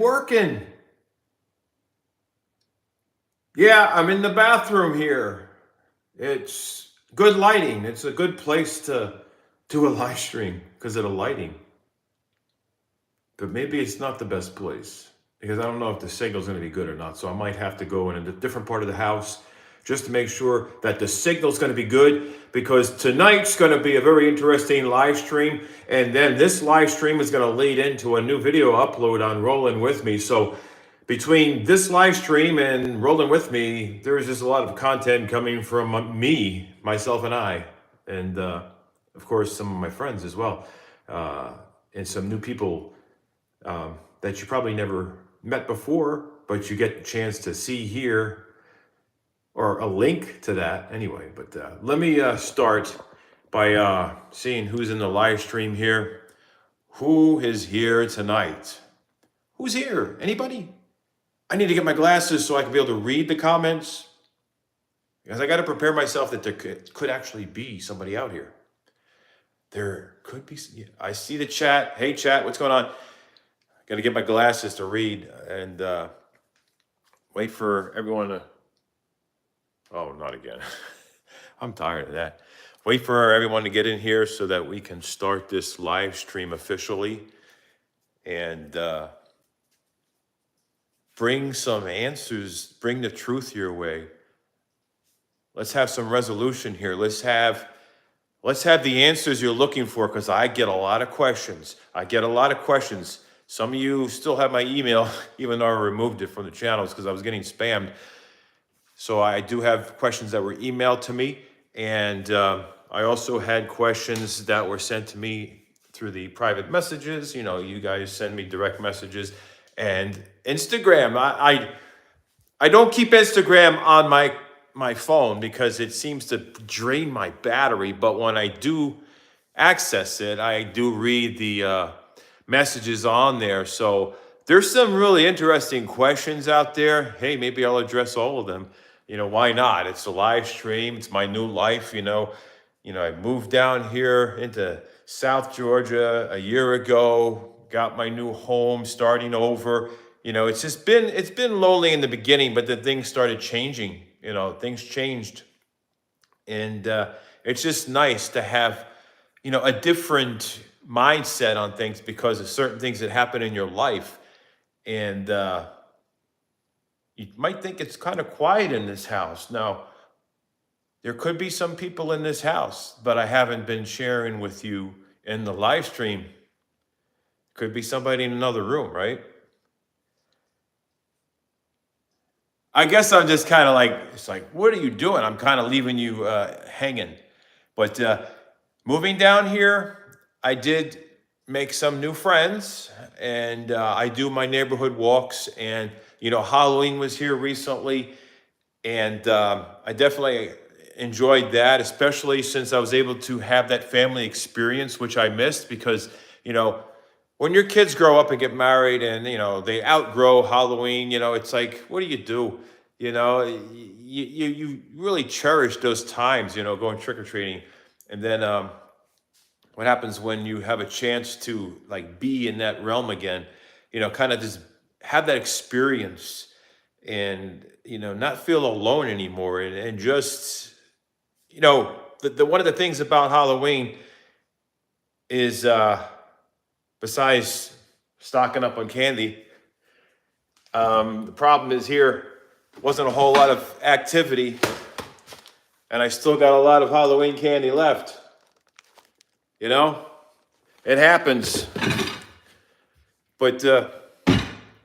Working. Yeah, I'm in the bathroom here. It's good lighting. It's a good place to do a live stream because of the lighting. But maybe it's not the best place because I don't know if the signal's going to be good or not. So I might have to go in a different part of the house just to make sure that the signal's going to be good because tonight's going to be a very interesting live stream. And then this live stream is going to lead into a new video upload on Rolling With Me. So between this live stream and Rolling With Me, there's just a lot of content coming from me, myself, and I. And of course, some of my friends as well. And some new people that you probably never met before, but you get a chance to see here or a link to that anyway. But let me start by seeing who's in the live stream here. Who is here tonight? Who's here? Anybody? I need to get my glasses so I can be able to read the comments because I got to prepare myself that there could actually be somebody out here. There could be. I see the chat. Hey, chat, what's going on? Got to get my glasses to read and wait for everyone to. Oh, not again. I'm tired of that. Wait for everyone to get in here so that we can start this live stream officially and bring some answers, bring the truth your way. Let's have some resolution here. Let's have the answers you're looking for because I get a lot of questions. Some of you still have my email, even though I removed it from the channels because I was getting spammed. So I do have questions that were emailed to me. And I also had questions that were sent to me through the private messages. You know, you guys send me direct messages. And Instagram, I don't keep Instagram on my phone because it seems to drain my battery. But when I do access it, I do read the messages on there. So there's some really interesting questions out there. Hey, maybe I'll address all of them. You know, why not? It's a live stream. It's my new life. You know, I moved down here into South Georgia a year ago, got my new home, starting over. You know, it's been lonely in the beginning, but then things started changing. You know, things changed. And it's just nice to have, you know, a different mindset on things because of certain things that happen in your life. And you might think it's kind of quiet in this house. Now, there could be some people in this house, but I haven't been sharing with you in the live stream. Could be somebody in another room, right? I guess I'm just kind of like, it's like, what are you doing? I'm kind of leaving you hanging. But moving down here, I did make some new friends, and I do my neighborhood walks. And, you know, Halloween was here recently, and I definitely enjoyed that, especially since I was able to have that family experience, which I missed because, you know, when your kids grow up and get married and, you know, they outgrow Halloween, you know, it's like, what do you do? You know, you really cherish those times, you know, going trick-or-treating. And then what happens when you have a chance to like be in that realm again, you know, kind of just have that experience and, you know, not feel alone anymore. And just, you know, the one of the things about Halloween is besides stocking up on candy, the problem is here wasn't a whole lot of activity, and I still got a lot of Halloween candy left. You know, it happens. But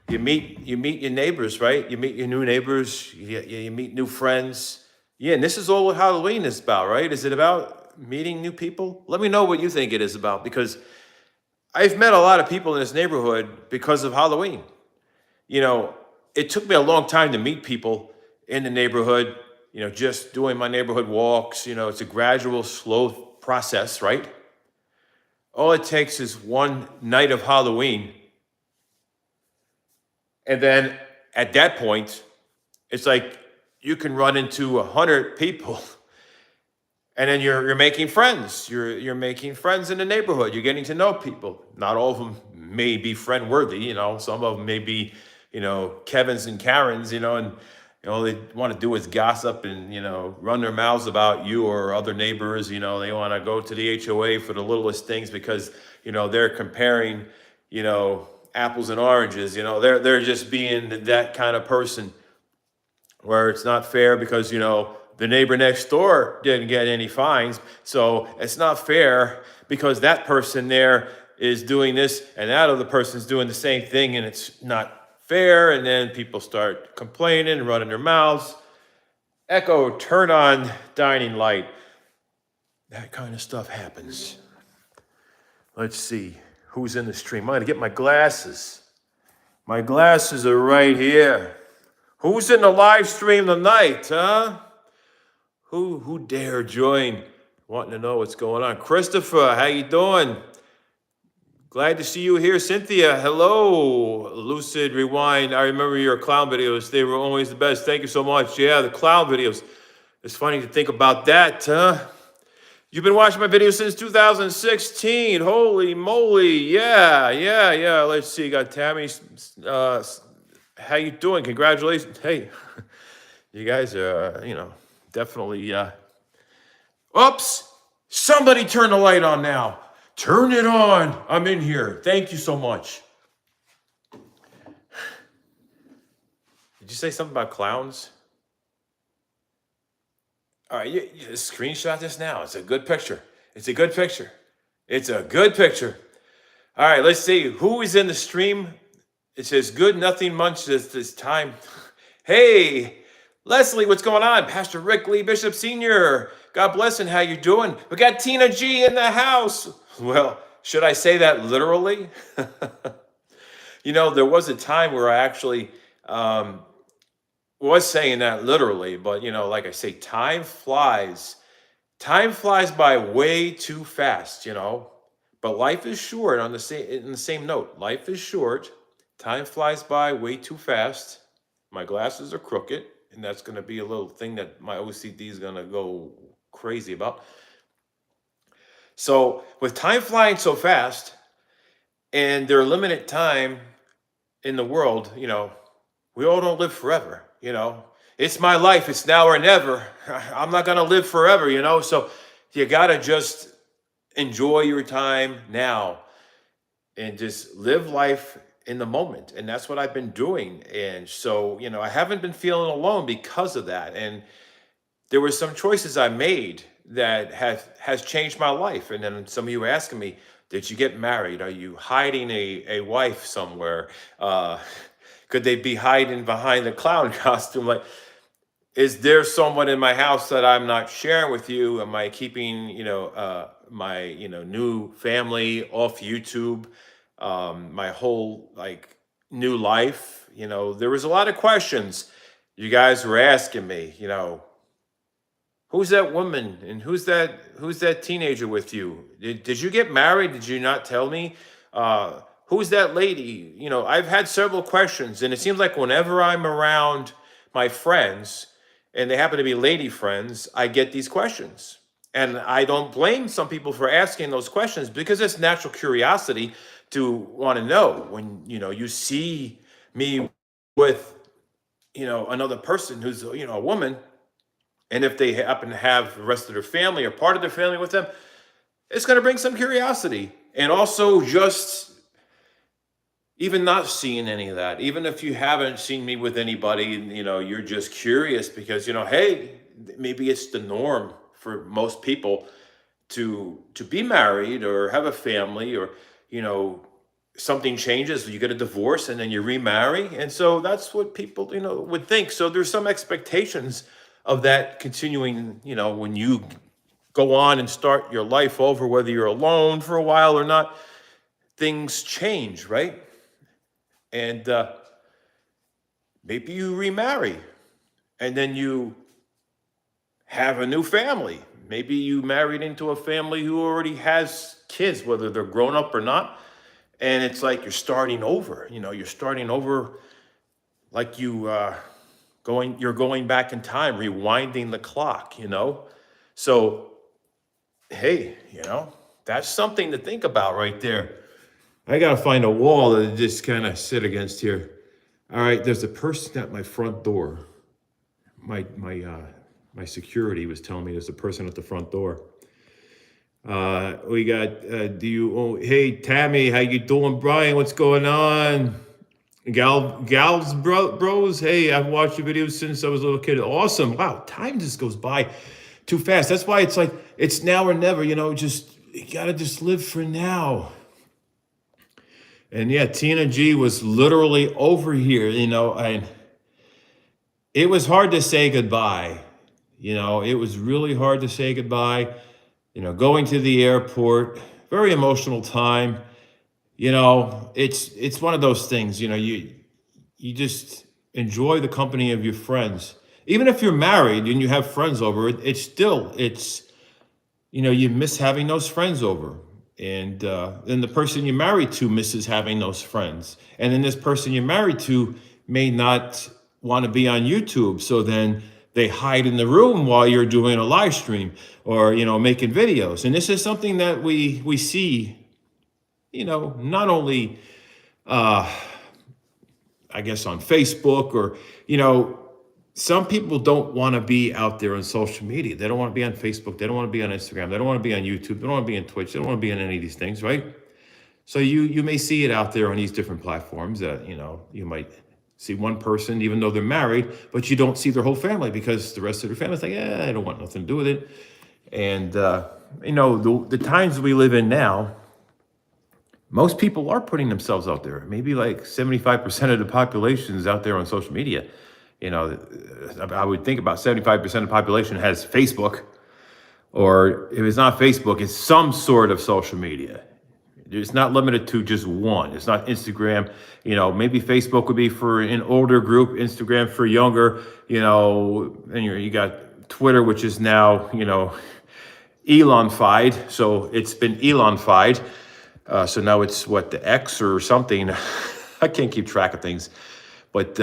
you meet your neighbors, right? You meet your new neighbors. You meet new friends. Yeah, and this is all what Halloween is about, right? Is it about meeting new people? Let me know what you think it is about because I've met a lot of people in this neighborhood because of Halloween. You know, it took me a long time to meet people in the neighborhood, you know, just doing my neighborhood walks. You know, it's a gradual, slow process, right? All it takes is one night of Halloween. And then at that point, it's like you can run into 100 people and then you're making friends. You're making friends in the neighborhood. You're getting to know people. Not all of them may be friend worthy, some of them may be, Kevin's and Karen's, and they want to do is gossip and, run their mouths about you or other neighbors. They want to go to the HOA for the littlest things because, they're comparing, apples and oranges. They're just being that kind of person where it's not fair because, the neighbor next door didn't get any fines. So it's not fair because that person there is doing this and that other person's doing the same thing, and it's not fair. And then people start complaining and running their mouths. Echo, turn on dining light. That kind of stuff happens. Let's see who's in the stream. I'm going to get my glasses. My glasses are right here. Who's in the live stream tonight, huh? Who dare join? Wanting to know what's going on. Christopher, how you doing? Glad to see you here. Cynthia, hello. Lucid Rewind. I remember your clown videos. They were always the best. Thank you so much. Yeah, the clown videos. It's funny to think about that, huh? You've been watching my videos since 2016. Holy moly. Yeah. Let's see. Got Tammy. How you doing? Congratulations. Hey, you guys are, definitely. Oops. Somebody turn the light on now. Turn it on. I'm in here. Thank you so much. Did you say something about clowns? All right, you screenshot this now. It's a good picture. It's a good picture. All right, let's see. Who is in the stream? It says, good, nothing much this time. Hey, Leslie, what's going on? Pastor Rick Lee Bishop Sr. God bless, and how you doing? We got Tina G in the house. Well, should I say that literally? There was a time where I actually was saying that literally, but like I say, time flies. Time flies by way too fast, But life is short. In the same note, life is short. Time flies by way too fast. My glasses are crooked, and that's going to be a little thing that my OCD is going to go crazy about. So with time flying so fast and their limited time in the world, we all don't live forever, It's my life. It's now or never. I'm not going to live forever, So you got to just enjoy your time now and just live life in the moment. And that's what I've been doing. And so, I haven't been feeling alone because of that. And there were some choices I made that has changed my life. And then some of you were asking me, did you get married? Are you hiding a wife somewhere? Could they be hiding behind the clown costume? Like, is there someone in my house that I'm not sharing with you? Am I keeping, my, new family off YouTube? My whole new life, there was a lot of questions you guys were asking me, who's that woman and who's that teenager with you? Did you get married? Did you not tell me? Who's that lady? I've had several questions, and it seems like whenever I'm around my friends and they happen to be lady friends, I get these questions. And I don't blame some people for asking those questions because it's natural curiosity to want to know when, you see me with, another person who's, a woman, and if they happen to have the rest of their family or part of their family with them, it's going to bring some curiosity. And also just even not seeing any of that, even if you haven't seen me with anybody, you're just curious because, hey, maybe it's the norm for most people to be married or have a family, or something changes, you get a divorce and then you remarry, and so that's what people would think. So there's some expectations of that continuing, when you go on and start your life over, whether you're alone for a while or not, things change, right? And maybe you remarry and then you have a new family. Maybe you married into a family who already has kids, whether they're grown up or not. And it's like you're starting over, you're starting over like you're going back in time, rewinding the clock, So, hey, that's something to think about right there. I gotta find a wall to just kind of sit against here. All right, there's a person at my front door. My security was telling me there's a person at the front door. We got hey Tammy, how you doing? Brian, what's going on? Bros, hey, I've watched your videos since I was a little kid. Awesome. Wow, time just goes by too fast. That's why it's like it's now or never, just you gotta just live for now. And yeah, Tina G was literally over here, and it was hard to say goodbye. It was really hard to say goodbye. Going to the airport, very emotional time. It's one of those things, you just enjoy the company of your friends. Even if you're married and you have friends over, it's you miss having those friends over. And then the person you're married to misses having those friends. And then this person you're married to may not want to be on YouTube. So then they hide in the room while you're doing a live stream or, making videos. And this is something that we see, not only, I guess on Facebook or, some people don't want to be out there on social media. They don't want to be on Facebook. They don't want to be on Instagram. They don't want to be on YouTube. They don't want to be on Twitch. They don't want to be on any of these things, right? So you may see it out there on these different platforms that, you might see one person, even though they're married, but you don't see their whole family because the rest of their family's like, I don't want nothing to do with it. And, the times we live in now, most people are putting themselves out there. Maybe like 75% of the population is out there on social media. I would think about 75% of the population has Facebook, or if it's not Facebook, it's some sort of social media. It's not limited to just one. It's not Instagram. Maybe Facebook would be for an older group, Instagram for younger, and you got Twitter, which is now, Elon-fied. So it's been Elon-fied. So now it's the X or something. I can't keep track of things, but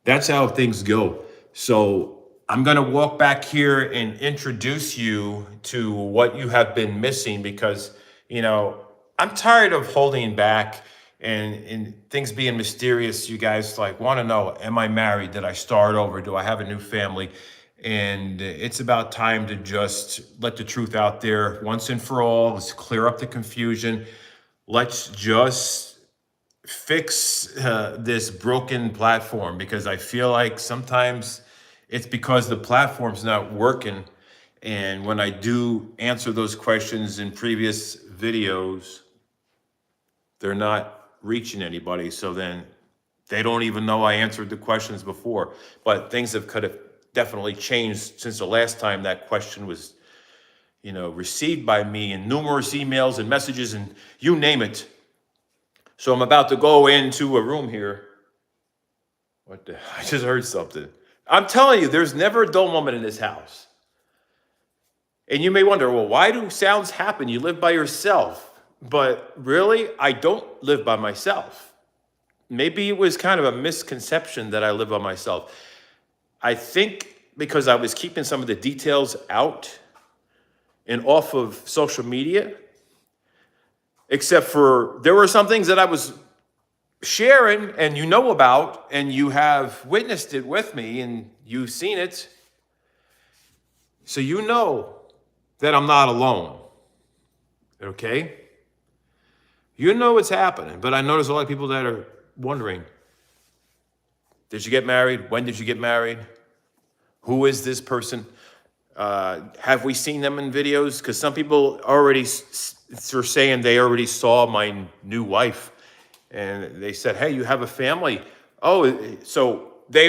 that's how things go. So I'm going to walk back here and introduce you to what you have been missing because, I'm tired of holding back and things being mysterious. You guys want to know, am I married? Did I start over? Do I have a new family? And it's about time to just let the truth out there once and for all. Let's clear up the confusion. Let's just fix this broken platform, because I feel like sometimes it's because the platform's not working. And when I do answer those questions in previous videos, they're not reaching anybody. So then they don't even know I answered the questions before. But things could have definitely changed since the last time that question was, received by me in numerous emails and messages and you name it. So I'm about to go into a room here. I just heard something. I'm telling you, there's never a dull moment in this house. And you may wonder, well, why do sounds happen? You live by yourself. But really, I don't live by myself. Maybe it was kind of a misconception that I live by myself. I think because I was keeping some of the details out and off of social media, except for there were some things that I was sharing and about, and you have witnessed it with me and you've seen it. So that I'm not alone. Okay? You know what's happening, but I know there's a lot of people that are wondering, did you get married? When did you get married? Who is this person? Have we seen them in videos? Because some people already are saying they already saw my new wife. And they said, hey, you have a family. Oh, so they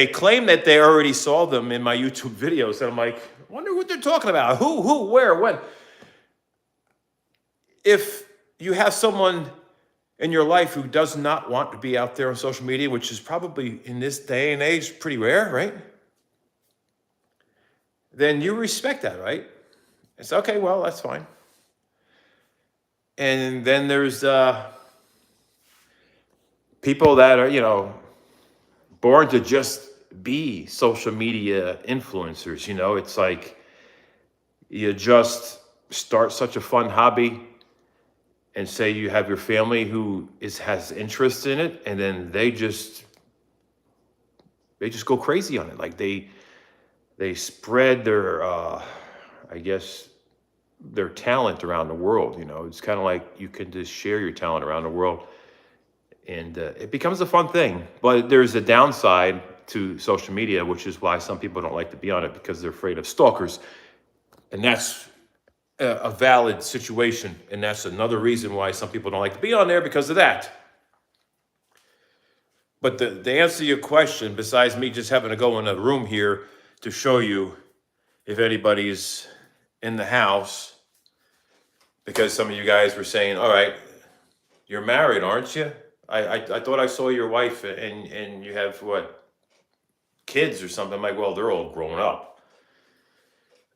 claim that they already saw them in my YouTube videos. And I'm like, I wonder what they're talking about. Who, where, when? If you have someone in your life who does not want to be out there on social media, which is probably in this day and age pretty rare, right? Then you respect that, right? It's okay, well, that's fine. And then there's people that are, born to just be social media influencers. It's like you just start such a fun hobby and say you have your family who has interest in it, and then they just go crazy on it. Like they spread their I guess their talent around the world. It's kind of like you can just share your talent around the world, and it becomes a fun thing. But there's a downside to social media, which is why some people don't like to be on it, because they're afraid of stalkers. And that's a valid situation, and that's another reason why some people don't like to be on there, because of that. But the answer to your question, besides me just having to go in a room here to show you if anybody's in the house, because some of you guys were saying, all right, you're married, aren't you? I thought I saw your wife and you have what, kids or something. I'm like, well, they're all grown up.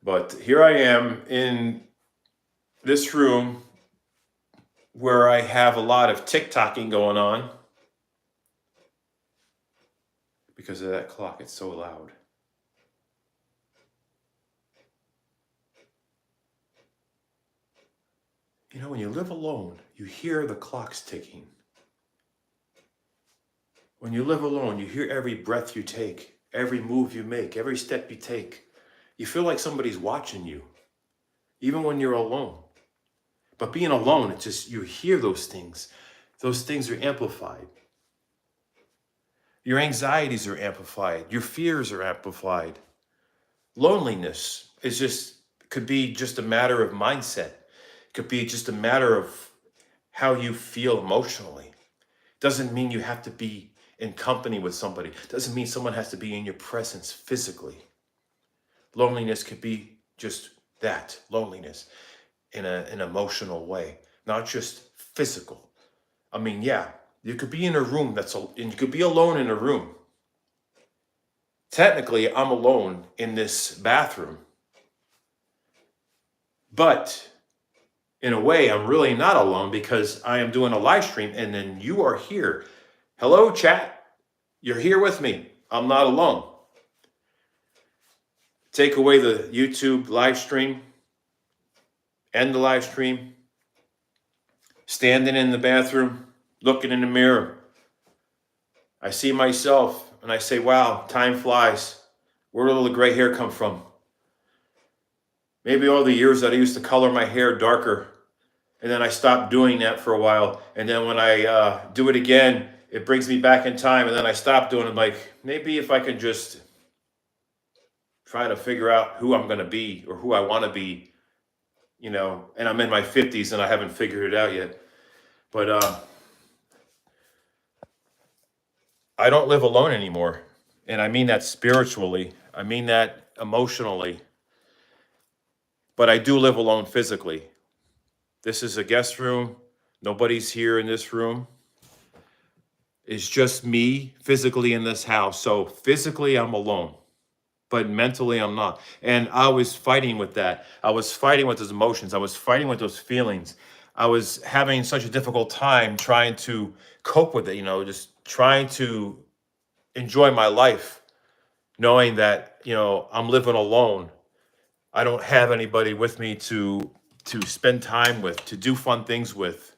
But here I am in this room where I have a lot of TikToking going on because of that clock. It's so loud. When you live alone, you hear the clocks ticking. When you live alone, you hear every breath you take, every move you make, every step you take. You feel like somebody's watching you, even when you're alone. But being alone, it's just, you hear those things. Those things are amplified. Your anxieties are amplified. Your fears are amplified. Loneliness could be just a matter of mindset. It could be just a matter of how you feel emotionally. Doesn't mean you have to be in company with somebody. Doesn't mean someone has to be in your presence physically. Loneliness could be just that, loneliness in an emotional way, not just physical. I mean, yeah, you could be in a room and you could be alone in a room. Technically, I'm alone in this bathroom. But in a way, I'm really not alone, because I am doing a live stream and then you are here. Hello, chat. You're here with me. I'm not alone. Take away the YouTube live stream, end the live stream, standing in the bathroom, looking in the mirror. I see myself and I say, wow, time flies. Where did all the gray hair come from? Maybe all the years that I used to color my hair darker, and then I stopped doing that for a while. And then when I do it again, it brings me back in time. And then I stop doing it. Like, maybe if I could just try to figure out who I'm going to be or who I want to be, and I'm in my 50s and I haven't figured it out yet. But I don't live alone anymore. And I mean that spiritually. I mean that emotionally. But I do live alone physically. This is a guest room. Nobody's here in this room. It's just me physically in this house. So physically, I'm alone, but mentally, I'm not. And I was fighting with that. I was fighting with those emotions. I was fighting with those feelings. I was having such a difficult time trying to cope with it, just trying to enjoy my life, knowing that, I'm living alone. I don't have anybody with me to spend time with, to do fun things with.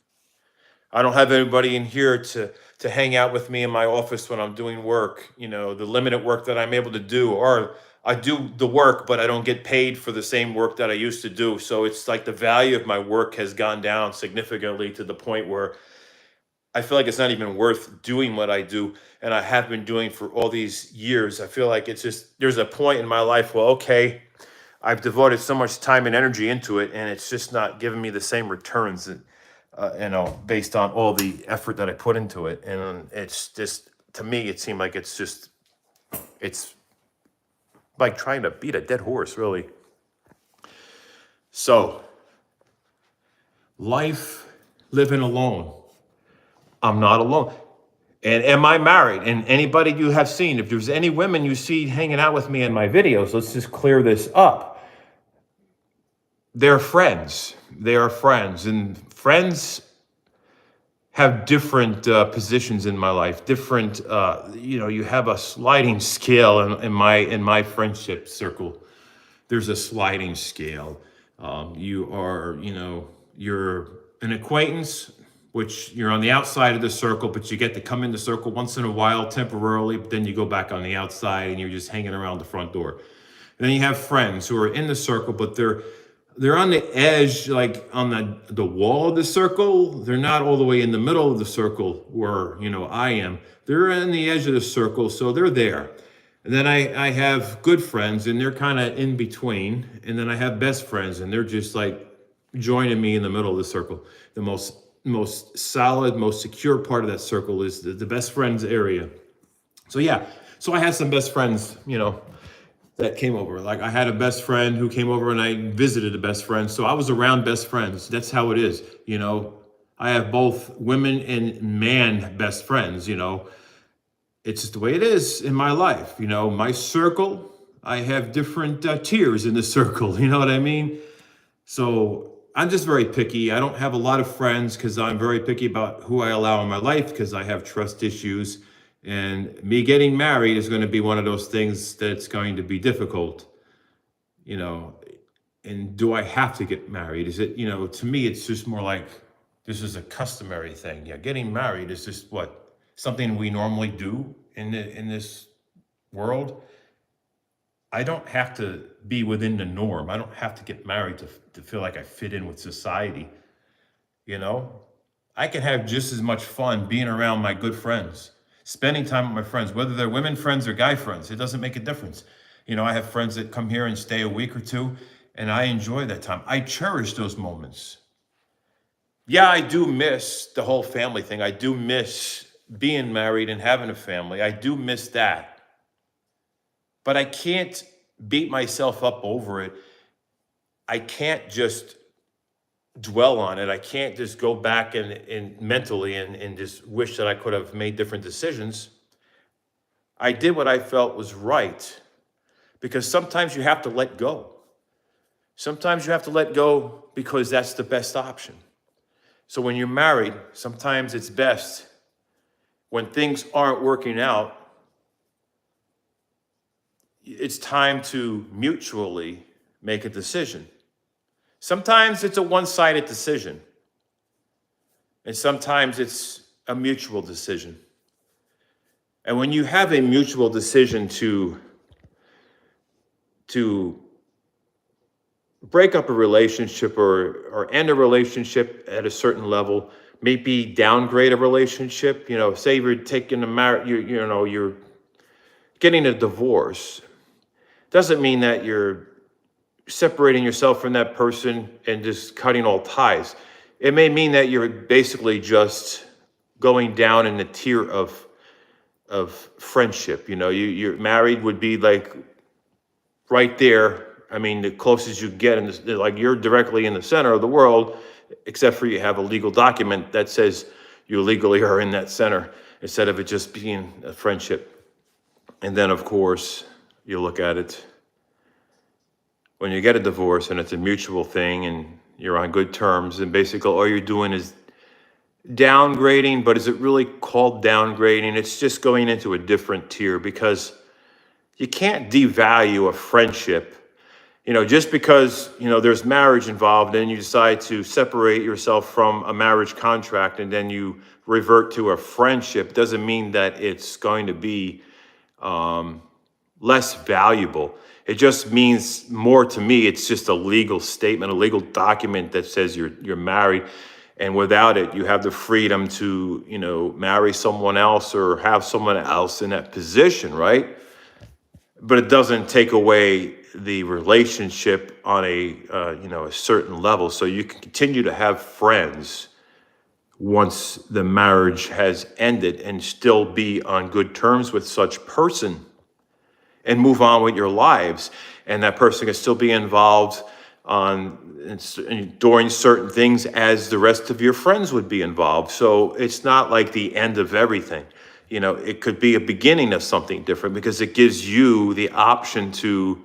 I don't have anybody in here to hang out with me in my office when I'm doing work, the limited work that I'm able to do, or I do the work, but I don't get paid for the same work that I used to do. So it's like the value of my work has gone down significantly to the point where I feel like it's not even worth doing what I do. And I have been doing for all these years. I feel like it's just, there's a point in my life where, okay, I've devoted so much time and energy into it, and it's just not giving me the same returns, based on all the effort that I put into it. And it's just, to me, it seemed like it's like trying to beat a dead horse, really. So, life living alone. I'm not alone. And am I married? And anybody you have seen, if there's any women you see hanging out with me in my videos, let's just clear this up. They're friends. They are friends. And friends have different positions in my life. Different, you have a sliding scale in my friendship circle. There's a sliding scale. You are, you're an acquaintance, which you're on the outside of the circle, but you get to come in the circle once in a while temporarily, but then you go back on the outside and you're just hanging around the front door. And then you have friends who are in the circle, but they're on the edge, like on the wall of the circle. They're not all the way in the middle of the circle where, I am. They're on the edge of the circle, so they're there. And then I have good friends, and they're kind of in between. And then I have best friends, and they're just like joining me in the middle of the circle. The most solid, most secure part of that circle is the best friends area. So yeah, so I had some best friends, that came over. Like I had a best friend who came over and I visited a best friend. So I was around best friends. That's how it is. I have both women and man best friends, It's just the way it is in my life. My circle, I have different tiers in the circle. You know what I mean? So I'm just very picky. I don't have a lot of friends because I'm very picky about who I allow in my life because I have trust issues. And me getting married is going to be one of those things that's going to be difficult, and do I have to get married? Is it, to me, it's just more like this is a customary thing. Yeah, getting married is just something we normally do in this world. I don't have to be within the norm. I don't have to get married to feel like I fit in with society. I can have just as much fun being around my good friends, spending time with my friends, whether they're women friends or guy friends. It doesn't make a difference. I have friends that come here and stay a week or two, and I enjoy that time. I cherish those moments. Yeah, I do miss the whole family thing. I do miss being married and having a family. I do miss that. But I can't beat myself up over it. I can't just dwell on it. I can't just go back and mentally and just wish that I could have made different decisions. I did what I felt was right, because sometimes you have to let go. Sometimes you have to let go because that's the best option. So when you're married, sometimes it's best when things aren't working out, it's time to mutually make a decision. Sometimes it's a one-sided decision, and sometimes it's a mutual decision. And when you have a mutual decision to break up a relationship or end a relationship at a certain level, maybe downgrade a relationship, say you're taking a marriage, you're getting a divorce, doesn't mean that you're separating yourself from that person and just cutting all ties. It may mean that you're basically just going down in the tier of friendship. You're married would be like right there. I mean, the closest you get, like you're directly in the center of the world, except for you have a legal document that says you legally are in that center, instead of it just being a friendship. And then, of course, you look at it when you get a divorce and it's a mutual thing and you're on good terms, and basically all you're doing is downgrading. But is it really called downgrading? It's just going into a different tier, because you can't devalue a friendship. Just because, there's marriage involved and you decide to separate yourself from a marriage contract and then you revert to a friendship, doesn't mean that it's going to be less valuable. It just means more to me. It's just a legal statement, a legal document that says you're married. And without it, you have the freedom to, marry someone else or have someone else in that position, right? But it doesn't take away the relationship on a certain level. So you can continue to have friends once the marriage has ended and still be on good terms with such person and move on with your lives. And that person can still be involved during certain things as the rest of your friends would be involved. So it's not like the end of everything. It could be a beginning of something different, because it gives you the option to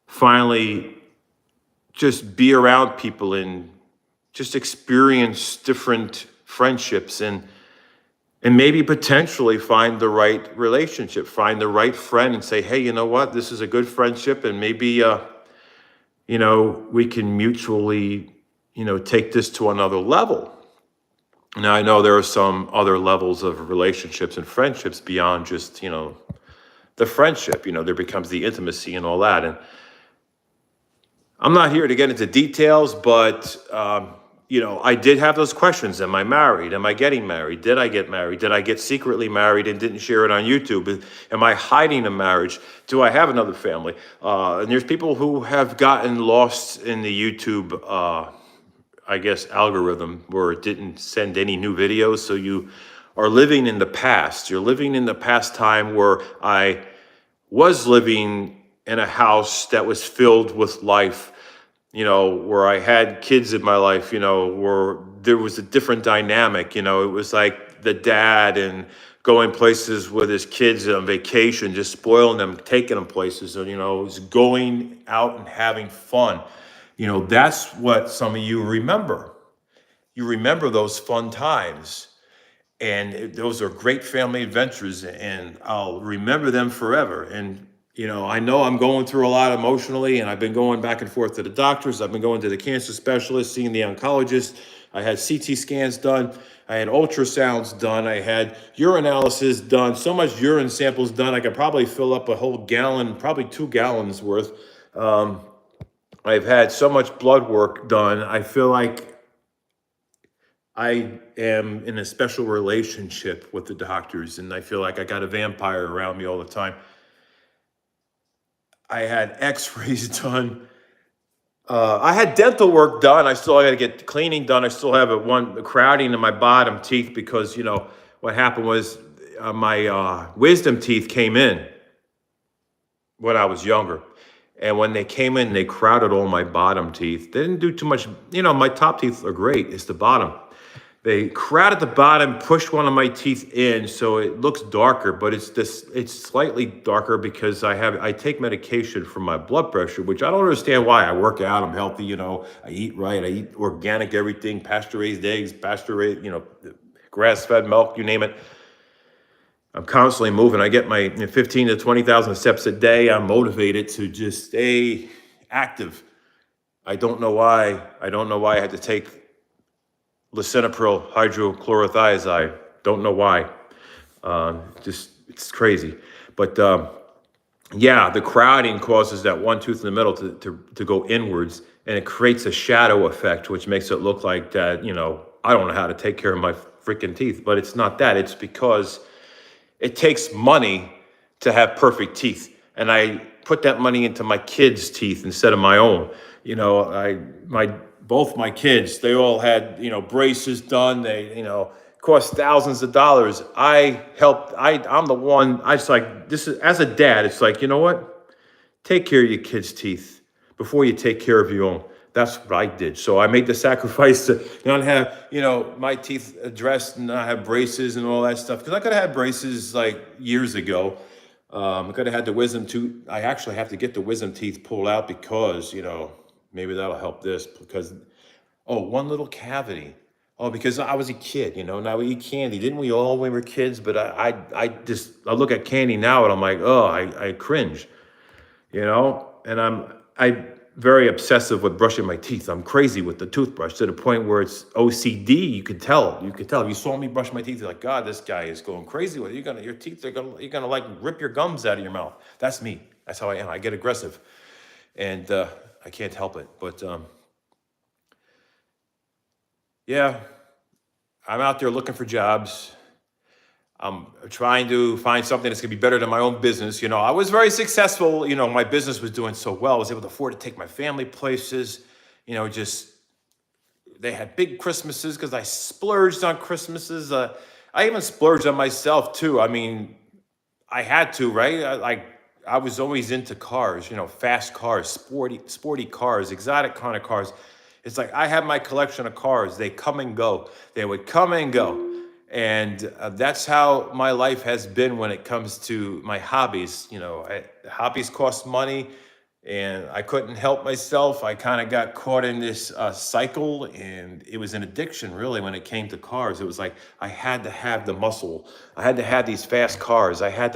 finally just be around people and just experience different friendships and maybe potentially find the right relationship, find the right friend and say, hey, you know what, this is a good friendship, and maybe, we can mutually take this to another level. Now, I know there are some other levels of relationships and friendships beyond just, the friendship. There becomes the intimacy and all that. And I'm not here to get into details, but, I did have those questions. Am I married? Am I getting married? Did I get married? Did I get secretly married and didn't share it on YouTube? Am I hiding a marriage? Do I have another family? And there's people who have gotten lost in the YouTube, I guess, algorithm where it didn't send any new videos. So you are living in the past. You're living in the past time where I was living in a house that was filled with life, where I had kids in my life, where there was a different dynamic. It was like the dad and going places with his kids on vacation, just spoiling them, taking them places, and, was going out and having fun. That's what some of you remember. You remember those fun times. And those are great family adventures, and I'll remember them forever. And, I know I'm going through a lot emotionally, and I've been going back and forth to the doctors. I've been going to the cancer specialist, seeing the oncologist. I had CT scans done. I had ultrasounds done. I had urinalysis done. So much urine samples done, I could probably fill up a whole gallon, probably 2 gallons worth. I've had so much blood work done. I feel like I am in a special relationship with the doctors, and I feel like I got a vampire around me all the time. I had x-rays done. I had dental work done. I still got to get cleaning done. I still have a crowding in my bottom teeth because, what happened was my wisdom teeth came in when I was younger. And when they came in, they crowded all my bottom teeth. They didn't do too much. My top teeth are great. It's the bottom. They crowded the bottom, pushed one of my teeth in, so it looks darker, but it's slightly darker because I take medication for my blood pressure, which I don't understand why. I work out, I'm healthy, I eat right, I eat organic everything, pasture-raised eggs, grass-fed milk, you name it. I'm constantly moving. I get my 15 to 20,000 steps a day. I'm motivated to just stay active. I don't know why. I had to take lisinopril hydrochlorothiazide. Don't know why. It's crazy. But the crowding causes that one tooth in the middle to go inwards, and it creates a shadow effect, which makes it look like that, I don't know how to take care of my freaking teeth. But it's not that. It's because it takes money to have perfect teeth. And I put that money into my kids' teeth instead of my own. Both my kids, they all had, braces done. They, cost thousands of dollars. I'm the one, as a dad, it's like, you know what? Take care of your kids' teeth before you take care of your own. That's what I did. So I made the sacrifice to not have, my teeth addressed and not have braces and all that stuff. Because I could have had braces like years ago. I could have had the wisdom tooth. I actually have to get the wisdom teeth pulled out because, maybe that'll help this because, one little cavity. Because I was a kid, now we eat candy. Didn't we all when we were kids? But I look at candy now and I'm like, I cringe, and I'm very obsessive with brushing my teeth. I'm crazy with the toothbrush to the point where it's OCD. You could tell. If you saw me brush my teeth, you're like, God, this guy is going crazy with it. Your teeth are you're gonna like rip your gums out of your mouth. That's me. That's how I am. I get aggressive, and I can't help it. But I'm out there looking for jobs. I'm trying to find something that's gonna be better than my own business. I was very successful. My business was doing so well. I was able to afford to take my family places. They had big Christmases because I splurged on Christmases. I even splurged on myself too. I mean, I had to, right? I was always into cars, fast cars, sporty cars, exotic kind of cars. It's like I have my collection of cars. They come and go. They would come and go. And that's how my life has been when it comes to my hobbies. Hobbies cost money, and I couldn't help myself. I kind of got caught in this cycle, and it was an addiction, really, when it came to cars. It was like I had to have the muscle. I had to have these fast cars. I had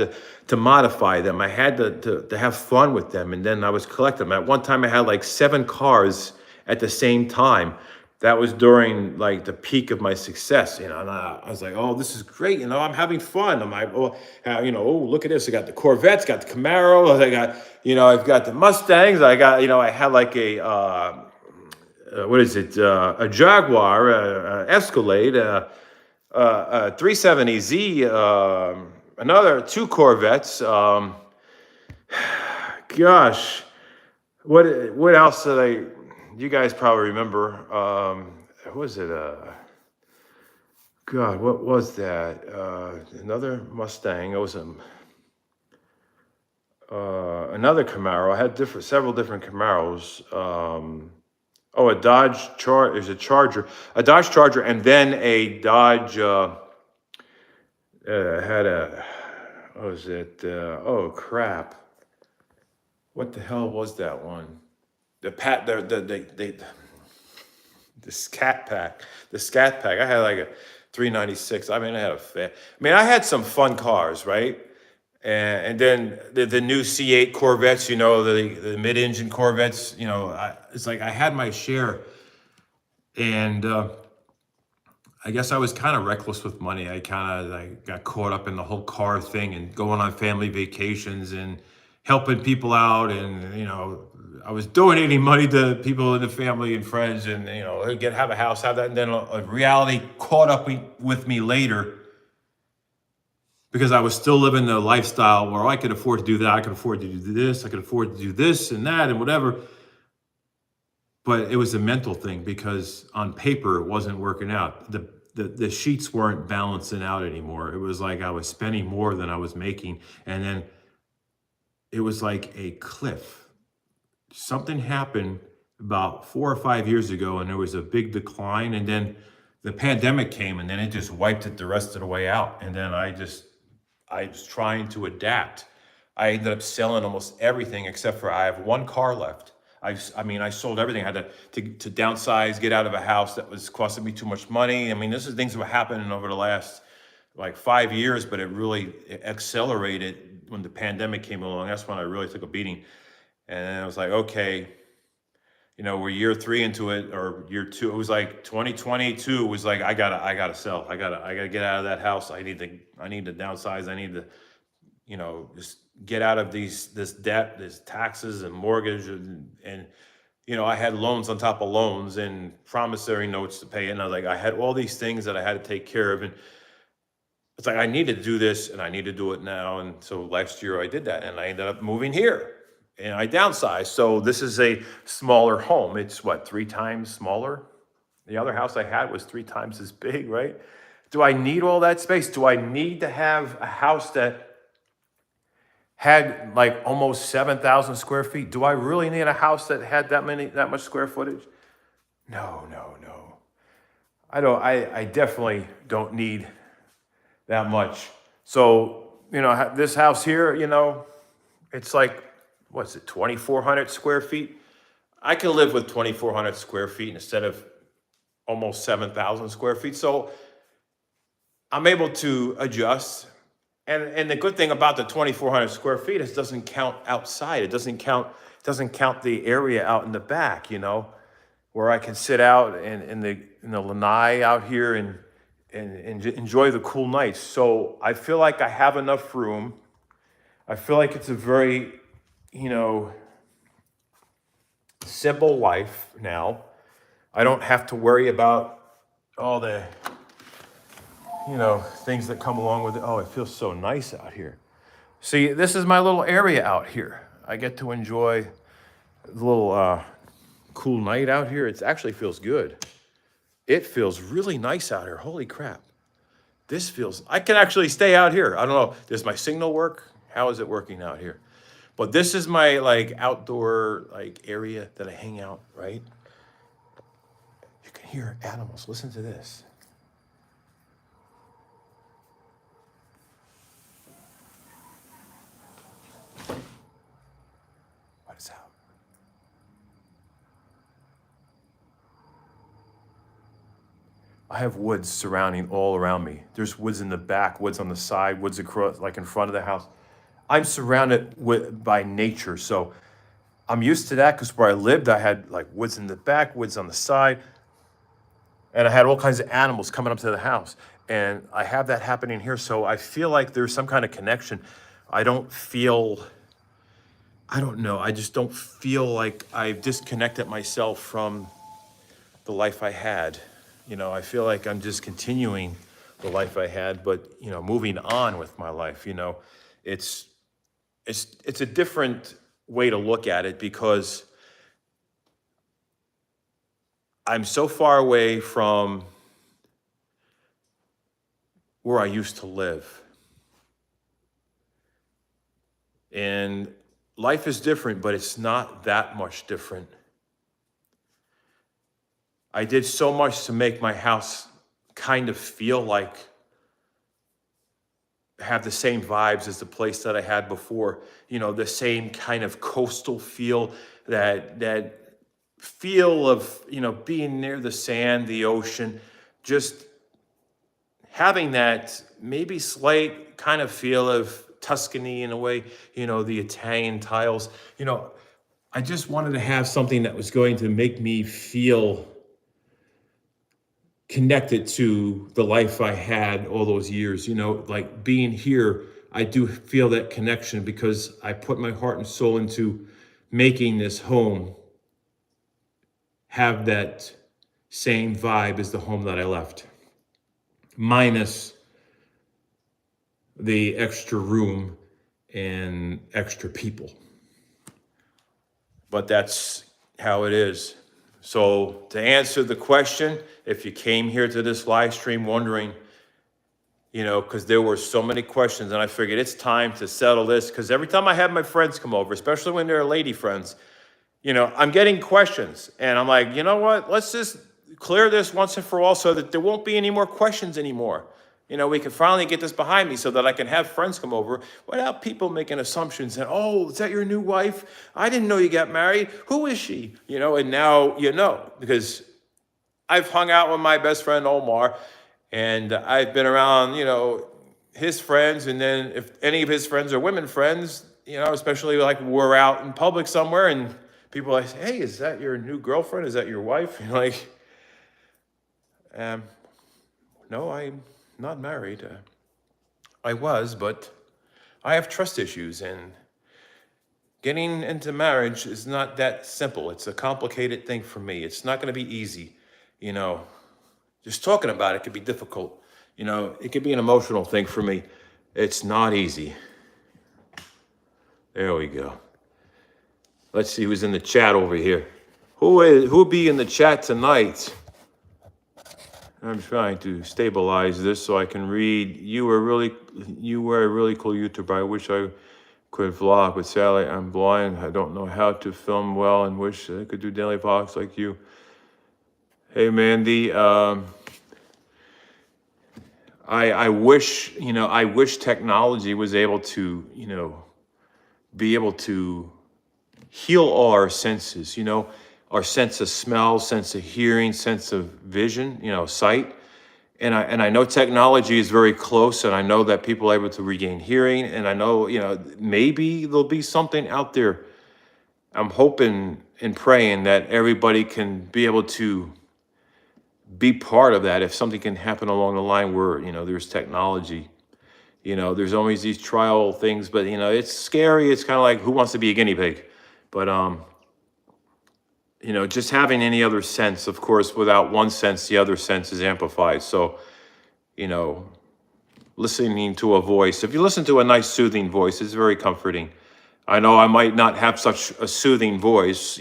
to modify them. I had to have fun with them, and then I was collecting them. At one time, I had like 7 cars at the same time. that was during like the peak of my success, and I was like, oh, this is great, I'm having fun. I'm like, oh, oh, look at this. I got the Corvettes, got the Camaros, I got, I've got the Mustangs, I got, I had like a, what is it, a Jaguar, Escalade, 370Z, another two Corvettes. Gosh, what else did I? You guys probably remember. What was it? God, what was that? Another Mustang. It was another Camaro. I had several different Camaros. Oh, a Dodge There's a Charger, a Dodge Charger, and then a Dodge. Had a. What was it? Oh crap! What the hell was that one? The Scat Pack. The Scat Pack. I had like a 396. I mean, I had some fun cars, right? And then the new C8 Corvettes, the mid-engine Corvettes, it's like I had my share. And I guess I was kind of reckless with money. I kind of got caught up in the whole car thing and going on family vacations and helping people out. And, I was donating money to people in the family and friends, and, have a house, have that. And then a reality caught up with me later, because I was still living the lifestyle where I could afford to do that. I could afford to do this. I could afford to do this and that and whatever. But it was a mental thing, because on paper it wasn't working out. The sheets weren't balancing out anymore. It was like I was spending more than I was making. And then it was like a cliff. Something happened about 4 or 5 years ago, and there was a big decline. And then the pandemic came, and then it just wiped it the rest of the way out. And then I was trying to adapt. I ended up selling almost everything except for I have one car left. I sold everything. I had to downsize, get out of a house that was costing me too much money. This is things that were happening over the last like 5 years, but it really accelerated when the pandemic came along. That's when I really took a beating. And I was like, okay, we're year 3 into it, or year 2. It was like 2022 was like, I gotta sell. I gotta get out of that house. I need to downsize. I need to, just get out of this debt, this taxes and mortgage, and I had loans on top of loans and promissory notes to pay. And I was like, I had all these things that I had to take care of. And it's like, I need to do this, and I need to do it now. And so last year I did that, and I ended up moving here. And I downsized. So this is a smaller home. It's 3 times smaller? The other house I had was 3 times as big, right? Do I need all that space? Do I need to have a house that had like almost 7,000 square feet? Do I really need a house that had that much square footage? No. I definitely don't need that much. So, this house here, it's like, what's it, 2,400 square feet? I can live with 2,400 square feet instead of almost 7,000 square feet. So I'm able to adjust. And the good thing about the 2,400 square feet is it doesn't count outside. It doesn't count the area out in the back, where I can sit out in the lanai out here and enjoy the cool nights. So I feel like I have enough room. I feel like it's a very, simple life now. I don't have to worry about all the, things that come along with it. Oh, it feels so nice out here. See, this is my little area out here. I get to enjoy the little cool night out here. It actually feels good. It feels really nice out here. Holy crap. I can actually stay out here. I don't know, does my signal work? How is it working out here? But this is my outdoor area that I hang out, right? You can hear animals. Listen to this. What is out? I have woods surrounding all around me. There's woods in the back, woods on the side, woods across, in front of the house. I'm surrounded by nature, so I'm used to that, because where I lived, I had woods in the back, woods on the side. and I had all kinds of animals coming up to the house. And I have that happening here. So I feel like there's some kind of connection. I don't feel, I don't know. I just don't feel like I've disconnected myself from the life I had. I feel like I'm just continuing the life I had, but, moving on with my life. It's, it's a different way to look at it because I'm so far away from where I used to live. And life is different, but it's not that much different. I did so much to make my house kind of feel like have the same vibes as the place that I had before, the same kind of coastal feel, that feel of, being near the sand, the ocean, just having that maybe slight kind of feel of Tuscany in a way, the Italian tiles. I just wanted to have something that was going to make me feel connected to the life I had all those years. Like being here, I do feel that connection because I put my heart and soul into making this home have that same vibe as the home that I left, minus the extra room and extra people. But that's how it is. So to answer the question, if you came here to this live stream wondering, because there were so many questions, and I figured it's time to settle this, because every time I have my friends come over, especially when they're lady friends, I'm getting questions, and I'm like, you know what? Let's just clear this once and for all so that there won't be any more questions anymore. We can finally get this behind me so that I can have friends come over without people making assumptions and, oh, is that your new wife? I didn't know you got married. Who is she? And now because I've hung out with my best friend Omar, and I've been around, his friends, and then if any of his friends are women friends, especially like we're out in public somewhere and people like, hey, is that your new girlfriend? Is that your wife? No, I'm not married. I was, but I have trust issues, and getting into marriage is not that simple. It's a complicated thing for me. It's not going to be easy. Just talking about it could be difficult. It could be an emotional thing for me. It's not easy. There we go. Let's see who's in the chat over here. Who'll be in the chat tonight? I'm trying to stabilize this so I can read. You were a really cool YouTuber. I wish I could vlog with Sally. I'm blind. I don't know how to film well and wish I could do daily vlogs like you. Hey, Mandy. I wish technology was able to, be able to heal all our senses, our sense of smell, sense of hearing, sense of vision, sight. And I know technology is very close, and I know that people are able to regain hearing, and I know, maybe there'll be something out there. I'm hoping and praying that everybody can be able to be part of that if something can happen along the line where, there's technology. There's always these trial things, but, it's scary. It's kind of like, who wants to be a guinea pig? But, just having any other sense, of course, without one sense, the other sense is amplified. So, listening to a voice, if you listen to a nice soothing voice, it's very comforting. I know I might not have such a soothing voice,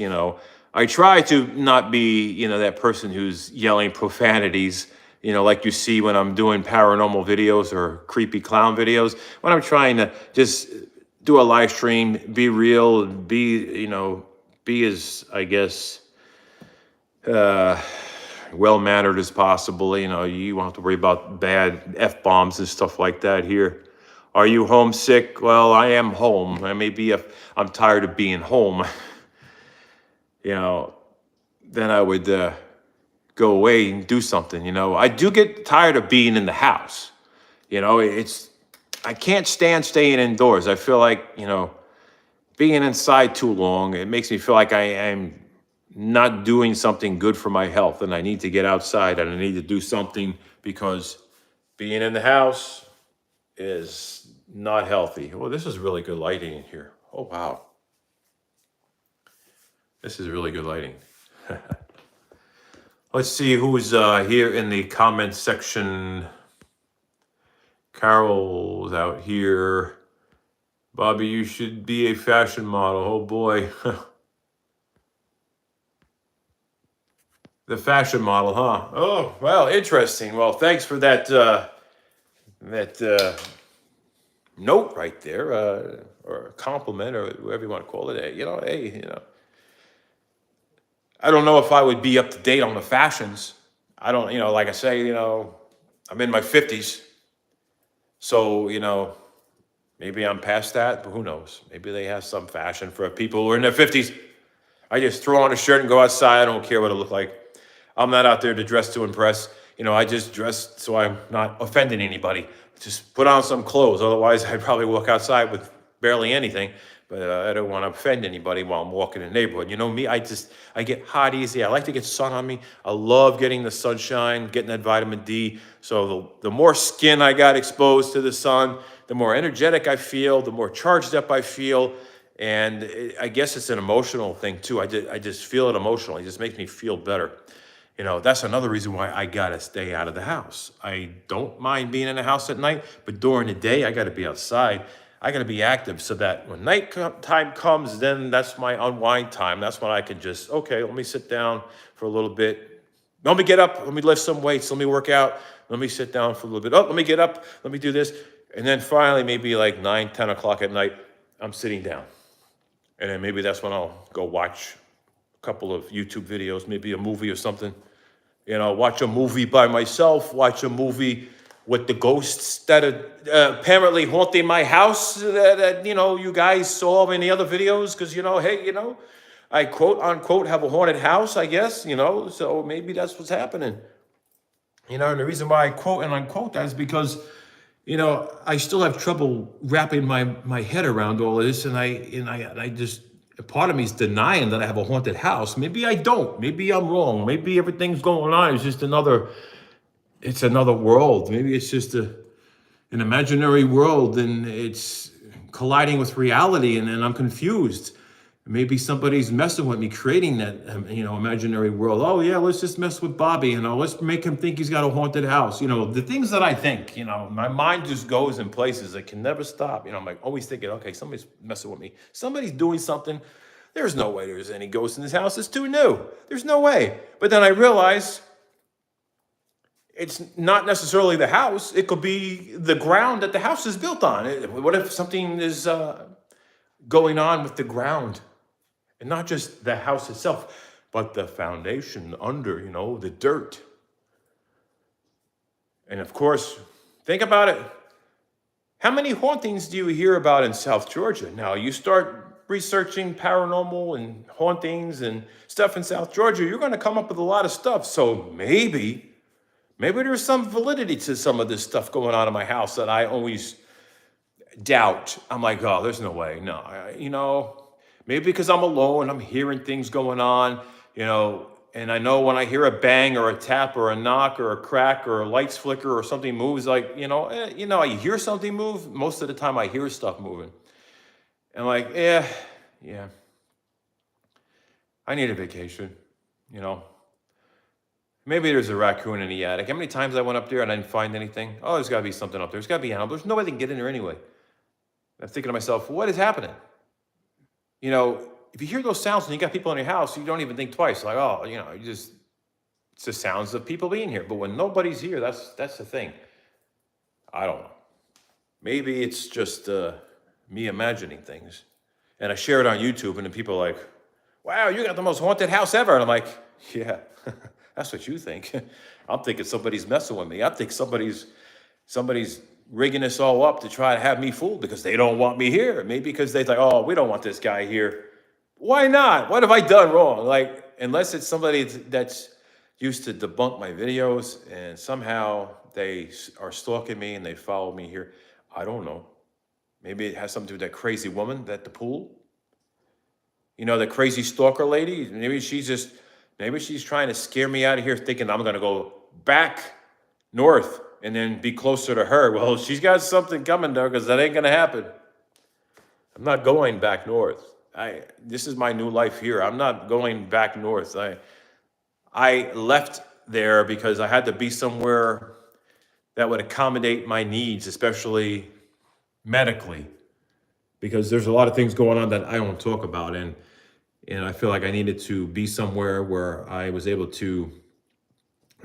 I try to not be, that person who's yelling profanities, like you see when I'm doing paranormal videos or creepy clown videos. When I'm trying to just do a live stream, be real, be as, I guess, well-mannered as possible. You won't have to worry about bad F-bombs and stuff like that here. Are you homesick? Well, I am home. Maybe if I'm tired of being home, then I would go away and do something. I do get tired of being in the house. I can't stand staying indoors. I feel like, being inside too long, it makes me feel like I am not doing something good for my health, and I need to get outside and I need to do something because being in the house is not healthy. Well, this is really good lighting in here. Oh, wow. This is really good lighting. Let's see who's here in the comments section. Carol's out here. Bobby, you should be a fashion model. Oh boy. The fashion model, huh? Oh, well, interesting. Well, thanks for that note right there, or a compliment, or whatever you want to call it. Hey, I don't know if I would be up to date on the fashions. I don't, like I say, I'm in my 50s. So, maybe I'm past that, but who knows? Maybe they have some fashion for people who are in their 50s. I just throw on a shirt and go outside. I don't care what it looks like. I'm not out there to dress to impress. I just dress so I'm not offending anybody. Just put on some clothes. Otherwise, I'd probably walk outside with barely anything. But I don't want to offend anybody while I'm walking in the neighborhood. You know me, I get hot easy. I like to get sun on me. I love getting the sunshine, getting that vitamin D. So the more skin I got exposed to the sun, the more energetic I feel, the more charged up I feel. And I guess it's an emotional thing too. I just feel it emotionally. It just makes me feel better. That's another reason why I gotta stay out of the house. I don't mind being in the house at night, but during the day, I gotta be outside. I gotta be active so that when night time comes, then that's my unwind time. That's when I can just, okay, let me sit down for a little bit. Let me get up, let me lift some weights, let me work out, let me sit down for a little bit. Oh, let me get up, let me do this. And then finally, maybe like 9, 10 o'clock at night, I'm sitting down. And then maybe that's when I'll go watch a couple of YouTube videos, maybe a movie or something. Watch a movie by myself, watch a movie with the ghosts that are apparently haunting my house that you guys saw in the other videos. Because, hey, I quote unquote have a haunted house, I guess, so maybe that's what's happening. And the reason why I quote and unquote that is because, I still have trouble wrapping my head around all of this. And I just, part of me is denying that I have a haunted house. Maybe I don't. Maybe I'm wrong. Maybe everything's going on. It's just another world. Maybe it's just an imaginary world and it's colliding with reality and I'm confused. Maybe somebody's messing with me, creating that, imaginary world. Oh yeah, let's just mess with Bobby, let's make him think he's got a haunted house. The things that I think, my mind just goes in places that can never stop. I'm like always thinking, okay, somebody's messing with me. Somebody's doing something. There's no way there's any ghosts in this house. It's too new. There's no way. But then I realize it's not necessarily the house. It could be the ground that the house is built on. What if something is going on with the ground? And not just the house itself, but the foundation under, the dirt. And of course, think about it. How many hauntings do you hear about in South Georgia? Now, you start researching paranormal and hauntings and stuff in South Georgia, you're going to come up with a lot of stuff. So maybe there's some validity to some of this stuff going on in my house that I always doubt. I'm like, oh, there's no way. No, maybe because I'm alone, I'm hearing things going on, and I know when I hear a bang or a tap or a knock or a crack or a lights flicker or something moves, like, you hear something move. Most of the time I hear stuff moving. And like, yeah, I need a vacation, Maybe there's a raccoon in the attic. How many times I went up there and I didn't find anything? Oh, there's got to be something up there. There's got to be animals. There's no way they can get in there anyway. I'm thinking to myself, what is happening? If you hear those sounds and you got people in your house, you don't even think twice. Like, oh, it's the sounds of people being here. But when nobody's here, that's the thing. I don't know. Maybe it's just me imagining things. And I share it on YouTube, and then people are like, wow, you got the most haunted house ever. And I'm like, yeah, that's what you think. I'm thinking somebody's messing with me. I think somebody's rigging this all up to try to have me fooled because they don't want me here. Maybe because they think, oh, we don't want this guy here. Why not? What have I done wrong? Like, unless it's somebody that's used to debunk my videos and somehow they are stalking me and they follow me here. I don't know. Maybe it has something to do with that crazy woman at the pool. You know, the crazy stalker lady, maybe she's trying to scare me out of here thinking I'm going to go back north and then be closer to her. Well, she's got something coming there because that ain't going to happen. I'm not going back north. This is my new life here. I'm not going back north. I left there because I had to be somewhere that would accommodate my needs, especially medically, because there's a lot of things going on that I don't talk about, and I feel like I needed to be somewhere where I was able to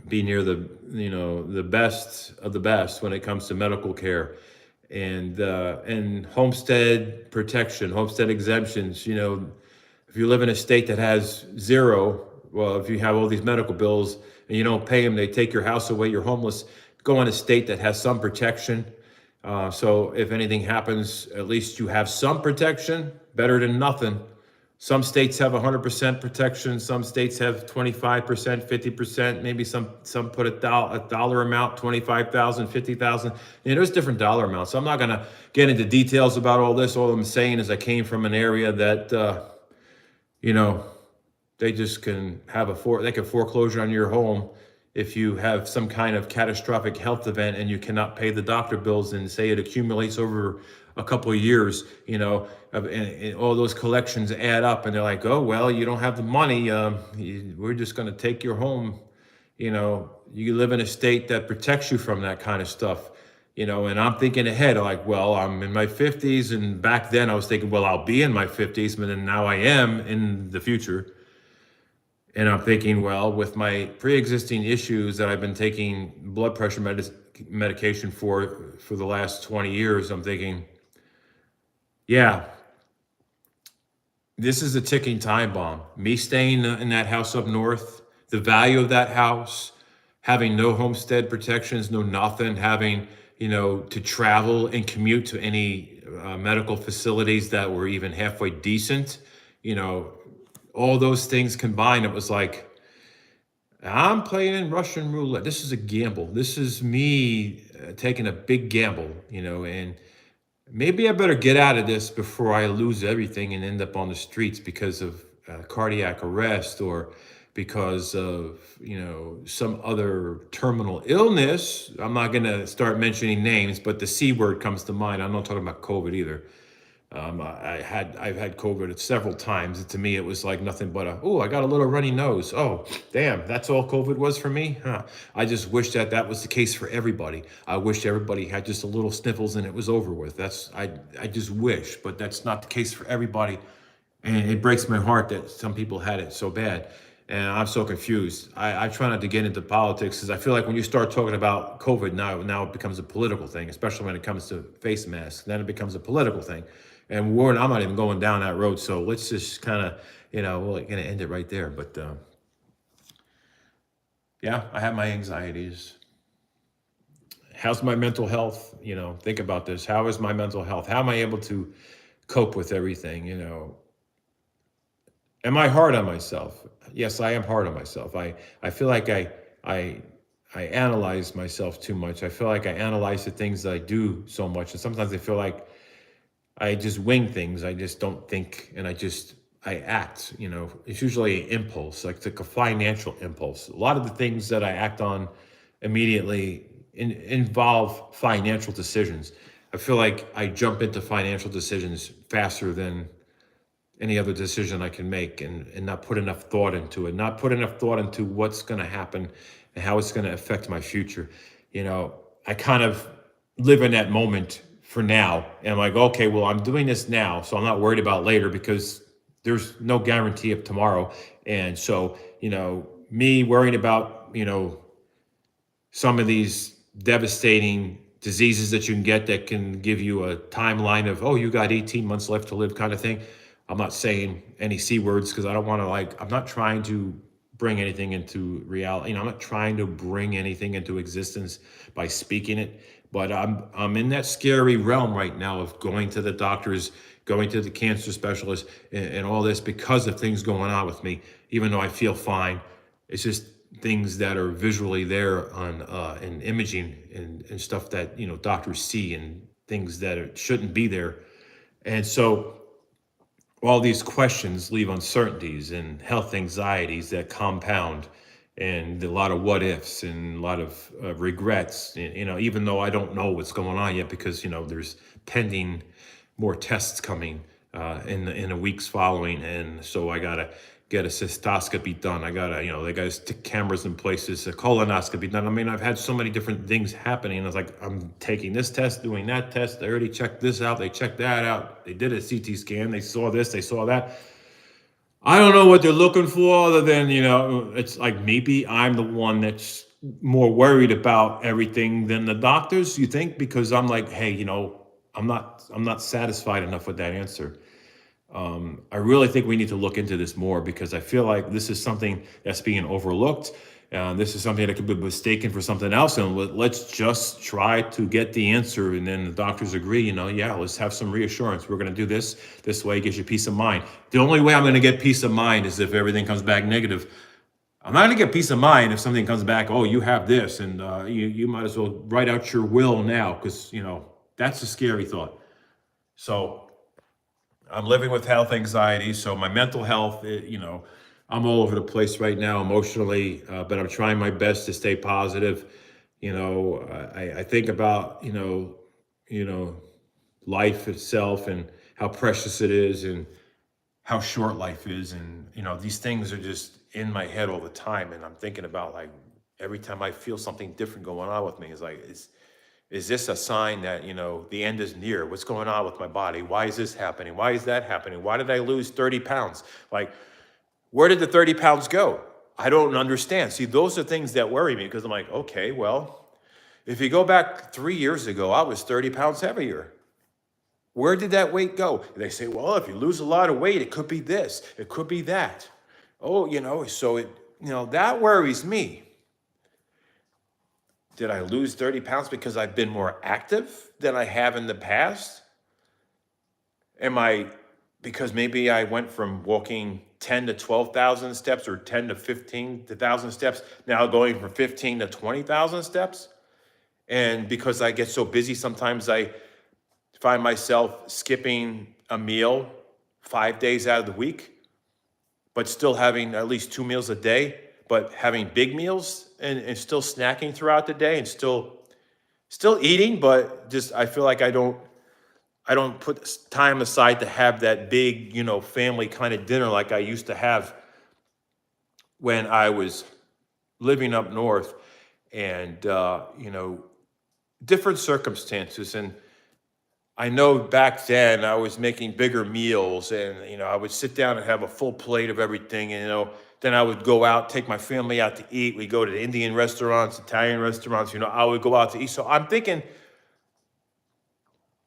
be near the best of the best when it comes to medical care and homestead protection, homestead exemptions. If you live in a state that has zero, well, if you have all these medical bills and you don't pay them, they take your house away, you're homeless. Go in a state that has some protection. So if anything happens, at least you have some protection, better than nothing. Some states have 100% protection. Some states have 25%, 50%. Maybe some put a dollar amount, 25,000, 50,000. There's different dollar amounts. So I'm not going to get into details about all this. All I'm saying is I came from an area that, they just can they can foreclosure on your home if you have some kind of catastrophic health event and you cannot pay the doctor bills, and say it accumulates over a couple of years, and all those collections add up, and they're like, oh, well, you don't have the money. We're just going to take your home. You live in a state that protects you from that kind of stuff. And I'm thinking ahead, like, well, I'm in my 50s, and back then I was thinking, well, I'll be in my 50s, but then now I am in the future. And I'm thinking, well, with my pre-existing issues that I've been taking blood pressure medication for the last 20 years, I'm thinking, yeah, this is a ticking time bomb. Me staying in that house up north, the value of that house, having no homestead protections, no nothing, having, to travel and commute to any medical facilities that were even halfway decent, all those things combined, it was like, I'm playing Russian roulette. This is a gamble. This is me taking a big gamble, and maybe I better get out of this before I lose everything and end up on the streets because of cardiac arrest or because of, some other terminal illness. I'm not going to start mentioning names, but the C word comes to mind. I'm not talking about COVID either. I've had COVID several times. To me, it was like nothing but I got a little runny nose. Oh, damn, that's all COVID was for me? Huh. I just wish that was the case for everybody. I wish everybody had just a little sniffles and it was over with. I just wish, but that's not the case for everybody. And it breaks my heart that some people had it so bad. And I'm so confused. I try not to get into politics because I feel like when you start talking about COVID, now it becomes a political thing, especially when it comes to face masks. Then it becomes a political thing. And I'm not even going down that road. So let's just kind of, we're going to end it right there. But yeah, I have my anxieties. How's my mental health? Think about this. How is my mental health? How am I able to cope with everything? Am I hard on myself? Yes, I am hard on myself. I feel like I analyze myself too much. I feel like I analyze the things that I do so much. And sometimes I feel like I just wing things. I just don't think, and I act. It's usually an impulse, like a financial impulse. A lot of the things that I act on immediately involve financial decisions. I feel like I jump into financial decisions faster than any other decision I can make, and not put enough thought into it, not put enough thought into what's going to happen and how it's going to affect my future. I kind of live in that moment for now. And I'm like, okay, well, I'm doing this now, so I'm not worried about later because there's no guarantee of tomorrow. And so, me worrying about, some of these devastating diseases that you can get that can give you a timeline of, oh, you got 18 months left to live kind of thing. I'm not saying any C words because I don't want to I'm not trying to bring anything into reality. I'm not trying to bring anything into existence by speaking it. But I'm in that scary realm right now of going to the doctors, going to the cancer specialist, and all this because of things going on with me. Even though I feel fine, it's just things that are visually there on in imaging and stuff that doctors see and things that shouldn't be there. And so all these questions leave uncertainties and health anxieties that compound, and a lot of what ifs and a lot of regrets. Even though I don't know what's going on yet, because there's pending more tests coming in the weeks following, and so I gotta get a cystoscopy done. I gotta, they gotta stick cameras in places, a colonoscopy done. I mean, I've had so many different things happening. I was like, I'm taking this test, doing that test. They already checked this out. They checked that out. They did a CT scan. They saw this. They saw that. I don't know what they're looking for, other than it's like maybe I'm the one that's more worried about everything than the doctors. You think? Because I'm like, hey, I'm not satisfied enough with that answer. I really think we need to look into this more, because I feel like this is something that's being overlooked. This is something that could be mistaken for something else. And let's just try to get the answer. And then the doctors agree, yeah, let's have some reassurance. We're going to do this way. It gives you peace of mind. The only way I'm going to get peace of mind is if everything comes back negative. I'm not going to get peace of mind if something comes back, oh, you have this, and you might as well write out your will now, because, that's a scary thought. So I'm living with health anxiety. So my mental health, I'm all over the place right now emotionally, but I'm trying my best to stay positive. I think about, life itself and how precious it is and how short life is. And, these things are just in my head all the time. And I'm thinking about, like, every time I feel something different going on with me, it's like, is this a sign that, the end is near? What's going on with my body? Why is this happening? Why is that happening? Why did I lose 30 pounds? Like, where did the 30 pounds go? I don't understand. See, those are things that worry me, because I'm like, okay, well, if you go back 3 years ago, I was 30 pounds heavier. Where did that weight go? They say, well, if you lose a lot of weight, it could be this, it could be that. Oh, so that worries me. Did I lose 30 pounds because I've been more active than I have in the past? Because maybe I went from walking 10 to 12,000 steps, or 10 to 15,000 steps, now going from 15 to 20,000 steps? And because I get so busy, sometimes I find myself skipping a meal 5 days out of the week, but still having at least 2 meals a day, but having big meals and still snacking throughout the day, and still eating, but just I feel like I don't put time aside to have that big, family kind of dinner like I used to have when I was living up north, and different circumstances. And I know back then I was making bigger meals, and I would sit down and have a full plate of everything, and then I would go out, take my family out to eat. We go to the Indian restaurants, Italian restaurants. I would go out to eat. So I'm thinking,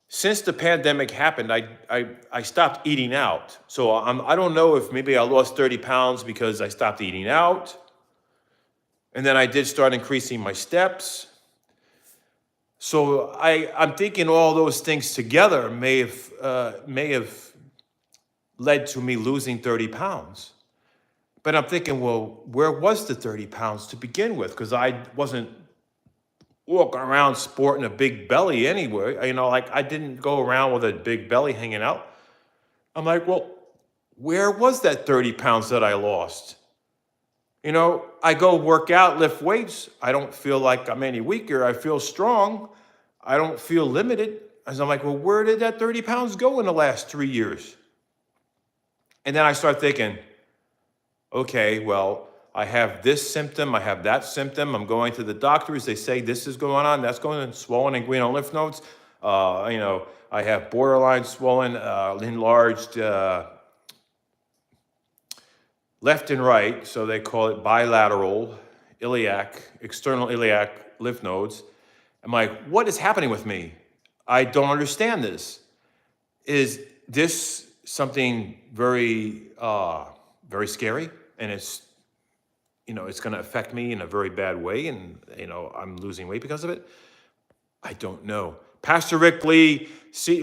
since the pandemic happened, I stopped eating out. So I don't know if maybe I lost 30 pounds because I stopped eating out, and then I did start increasing my steps. So I'm thinking all those things together may have led to me losing 30 pounds. But I'm thinking, well, where was the 30 pounds to begin with? Because I wasn't walking around sporting a big belly anyway. Like, I didn't go around with a big belly hanging out. I'm like, well, where was that 30 pounds that I lost? I go work out, lift weights. I don't feel like I'm any weaker. I feel strong. I don't feel limited. And I'm like, well, where did that 30 pounds go in the last 3 years? And then I start thinking, okay, well, I have this symptom, I have that symptom. I'm going to the doctors. They say this is going on, that's going on, swollen inguinal lymph nodes. I have borderline swollen, enlarged left and right. So they call it bilateral external iliac lymph nodes. I'm like, what is happening with me? I don't understand this. Is this something very, very scary? And it's going to affect me in a very bad way, and I'm losing weight because of it. I don't know. Pastor Rick Lee,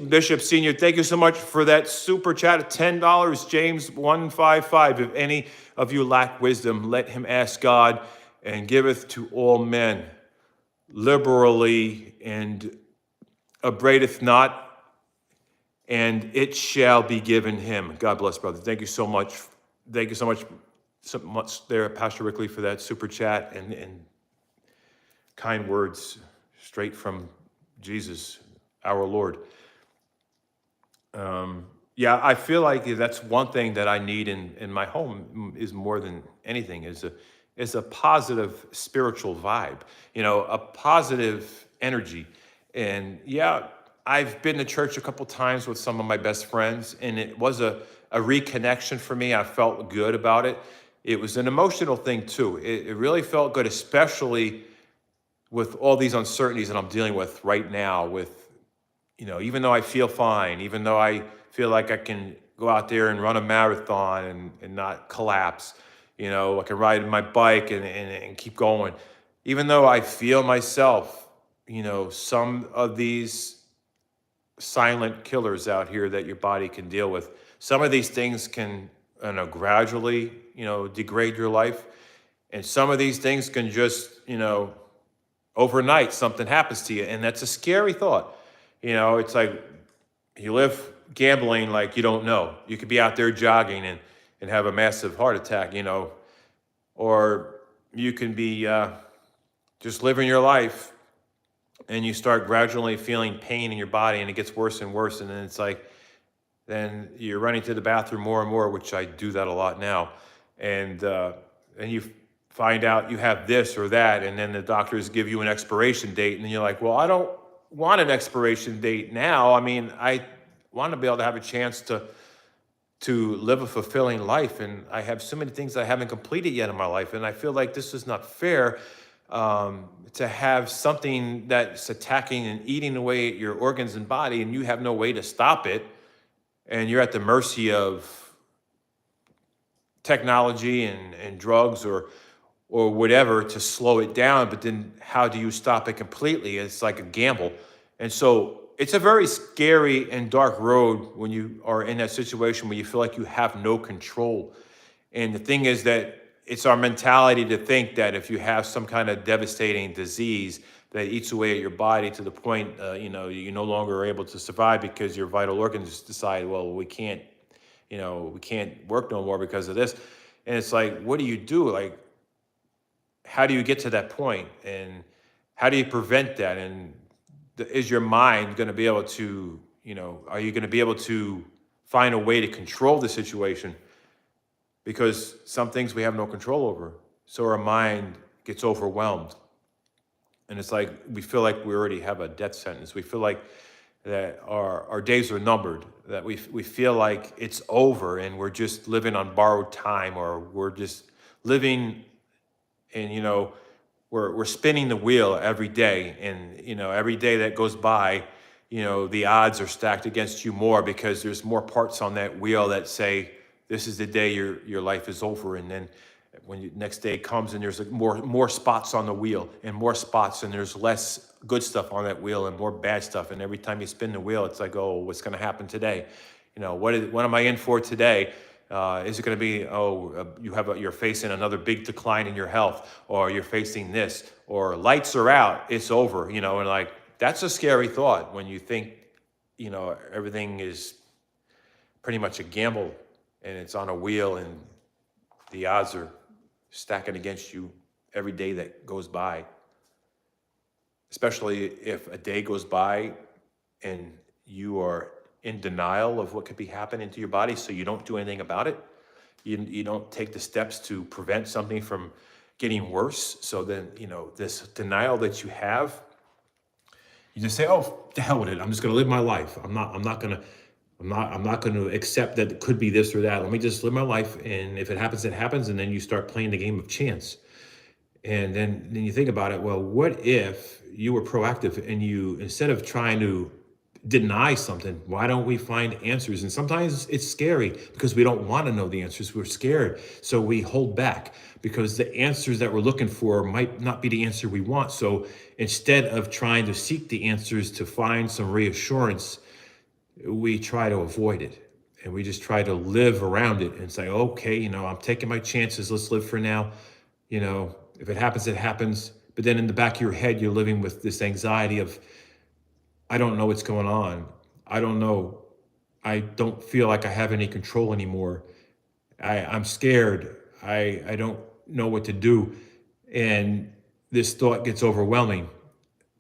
Bishop Senior, thank you so much for that super chat of $10. James 1:55. If any of you lack wisdom, let him ask God, and giveth to all men liberally, and upbraideth not, and it shall be given him. God bless, brother. Thank you so much. Thank you so much there, Pastor Rickley, for that super chat and kind words straight from Jesus, our Lord. Yeah, I feel like that's one thing that I need in my home is more than anything is a positive spiritual vibe, a positive energy. And yeah, I've been to church a couple times with some of my best friends, and it was a reconnection for me. I felt good about it. It was an emotional thing too. It really felt good, especially with all these uncertainties that I'm dealing with right now with, even though I feel fine, even though I feel like I can go out there and run a marathon and not collapse, I can ride my bike and keep going. Even though I feel myself, some of these silent killers out here that your body can deal with, some of these things can, gradually, degrade your life. And some of these things can just, overnight something happens to you. And that's a scary thought. It's like you live gambling like you don't know. You could be out there jogging and have a massive heart attack, or you can be just living your life and you start gradually feeling pain in your body and it gets worse and worse. And then it's like, then you're running to the bathroom more and more, which I do that a lot now. And you find out you have this or that, and then the doctors give you an expiration date, and then you're like, well, I don't want an expiration date now. I mean, I want to be able to have a chance to live a fulfilling life, and I have so many things I haven't completed yet in my life, and I feel like this is not fair to have something that's attacking and eating away at your organs and body, and you have no way to stop it, and you're at the mercy of technology and drugs or whatever to slow it down. But then how do you stop it completely? It's like a gamble. And so it's a very scary and dark road when you are in that situation where you feel like you have no control. And the thing is that it's our mentality to think that if you have some kind of devastating disease that eats away at your body to the point, you no longer are able to survive because your vital organs decide, well, we can't work no more because of this. And it's like, what do you do? Like, how do you get to that point? And how do you prevent that? And is your mind going to be able to, are you going to be able to find a way to control the situation? Because some things we have no control over. So our mind gets overwhelmed. And it's like, we feel like we already have a death sentence. We feel like that our days are numbered, that we feel like it's over and we're just living on borrowed time, or we're just living and we're spinning the wheel every day, and every day that goes by, the odds are stacked against you more because there's more parts on that wheel that say this is the day your life is over. And then when the next day comes and there's like more spots on the wheel and more spots, and there's less good stuff on that wheel and more bad stuff, and every time you spin the wheel it's like, oh, what's going to happen today? What am I in for today? Is it going to be, you're facing another big decline in your health, or you're facing this, or lights are out, it's over, and like, that's a scary thought when you think, everything is pretty much a gamble and it's on a wheel and the odds are stacking against you every day that goes by. Especially if a day goes by and you are in denial of what could be happening to your body, so you don't do anything about it. You don't take the steps to prevent something from getting worse. So then, this denial that you have, you just say, oh, to hell with it. I'm just going to live my life. I'm not going to accept that it could be this or that. Let me just live my life. And if it happens, it happens. And then you start playing the game of chance. And then you think about it. Well, what if you were proactive and you, instead of trying to deny something, why don't we find answers? And sometimes it's scary because we don't want to know the answers. We're scared. So we hold back because the answers that we're looking for might not be the answer we want. So instead of trying to seek the answers to find some reassurance, we try to avoid it. And we just try to live around it and say, okay, I'm taking my chances. Let's live for now. If it happens, it happens. But then in the back of your head, you're living with this anxiety of, I don't know what's going on. I don't know I don't feel like I have any control anymore. I'm scared. I don't know what to do. And this thought gets overwhelming.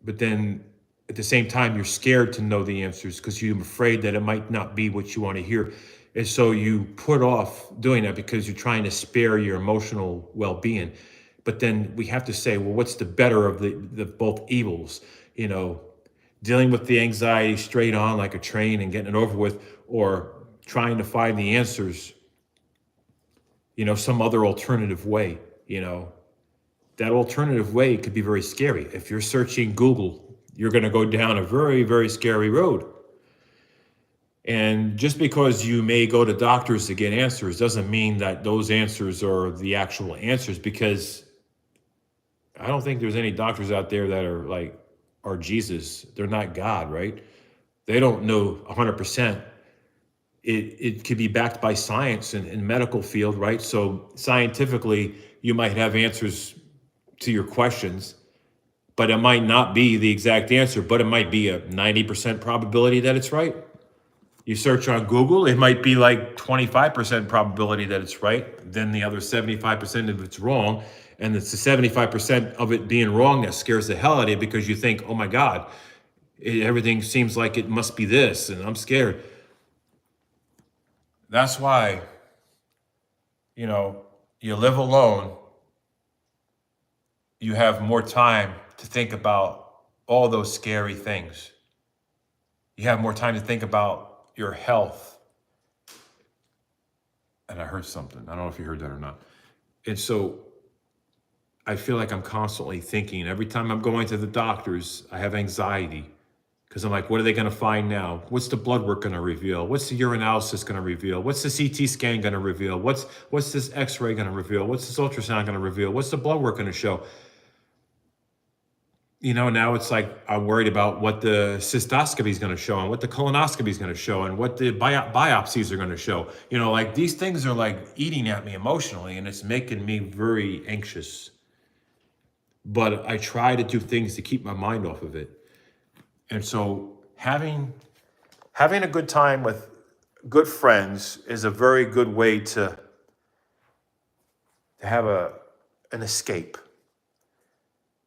But then at the same time, you're scared to know the answers because you're afraid that it might not be what you want to hear. And so you put off doing that because you're trying to spare your emotional well-being. But then we have to say, well, what's the better of the both evils? You know, dealing with the anxiety straight on like a train and getting it over with, or trying to find the answers, some other alternative way, that alternative way could be very scary. If you're searching Google, you're going to go down a very, very scary road. And just because you may go to doctors to get answers doesn't mean that those answers are the actual answers, because I don't think there's any doctors out there that are Jesus. They're not God, right? They don't know 100%. It could be backed by science and medical field, right? So scientifically, you might have answers to your questions, but it might not be the exact answer, but it might be a 90% probability that it's right. You search on Google, it might be like 25% probability that it's right. Then the other 75% of it's wrong. And it's the 75% of it being wrong that scares the hell out of you, because you think, oh my God, everything seems like it must be this, and I'm scared. That's why, you live alone. You have more time to think about all those scary things. You have more time to think about your health. And I heard something. I don't know if you heard that or not. And so I feel like I'm constantly thinking. Every time I'm going to the doctors, I have anxiety, because I'm like, what are they going to find now? What's the blood work going to reveal? What's the urinalysis going to reveal? What's the CT scan going to reveal? What's this X-ray going to reveal? What's this ultrasound going to reveal? What's the blood work going to show? Now it's like I'm worried about what the cystoscopy is going to show, and what the colonoscopy is going to show, and what the biopsies are going to show. These things are like eating at me emotionally, and it's making me very anxious. But I try to do things to keep my mind off of it. And so having a good time with good friends is a very good way to have an escape.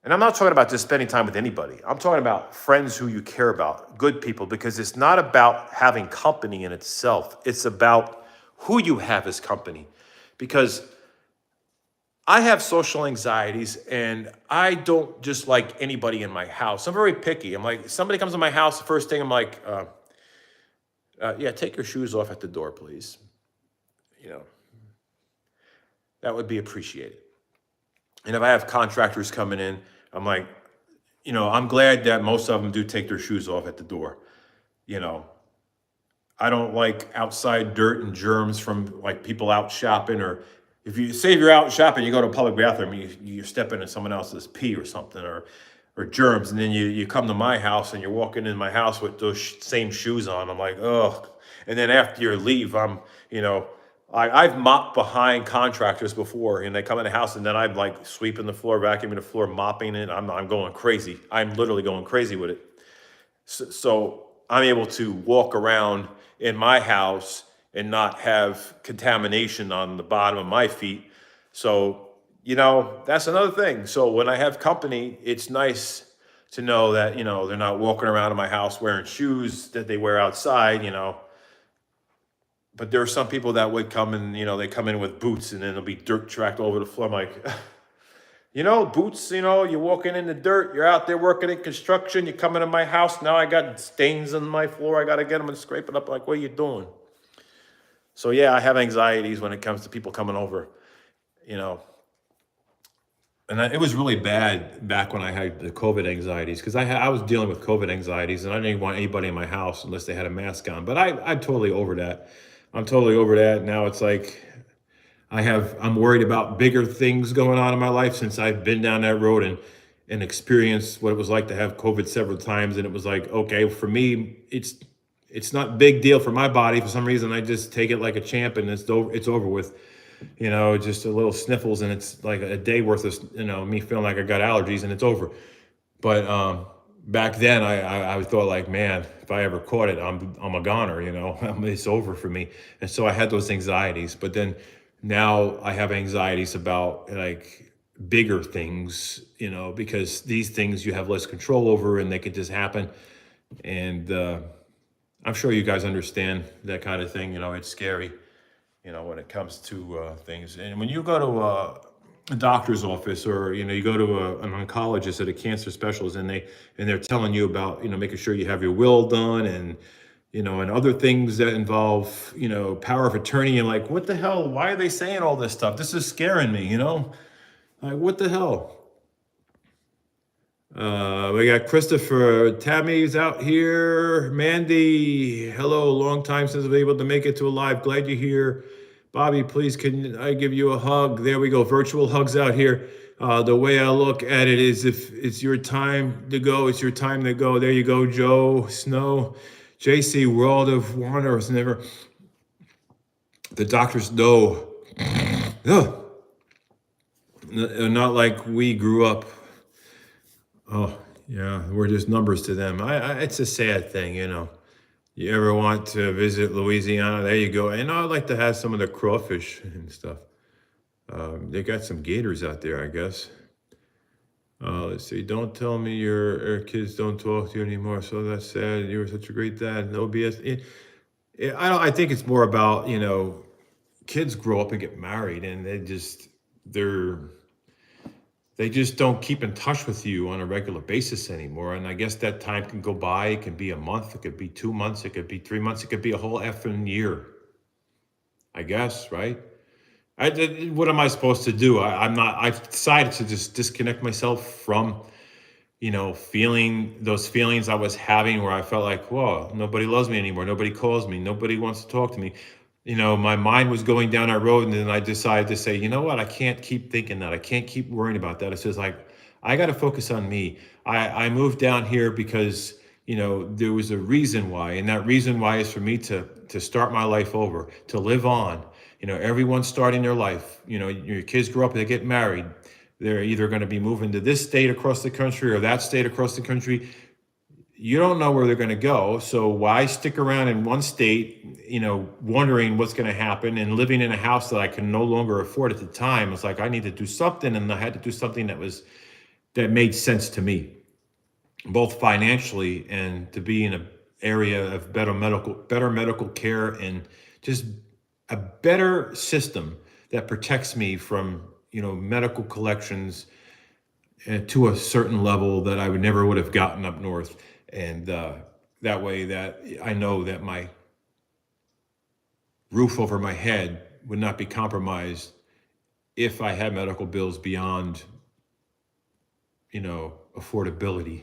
And I'm not talking about just spending time with anybody. I'm talking about friends who you care about, good people, because it's not about having company in itself. It's about who you have as company. Because I have social anxieties, and I don't just like anybody in my house. I'm very picky. I'm like, somebody comes to my house, the first thing I'm like, yeah, take your shoes off at the door, please. That would be appreciated. And if I have contractors coming in, I'm like, I'm glad that most of them do take their shoes off at the door. I don't like outside dirt and germs from like people out shopping, or if you're out shopping, you go to a public bathroom, you step into someone else's pee or something, or germs, and then you come to my house and you're walking in my house with those same shoes on. I'm like, ugh. And then after you leave, I've mopped behind contractors before, and they come in the house, and then I'm like sweeping the floor, vacuuming the floor, mopping it. I'm going crazy. I'm literally going crazy with it. So I'm able to walk around in my house and not have contamination on the bottom of my feet. So, that's another thing. So when I have company, it's nice to know that, they're not walking around in my house wearing shoes that they wear outside, But there are some people that would come and, they come in with boots, and then there'll be dirt tracked all over the floor. I'm like, boots, you're walking in the dirt, you're out there working in construction, you come into my house, now I got stains on my floor, I got to get them and scrape it up. Like, what are you doing? So yeah, I have anxieties when it comes to people coming over, And it was really bad back when I had the COVID anxieties, because I was dealing with COVID anxieties, and I didn't want anybody in my house unless they had a mask on. But I'm totally over that. I'm totally over that. Now it's like I'm worried about bigger things going on in my life, since I've been down that road and experienced what it was like to have COVID several times. And it was like, okay, for me, it's not a big deal for my body. For some reason, I just take it like a champ, and it's over with. Just a little sniffles, and it's like a day worth of, me feeling like I got allergies, and it's over. But back then I thought like, man, if I ever caught it, I'm a goner, it's over for me. And so I had those anxieties, but then now I have anxieties about like bigger things, because these things you have less control over and they could just happen. And I'm sure you guys understand that kind of thing. It's scary, when it comes to things. And when you go to a doctor's office, or you go to an oncologist at a cancer specialist, and they're telling you about making sure you have your will done, and and other things that involve power of attorney, and like, what the hell? Why are they saying all this stuff? This is scaring me. Like, what the hell? We got Christopher. Tammy's out here. Mandy, hello. Long time since I've been able to make it to a live. Glad you're here. Bobby, please, can I give you a hug? There we go. Virtual hugs out here. The way I look at it is, if it's your time to go, it's your time to go. There you go, Joe Snow. JC, World of Wonder is never. The doctors know. Ugh. Not like we grew up. Oh, yeah, we're just numbers to them. It's a sad thing. You ever want to visit Louisiana? There you go. And I'd like to have some of the crawfish and stuff. They got some gators out there, I guess. Let's see. Don't tell me your kids don't talk to you anymore. So that's sad. You were such a great dad. No BS. I think it's more about, kids grow up and get married, and they just don't keep in touch with you on a regular basis anymore. And I guess that time can go by. It can be a month. It could be 2 months. It could be 3 months. It could be a whole effing year, I guess, right? What am I supposed to do? I've decided to just disconnect myself from, feeling those feelings I was having, where I felt like, whoa, nobody loves me anymore. Nobody calls me. Nobody wants to talk to me. My mind was going down that road, and then I decided to say, you know what? I can't keep thinking that. I can't keep worrying about that. It's just like, I got to focus on me. I moved down here because, there was a reason why. And that reason why is for me to start my life over, to live on. Everyone's starting their life. Your kids grow up, they get married. They're either going to be moving to this state across the country or that state across the country. You don't know where they're going to go. So why stick around in one state, wondering what's going to happen, and living in a house that I can no longer afford at the time? It's like, I need to do something, and I had to do something that made sense to me, both financially and to be in an area of better medical care, and just a better system that protects me from, medical collections to a certain level that I would have gotten up north. And that way that I know that my roof over my head would not be compromised if I had medical bills beyond, affordability.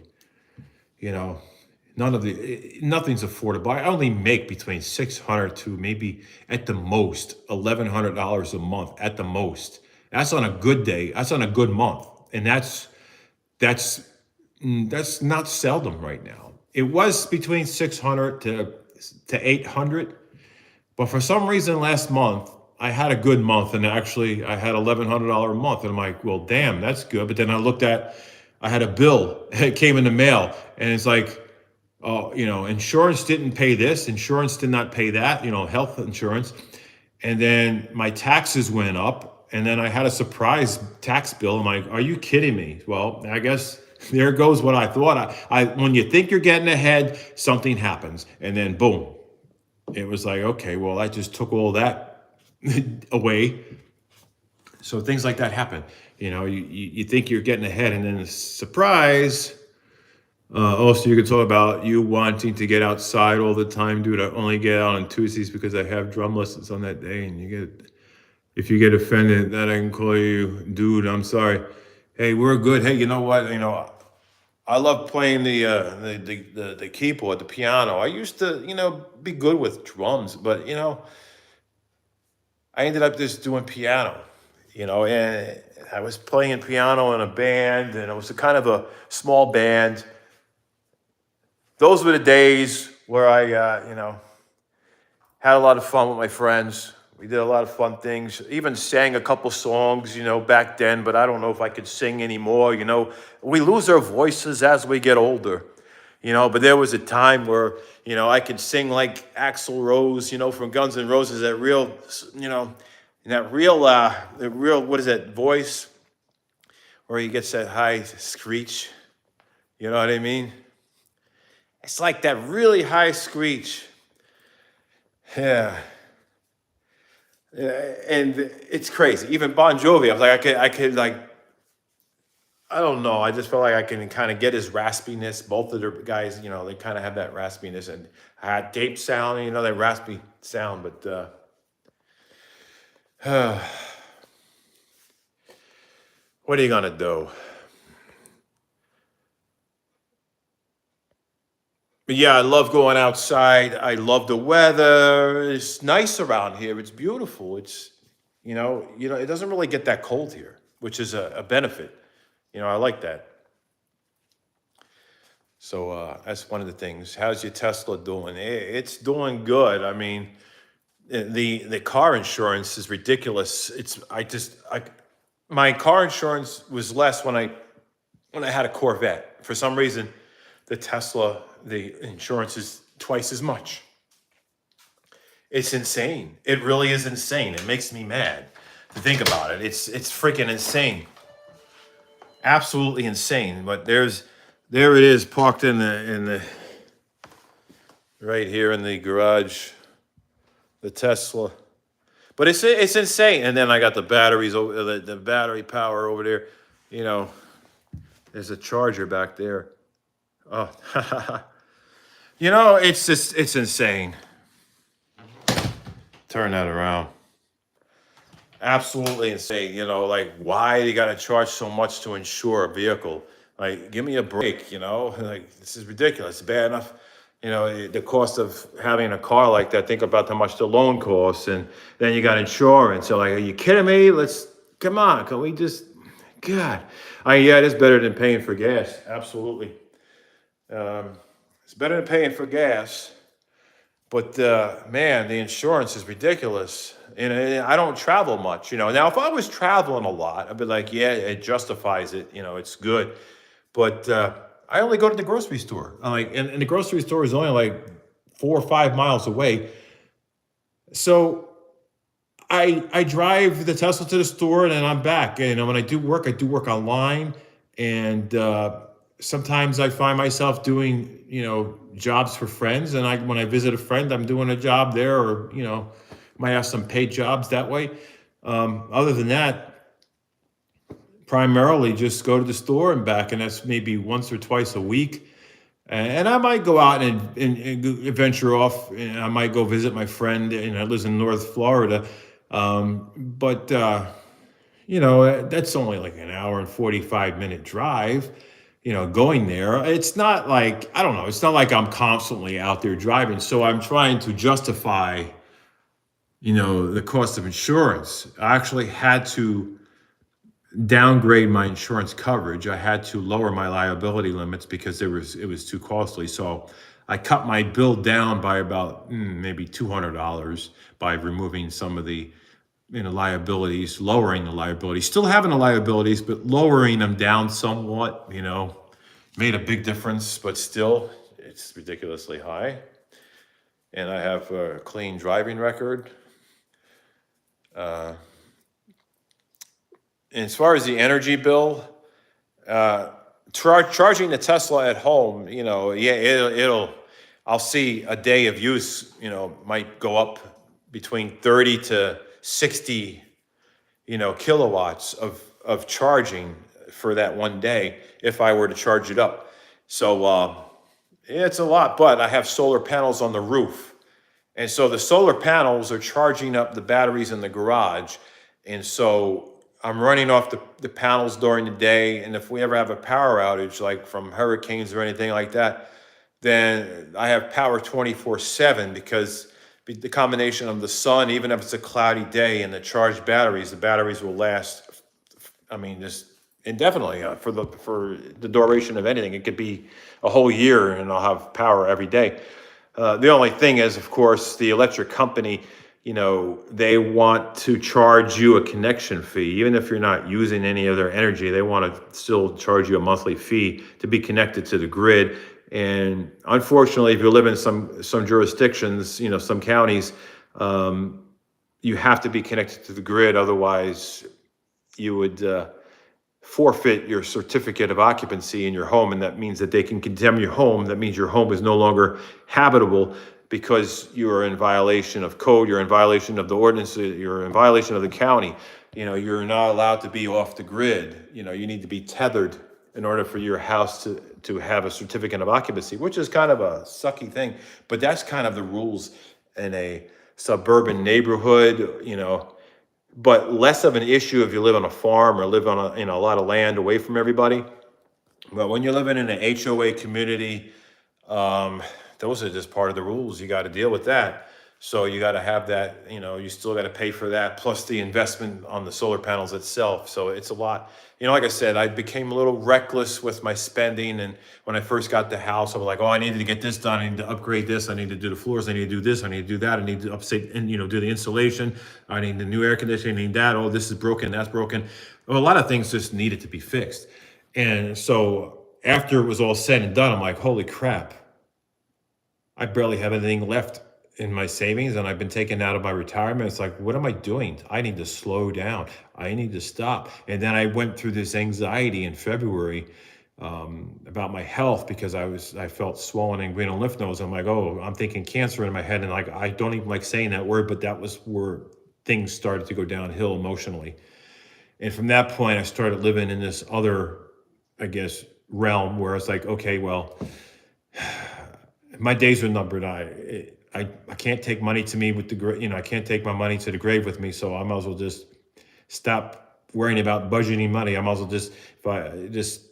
Nothing's affordable. I only make between $600 to maybe at the most $1,100 a month at the most. That's on a good day. That's on a good month, and that's not seldom right now. It was between 600 to 800, but for some reason last month I had a good month, and actually I had $1,100 a month, and I'm like, well, damn, that's good. But then I had a bill. It came in the mail, and it's like, oh, insurance didn't pay this, insurance did not pay that, health insurance, and then my taxes went up. And then I had a surprise tax bill. I'm like, are you kidding me? Well, I guess there goes what I thought. When you think you're getting ahead, something happens. And then boom, it was like, okay, well, I just took all that away. So things like that happen. You think you're getting ahead, and then a surprise. Also, you could talk about you wanting to get outside all the time, dude. I only get out on Tuesdays because I have drum lessons on that day, and if you get offended that I can call you dude, I'm sorry. Hey, we're good. Hey, you know what? I love playing the keyboard, the piano. I used to, be good with drums, but I ended up just doing piano, and I was playing piano in a band, and it was a kind of a small band. Those were the days where I, had a lot of fun with my friends. We did a lot of fun things. Even sang a couple songs, back then, but I don't know if I could sing anymore. We lose our voices as we get older, but there was a time where, I could sing like Axl Rose, from Guns N' Roses, that real, what is that voice where he gets that high screech? You know what I mean? It's like that really high screech. Yeah. And it's crazy. Even Bon Jovi, I was like, I could like, I don't know. I just felt like I can kind of get his raspiness. Both of the guys, they kind of have that raspiness, and I had tape sound, that raspy sound. But what are you gonna do? But yeah, I love going outside. I love the weather. It's nice around here. It's beautiful. It doesn't really get that cold here, which is a benefit. I like that. So that's one of the things. How's your Tesla doing? It's doing good. I mean, the car insurance is ridiculous. My car insurance was less when I had a Corvette. For some reason, the Tesla, the insurance is twice as much. It's insane. It really is insane. It makes me mad to think about it. It's freaking insane. Absolutely insane. But there it is, parked in the right here in the garage, the Tesla. But it's insane. And then I got the batteries over the battery power over there. There's a charger back there. Oh, it's insane. Turn that around. Absolutely insane. Like, why you got to charge so much to insure a vehicle? Like, give me a break, Like, this is ridiculous. It's bad enough, the cost of having a car like that. Think about how much the loan costs, and then you got insurance. So, like, are you kidding me? Come on. Can we just, God. Yeah, it is better than paying for gas. Absolutely. It's better than paying for gas. But, man, the insurance is ridiculous. And I don't travel much, Now, if I was traveling a lot, I'd be like, yeah, it justifies it. It's good. But I only go to the grocery store. And the grocery store is only like 4 or 5 miles away. So I drive the Tesla to the store, and then I'm back. And when I do work online. And sometimes I find myself doing, jobs for friends. And when I visit a friend, I'm doing a job there, or, might have some paid jobs that way. Other than that, primarily just go to the store and back, and that's maybe once or twice a week. And I might go out and venture off, and I might go visit my friend, that lives in North Florida. But that's only like an hour and 45-minute drive. Going there. It's not like, I don't know, it's not like I'm constantly out there driving. So I'm trying to justify, the cost of insurance. I actually had to downgrade my insurance coverage. I had to lower my liability limits because it was too costly. So I cut my bill down by about maybe $200 by removing some of the liabilities, lowering the liabilities, still having the liabilities, but lowering them down somewhat, made a big difference, but still it's ridiculously high. And I have a clean driving record. And as far as the energy bill, charging the Tesla at home, I'll see a day of use, might go up between 30 to 60, kilowatts of charging for that one day if I were to charge it up. So it's a lot, but I have solar panels on the roof. And so the solar panels are charging up the batteries in the garage. And so I'm running off the panels during the day. And if we ever have a power outage, like from hurricanes or anything like that, then I have power 24/7, because the combination of the sun, even if it's a cloudy day, and the charged batteries, the batteries will last, just indefinitely for the duration of anything. It could be a whole year and I'll have power every day. The only thing is, of course, the electric company, they want to charge you a connection fee. Even if you're not using any of their energy, they want to still charge you a monthly fee to be connected to the grid. And unfortunately, if you live in some jurisdictions, some counties, um, you have to be connected to the grid. Otherwise, you would forfeit your certificate of occupancy in your home, and that means that they can condemn your home. That means your home is no longer habitable because you are in violation of code, you're in violation of the ordinance, you're in violation of the county. You're not allowed to be off the grid. You need to be tethered in order for your house to have a certificate of occupancy, which is kind of a sucky thing, but that's kind of the rules in a suburban neighborhood, but less of an issue if you live on a farm or live on a lot of land away from everybody. But when you're living in an HOA community, um, those are just part of the rules. You got to deal with that. So you got to have that, you still got to pay for that, plus the investment on the solar panels itself. So it's a lot. Like I said, I became a little reckless with my spending. And when I first got the house, I was like, oh, I needed to get this done. I need to upgrade this. I need to do the floors. I need to do this. I need to do that. I need to upstate and, do the installation. I need the new air conditioning. I need that. Oh, this is broken. That's broken. Well, a lot of things just needed to be fixed. And so after it was all said and done, I'm like, holy crap. I barely have anything left in my savings, and I've been taken out of my retirement. It's like, what am I doing? I need to slow down. I need to stop. And then I went through this anxiety in February about my health because I felt swollen and green on lymph nodes. I'm like, oh, I'm thinking cancer in my head. And like, I don't even like saying that word, but that was where things started to go downhill emotionally. And from that point, I started living in this other, I guess, realm where it's like, okay, well, my days are numbered. I can't take money to me with the grave. I can't take my money to the grave with me. So I might as well just stop worrying about budgeting money. I might as well if I just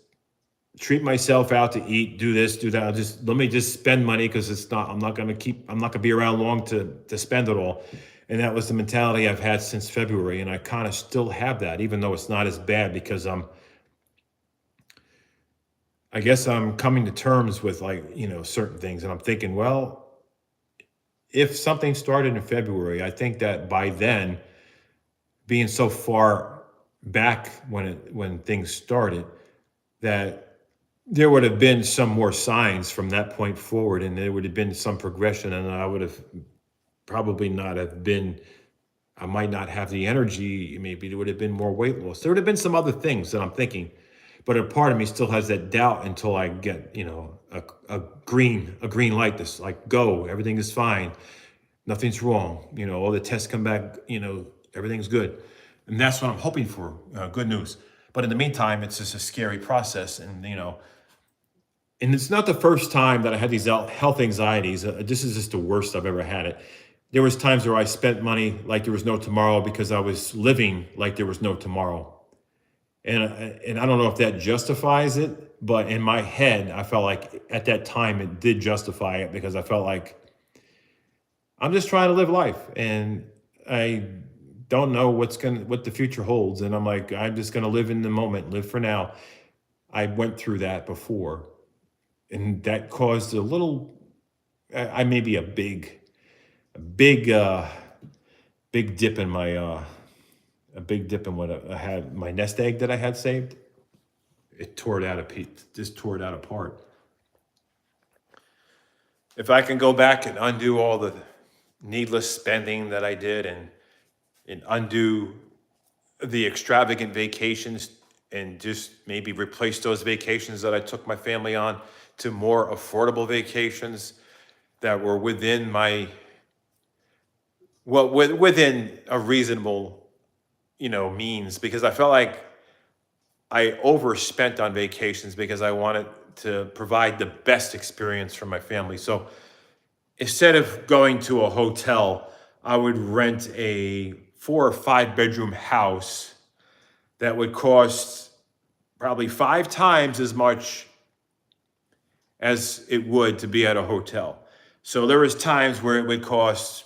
treat myself out to eat, do this, do that. Let me just spend money because I'm not going to be around long to spend it all. And that was the mentality I've had since February. And I kind of still have that, even though it's not as bad because I guess I'm coming to terms with certain things. And I'm thinking, well, if something started in February, I think that by then, being so far back when things started, that there would have been some more signs from that point forward, and there would have been some progression, and I would have probably not have been. I might not have the energy. Maybe there would have been more weight loss. There would have been some other things that I'm thinking, but a part of me still has that doubt until I get a green light. This like go, everything is fine, nothing's wrong. All the tests come back. Everything's good, and that's what I'm hoping for. Good news. But in the meantime, it's just a scary process, and and it's not the first time that I had these health anxieties. This is just the worst I've ever had it. There was times where I spent money like there was no tomorrow because I was living like there was no tomorrow. And I don't know if that justifies it, but in my head, I felt like at that time it did justify it because I felt like I'm just trying to live life and I don't know what the future holds. And I'm like, I'm just gonna live in the moment, live for now. I went through that before, and that caused a little, I maybe a big dip in my a big dip in what I had, my nest egg that I had saved. It tore it out of just tore it out apart. If I can go back and undo all the needless spending that I did and undo the extravagant vacations and just maybe replace those vacations that I took my family on to more affordable vacations that were within within a reasonable means, because I felt like I overspent on vacations because I wanted to provide the best experience for my family. So instead of going to a hotel, I would rent a 4 or 5 bedroom house that would cost probably 5 times as much as it would to be at a hotel. So there was times where it would cost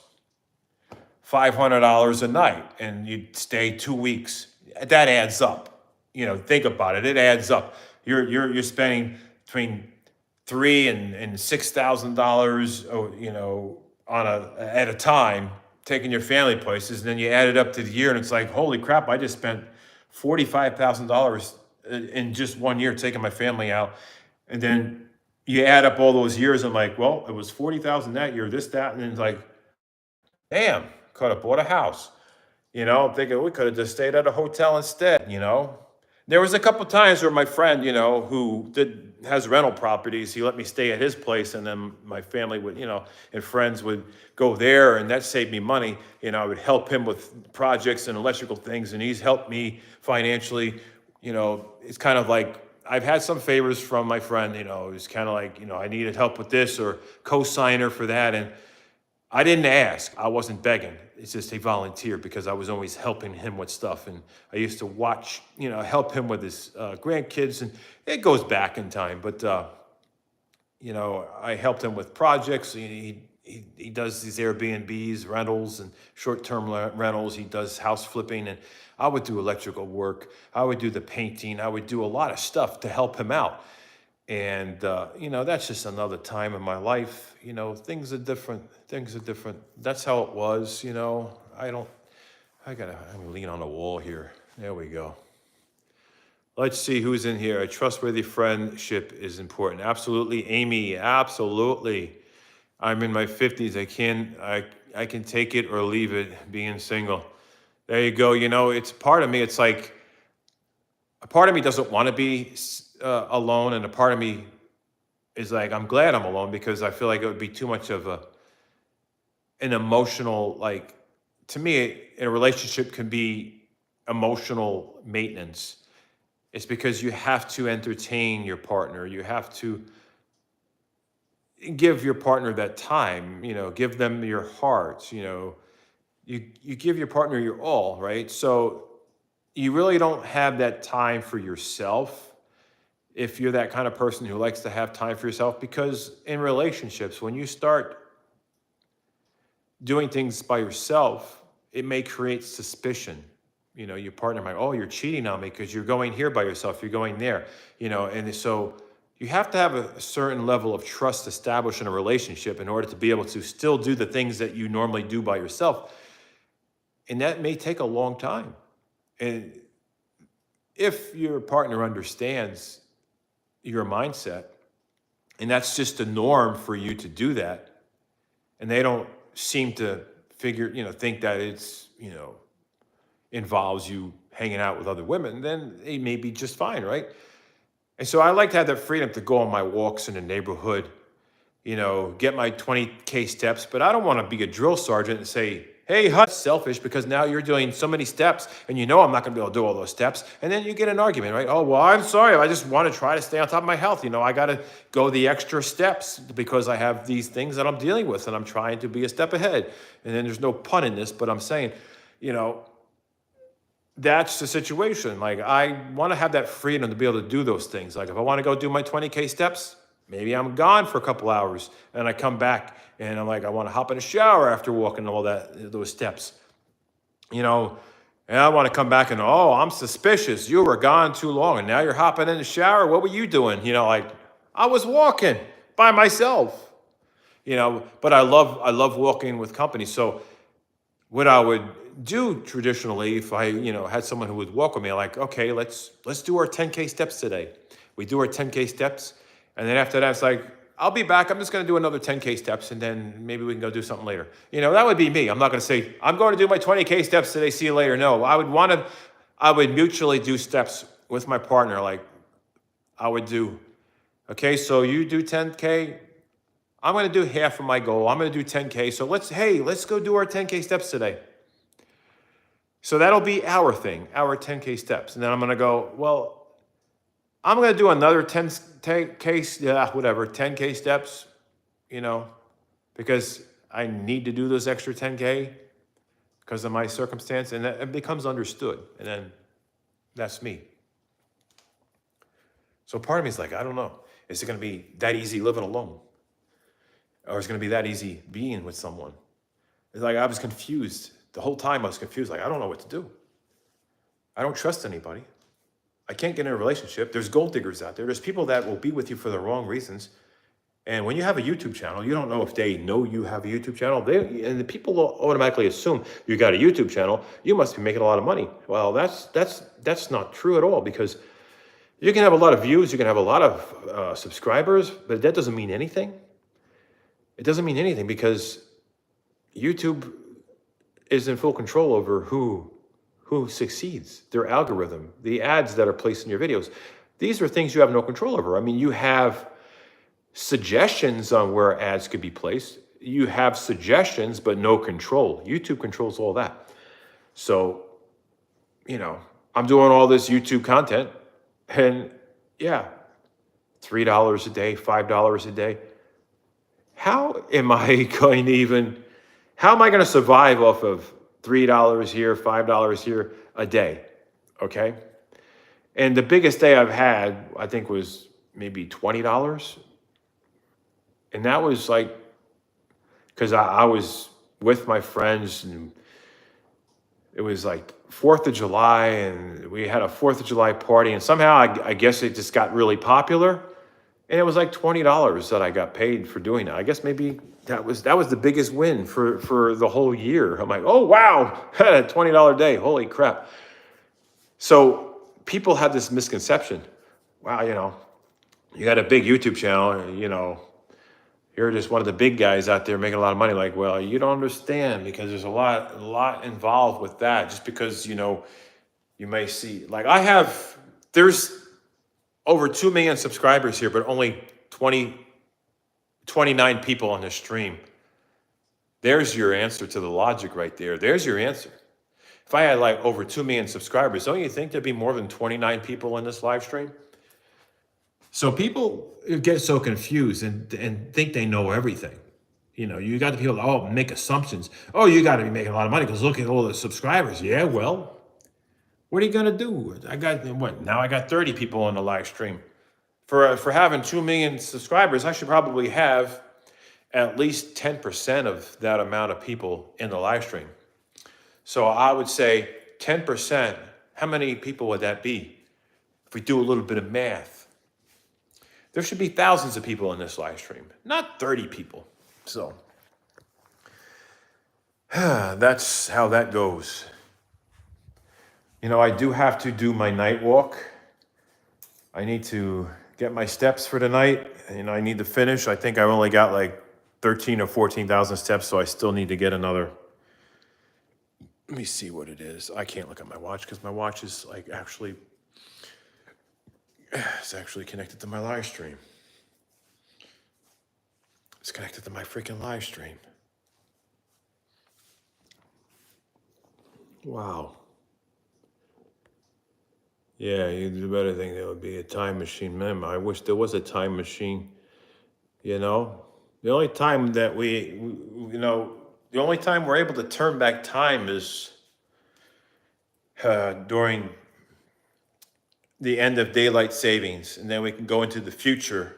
$500 a night and you'd stay 2 weeks. That adds up. Think about it. It adds up. You're spending between $3,000 and $6,000, on at a time taking your family places, and then you add it up to the year, and it's like, holy crap, I just spent $45,000 in just 1 year taking my family out. And then you add up all those years, and like, well, it was 40,000 that year, this, that, and then it's like, damn, could have bought a house. I'm thinking we could have just stayed at a hotel instead. There was a couple times where my friend, who has rental properties, he let me stay at his place, and then my family would, and friends would go there, and that saved me money. I would help him with projects and electrical things, and he's helped me financially. It's kind of like I've had some favors from my friend. It's kind of like, I needed help with this or co-signer for that, and I didn't ask. I wasn't begging. It's just he volunteered because I was always helping him with stuff. And I used to watch, help him with his grandkids. And it goes back in time. But, I helped him with projects. He does these Airbnbs, rentals, and short-term rentals. He does house flipping. And I would do electrical work. I would do the painting. I would do a lot of stuff to help him out. And, that's just another time in my life. Things are different. Things are different. That's how it was. I'm gonna lean on the wall here. There we go. Let's see who's in here. A trustworthy friendship is important. Absolutely. Amy, absolutely. I'm in my 50s. I can take it or leave it being single. There you go. It's part of me. It's like a part of me doesn't want to be alone, and a part of me is like, I'm glad I'm alone because I feel like it would be too much of an emotional, like, to me, in a relationship can be emotional maintenance. It's because you have to entertain your partner. You have to give your partner that time, give them your heart, you give your partner your all, right? So you really don't have that time for yourself if you're that kind of person who likes to have time for yourself, because in relationships, when you start doing things by yourself, it may create suspicion. Your partner might, oh, you're cheating on me because you're going here by yourself, you're going there, and so you have to have a certain level of trust established in a relationship in order to be able to still do the things that you normally do by yourself. And that may take a long time. And if your partner understands your mindset, and that's just the norm for you to do that, and they don't seem to think that it's, involves you hanging out with other women, then they may be just fine, right? And so I like to have that freedom to go on my walks in the neighborhood, get my 20K steps, but I don't want to be a drill sergeant and say, hey, that's selfish because now you're doing so many steps and I'm not going to be able to do all those steps. And then you get an argument, right? Oh, well, I'm sorry. I just want to try to stay on top of my health. I got to go the extra steps because I have these things that I'm dealing with and I'm trying to be a step ahead. And then there's no pun in this, but I'm saying, that's the situation. Like, I want to have that freedom to be able to do those things. Like, if I want to go do my 20K steps, maybe I'm gone for a couple hours and I come back and I'm like, I want to hop in a shower after walking all those steps, and I want to come back and, oh, I'm suspicious. You were gone too long and now you're hopping in the shower. What were you doing? Like, I was walking by myself, but I love walking with company. So what I would do traditionally, if I, had someone who would walk with me, like, okay, let's do our 10K steps today. We do our 10K steps. And then after that, it's like, I'll be back. I'm just going to do another 10K steps, and then maybe we can go do something later. That would be me. I'm not going to say, I'm going to do my 20K steps today. See you later. No, I would mutually do steps with my partner. Like, I would do, okay, so you do 10K. I'm going to do half of my goal. I'm going to do 10K. So let's go do our 10K steps today. So that'll be our thing, our 10K steps. And then I'm going to go, well, I'm going to do another 10K steps, because I need to do those extra 10K because of my circumstance. And it becomes understood. And then that's me. So part of me is like, I don't know. Is it going to be that easy living alone? Or is it going to be that easy being with someone? It's like I was confused. The whole time I was confused. Like, I don't know what to do. I don't trust anybody. I can't get in a relationship. There's gold diggers out there. There's people that will be with you for the wrong reasons. And when you have a YouTube channel, you don't know if they know you have a YouTube channel. And the people will automatically assume you got a YouTube channel, you must be making a lot of money. Well, that's not true at all, because you can have a lot of views, you can have a lot of subscribers, but that doesn't mean anything. It doesn't mean anything, because YouTube is in full control over who succeeds, their algorithm, the ads that are placed in your videos. These are things you have no control over. I mean, you have suggestions on where ads could be placed. You have suggestions, but no control. YouTube controls all that. So, I'm doing all this YouTube content, and yeah, $3 a day, $5 a day. How am I going to survive off of $3 here, $5 here a day? Okay. And the biggest day I've had, I think, was maybe $20. And that was like, because I was with my friends, and it was like 4th of July, and we had a 4th of July party, and somehow I guess it just got really popular. And it was like $20 that I got paid for doing it. I guess maybe that was the biggest win for the whole year. I'm like, oh wow, $20 day, holy crap. So people have this misconception. Wow, you got a big YouTube channel, you're just one of the big guys out there making a lot of money. Like, well, you don't understand, because there's a lot involved with that. Just because, you may see, like, there's over 2 million subscribers here, but only 29 people on this stream. There's your answer to the logic right there. There's your answer. If I had like over 2 million subscribers, don't you think there'd be more than 29 people in this live stream? So people get so confused and think they know everything. You got the people, make assumptions. Oh, you got to be making a lot of money because look at all the subscribers. Yeah, well, what are you going to do? Now I got 30 people on the live stream. For having 2 million subscribers, I should probably have at least 10% of that amount of people in the live stream. So I would say 10%, how many people would that be? If we do a little bit of math, there should be thousands of people in this live stream, not 30 people. So that's how that goes. I do have to do my night walk. I need to get my steps for the night. I need to finish. I think I've only got like 13 or 14,000 steps, so I still need to get another. Let me see what it is. I can't look at my watch because my watch is it's actually connected to my live stream. It's connected to my freaking live stream. Wow. Yeah, you better think there would be a time machine. Man, I wish there was a time machine. The only time that the only time we're able to turn back time is during the end of daylight savings, and then we can go into the future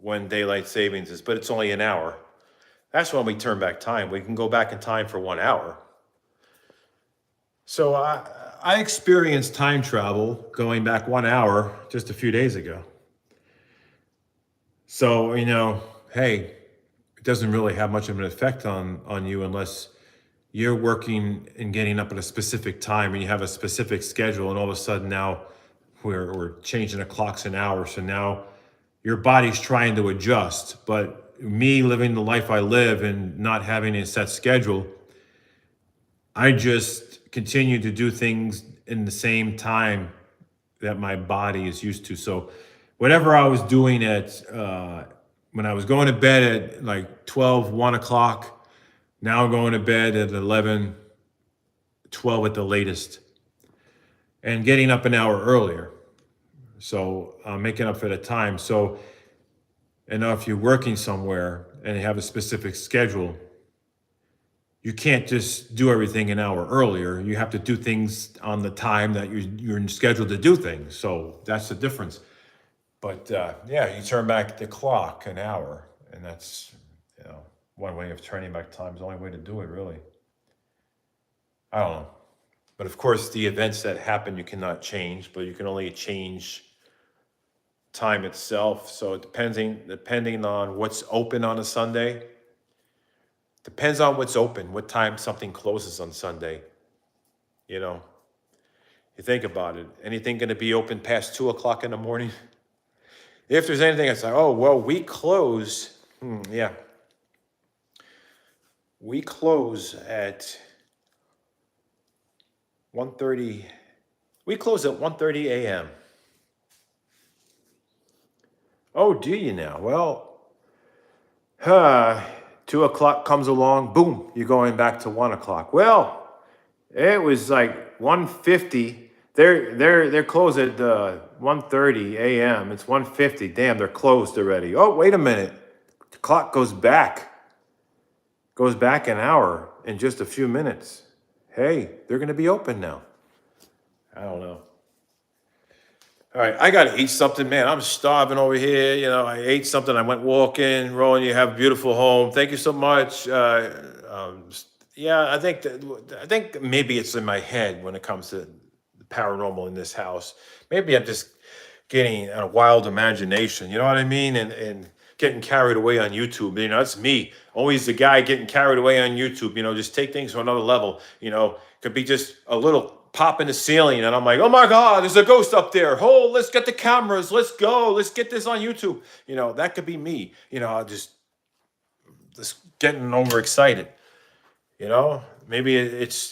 when daylight savings is, but it's only an hour. That's when we turn back time. We can go back in time for 1 hour. So I experienced time travel going back 1 hour just a few days ago. So, hey, it doesn't really have much of an effect on you unless you're working and getting up at a specific time and you have a specific schedule, and all of a sudden now we're changing the clocks an hour. So now your body's trying to adjust. But me living the life I live and not having a set schedule, I just continue to do things in the same time that my body is used to. So whatever I was doing when I was going to bed at like 12, 1 o'clock, now I'm going to bed at 11, 12 at the latest, and getting up an hour earlier. So I'm making up for the time. So, and if you're working somewhere and you have a specific schedule, you can't just do everything an hour earlier. You have to do things on the time that you're scheduled to do things. So that's the difference. But you turn back the clock an hour, and that's one way of turning back time. Is the only way to do it, really. I don't know. But of course, the events that happen you cannot change, but you can only change time itself. So depending on what's open on a Sunday, depends on what's open, what time something closes on Sunday. You know, you think about it. Anything going to be open past 2 o'clock in the morning? If there's anything, it's like, oh well, we close. Yeah, we close at 1:30. We close at 1:30 a.m. Oh, do you now? Well, 2 o'clock comes along, boom, you're going back to 1 o'clock. Well, it was like 1:50. They're closed at 1:30 a.m. It's 1:50. Damn, they're closed already. Oh, wait a minute. The clock goes back an hour in just a few minutes. Hey, they're going to be open now. I don't know. All right, I got to eat something, man. I'm starving over here. You know, I ate something. I went walking. Roland, you have a beautiful home. Thank you so much. Yeah, I think maybe it's in my head when it comes to the paranormal in this house. Maybe I'm just getting a wild imagination. You know what I mean? And getting carried away on YouTube. You know, that's me. Always the guy getting carried away on YouTube. You know, just take things to another level. You know, could be just a little pop in the ceiling, and I'm like, oh my God, there's a ghost up there. Oh, let's get the cameras. Let's go. Let's get this on YouTube. You know, that could be me. You know, I just getting overexcited. You know, maybe it's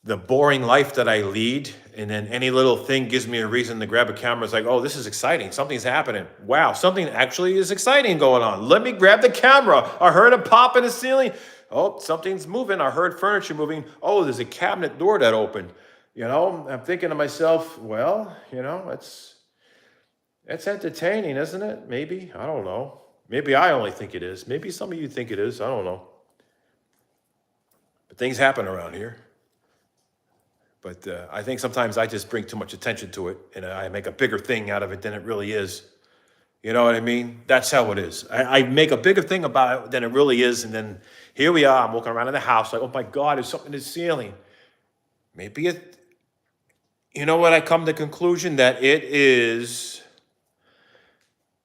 the boring life that I lead, and then any little thing gives me a reason to grab a camera. It's like, oh, this is exciting. Something's happening. Wow, something actually is exciting going on. Let me grab the camera. I heard a pop in the ceiling. Oh, something's moving. I heard furniture moving. Oh, there's a cabinet door that opened. You know, I'm thinking to myself, well, you know, it's entertaining, isn't it? Maybe. I don't know. Maybe I only think it is. Maybe some of you think it is. I don't know. But things happen around here. But I think sometimes I just bring too much attention to it, and I make a bigger thing out of it than it really is. You know what I mean? That's how it is. I make a bigger thing about it than it really is, and then here we are. I'm walking around in the house like, oh my God, there's something in the ceiling. Maybe it, you know what? I come to the conclusion that it is,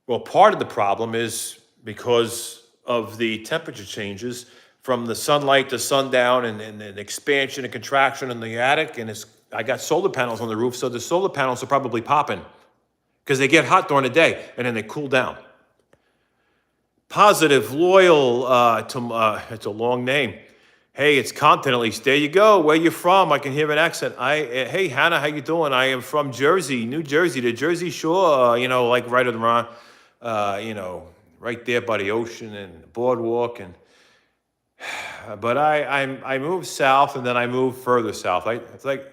well, part of the problem is because of the temperature changes from the sunlight to sundown and expansion and contraction in the attic. And I got solar panels on the roof, so the solar panels are probably popping because they get hot during the day and then they cool down. Positive, loyal, it's a long name. Hey, it's Continental East. There you go. Where you from? I can hear an accent. Hey, Hannah, how you doing? I am from Jersey, New Jersey, the Jersey Shore, you know, like right around, you know, right there by the ocean and the boardwalk. And but I moved south, and then I moved further south. It's like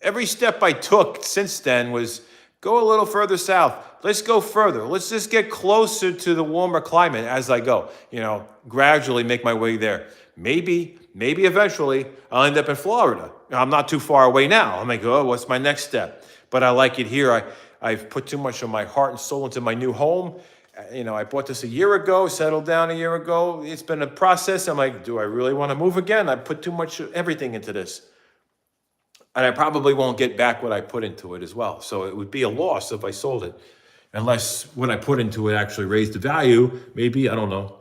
every step I took since then was go a little further south. Let's go further. Let's just get closer to the warmer climate as I go. You know, gradually make my way there. Maybe eventually I'll end up in Florida. I'm not too far away now. I'm like, oh, what's my next step? But I like it here. I've put too much of my heart and soul into my new home. You know, I bought this a year ago, settled down a year ago. It's been a process. I'm like, do I really want to move again? I put too much everything into this. And I probably won't get back what I put into it as well. So it would be a loss if I sold it. Unless what I put into it actually raised the value. Maybe, I don't know.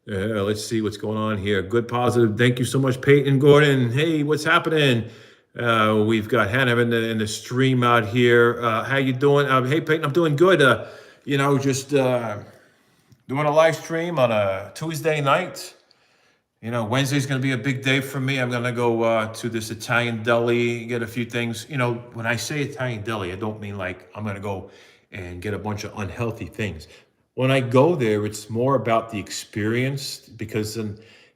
Let's see what's going on here. Good, positive. Thank you so much, Peyton Gordon. Hey, what's happening? We've got Hannah in the stream out here. How you doing? Hey, Peyton, I'm doing good. You know, just doing a live stream on a Tuesday night. You know, Wednesday's going to be a big day for me. I'm going to go to this Italian deli, get a few things. You know, when I say Italian deli, I don't mean like I'm going to go and get a bunch of unhealthy things. When I go there, it's more about the experience because,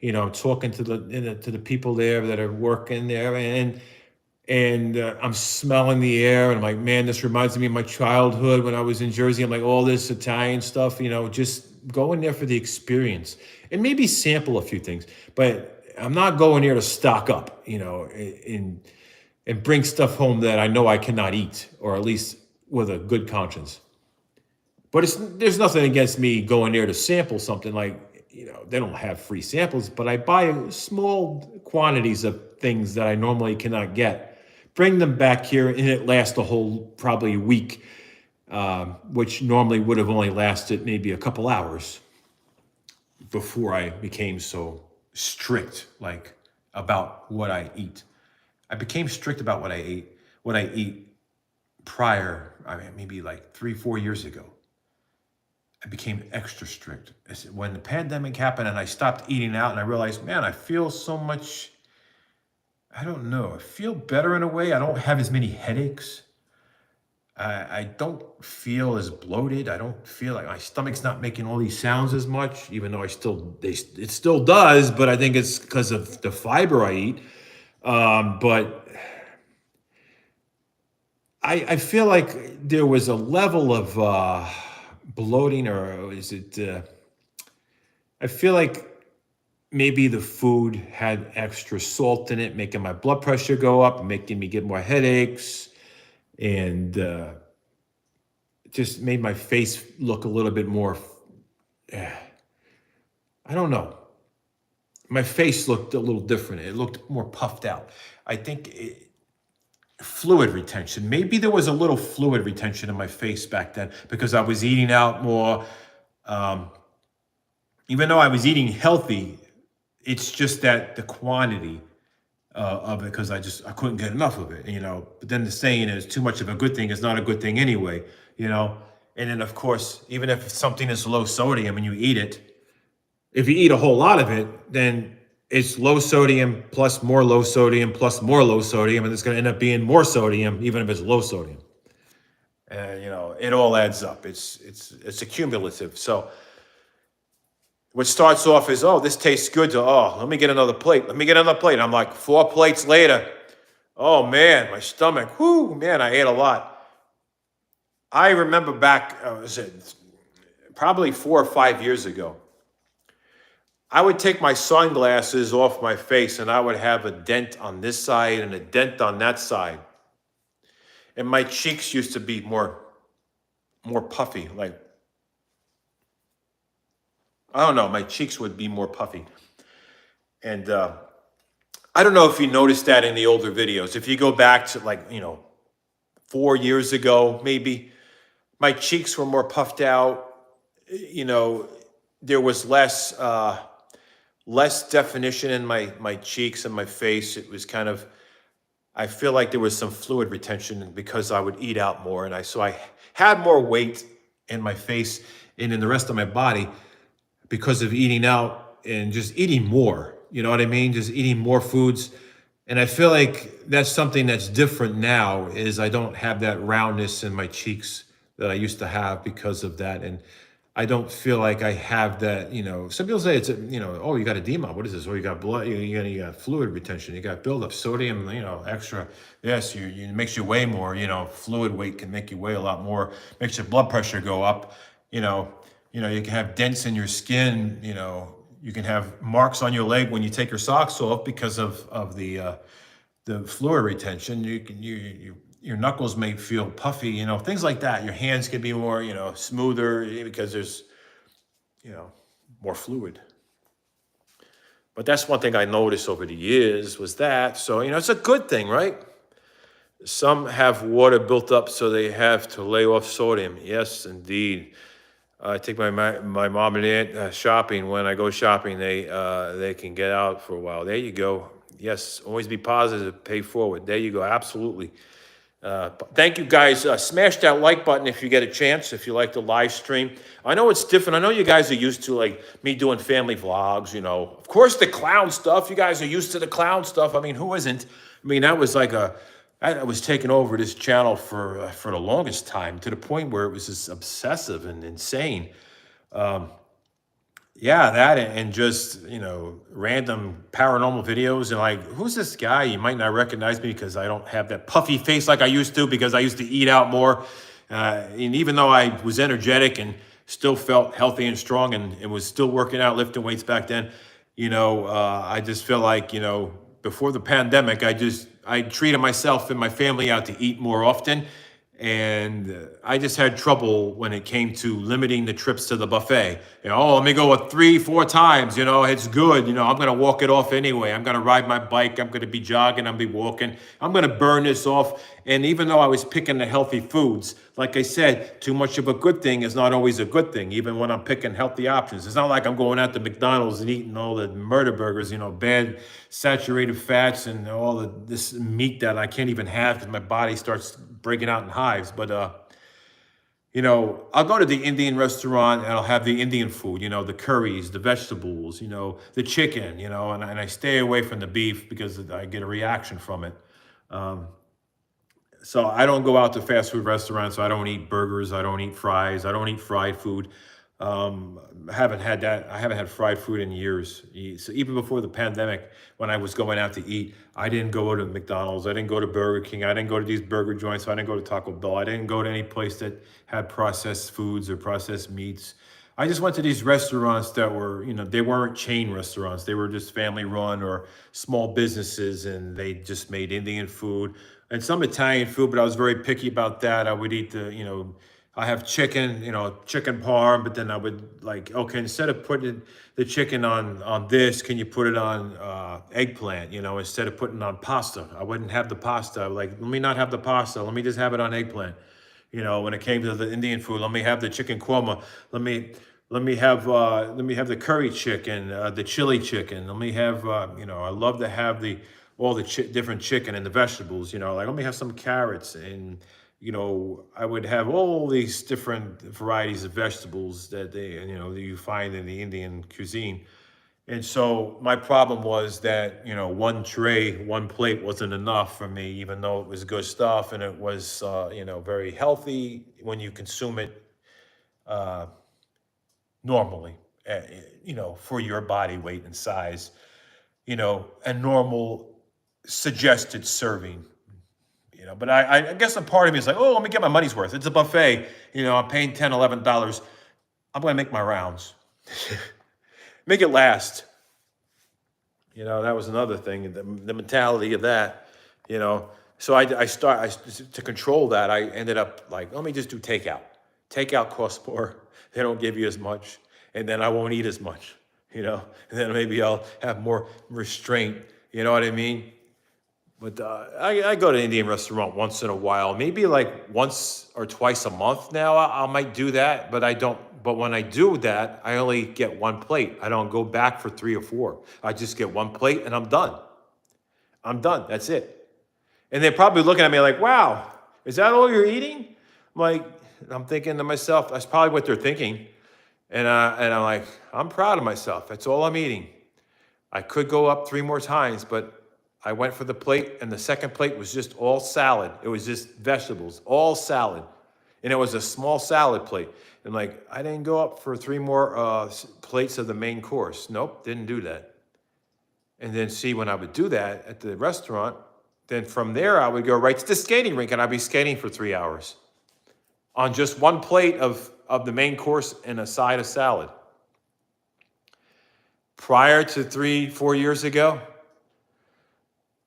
you know, I'm talking to the people there that are working there, and I'm smelling the air, and I'm like, man, this reminds me of my childhood when I was in Jersey. I'm like, all this Italian stuff, you know, just going there for the experience and maybe sample a few things. But I'm not going there to stock up, you know, and bring stuff home that I know I cannot eat, or at least with a good conscience. But there's nothing against me going there to sample something. Like, you know, they don't have free samples, but I buy small quantities of things that I normally cannot get. Bring them back here, and it lasts a whole probably week. which normally would have only lasted maybe a couple hours before I became so strict, like about what I eat. I became strict about what I eat prior, I mean, maybe like 3, 4 years ago. I became extra strict. When the pandemic happened and I stopped eating out and I realized, man, I feel so much, I don't know, I feel better in a way. I don't have as many headaches. I don't feel as bloated. I don't feel like my stomach's not making all these sounds as much, even though it still does, but I think it's because of the fiber I eat. But I feel like there was a level of bloating, or is it? I feel like maybe the food had extra salt in it, making my blood pressure go up, making me get more headaches, and just made my face look a little bit more. I don't know. My face looked a little different. It looked more puffed out. I think fluid retention. Maybe there was a little fluid retention in my face back then because I was eating out more. Even though I was eating healthy, it's just that the quantity of it, because I couldn't get enough of it, But then the saying is, too much of a good thing is not a good thing anyway, And then of course, even if something is low sodium and you eat it, if you eat a whole lot of it, then it's low sodium plus more low sodium plus more low sodium, and it's going to end up being more sodium, even if it's low sodium. And it all adds up. It's accumulative. So what starts off as, oh, this tastes good, to, oh, let me get another plate. Let me get another plate. And I'm like 4 plates later. Oh man, my stomach. Whoo, man, I ate a lot. I remember back, was it probably 4 or 5 years ago, I would take my sunglasses off my face and I would have a dent on this side and a dent on that side. And my cheeks used to be more puffy. Like, I don't know, my cheeks would be more puffy. And I don't know if you noticed that in the older videos. If you go back to 4 years ago, maybe, my cheeks were more puffed out. There was less definition in my cheeks and my face. It was kind of, I feel like there was some fluid retention because I would eat out more. So I had more weight in my face and in the rest of my body because of eating out and just eating more. You know what I mean? Just eating more foods. And I feel like that's something that's different now, is I don't have that roundness in my cheeks that I used to have because of that. And I don't feel like I have that, some people say it's, oh, you got edema. What is this? Oh, you got blood, you got fluid retention, you got buildup, sodium, extra. Yes, it makes you weigh more, fluid weight can make you weigh a lot more, makes your blood pressure go up, you can have dents in your skin, you can have marks on your leg when you take your socks off because of the fluid retention. Your knuckles may feel puffy, things like that. Your hands can be more, smoother because there's, more fluid. But that's one thing I noticed over the years was that. So, it's a good thing, right? Some have water built up, so they have to lay off sodium. Yes, indeed. I take my mom and aunt shopping. When I go shopping, they can get out for a while. There you go. Yes, always be positive, pay forward. There you go, absolutely. Thank you guys. Smash that like button if you get a chance, if you like the live stream. I know it's different. I know you guys are used to like me doing family vlogs, Of course, the clown stuff. You guys are used to the clown stuff. I mean, who isn't? I mean, that was like I was taking over this channel for the longest time, to the point where it was just obsessive and insane. Yeah, that and just, random paranormal videos, and like, who's this guy? You might not recognize me because I don't have that puffy face like I used to, because I used to eat out more. And even though I was energetic and still felt healthy and strong and was still working out, lifting weights back then, I just feel like, before the pandemic, I treated myself and my family out to eat more often. And I just had trouble when it came to limiting the trips to the buffet. Let me go 3, 4 times. It's good. I'm going to walk it off anyway. I'm going to ride my bike. I'm going to be jogging. I'm going to be walking. I'm going to burn this off. And even though I was picking the healthy foods, like I said, too much of a good thing is not always a good thing, even when I'm picking healthy options. It's not like I'm going out to McDonald's and eating all the murder burgers, bad saturated fats and all this meat that I can't even have because my body starts breaking out in hives. But, I'll go to the Indian restaurant and I'll have the Indian food, the curries, the vegetables, the chicken, and I stay away from the beef because I get a reaction from it. So I don't go out to fast food restaurants. I don't eat burgers. I don't eat fries. I don't eat fried food. I haven't had that. I haven't had fried food in years. So even before the pandemic, when I was going out to eat, I didn't go to McDonald's. I didn't go to Burger King. I didn't go to these burger joints. I didn't go to Taco Bell. I didn't go to any place that had processed foods or processed meats. I just went to these restaurants that were, they weren't chain restaurants. They were just family run or small businesses, and they just made Indian food and some Italian food, but I was very picky about that. I would eat I have chicken, chicken parm, but then I would okay, instead of putting the chicken on this, can you put it on eggplant, instead of putting it on pasta? I wouldn't have the pasta. Let me not have the pasta. Let me just have it on eggplant. When it came to the Indian food, let me have the chicken korma. Let me have the curry chicken, the chili chicken. Let me have I love to have all the different chicken and the vegetables. Let me have some carrots, and I would have all these different varieties of vegetables that that you find in the Indian cuisine. And so my problem was that, one plate wasn't enough for me, even though it was good stuff and it was, very healthy when you consume it uh, normally, for your body weight and size, a normal suggested serving. But I guess a part of me is like, oh, let me get my money's worth. It's a buffet. I'm paying $10, $11. I'm going to make my rounds. Make it last. That was another thing, the mentality of that, So to control that, I ended up let me just do takeout. Takeout costs more. They don't give you as much. And then I won't eat as much, and then maybe I'll have more restraint. You know what I mean? But I go to an Indian restaurant once in a while, maybe once or twice a month now. I might do that, but I don't. But when I do that, I only get one plate. I don't go back for 3 or 4. I just get one plate and I'm done. I'm done. That's it. And they're probably looking at me like, wow, is that all you're eating? I'm thinking to myself, that's probably what they're thinking. And I'm like, I'm proud of myself. That's all I'm eating. I could go up 3 more times, but I went for the plate, and the second plate was just all salad. It was just vegetables, all salad. And it was a small salad plate. And I didn't go up for 3 more plates of the main course. Nope, didn't do that. And then see, when I would do that at the restaurant, then from there I would go right to the skating rink, and I'd be skating for 3 hours on just one plate of the main course and a side of salad. Prior to 3, 4 years ago,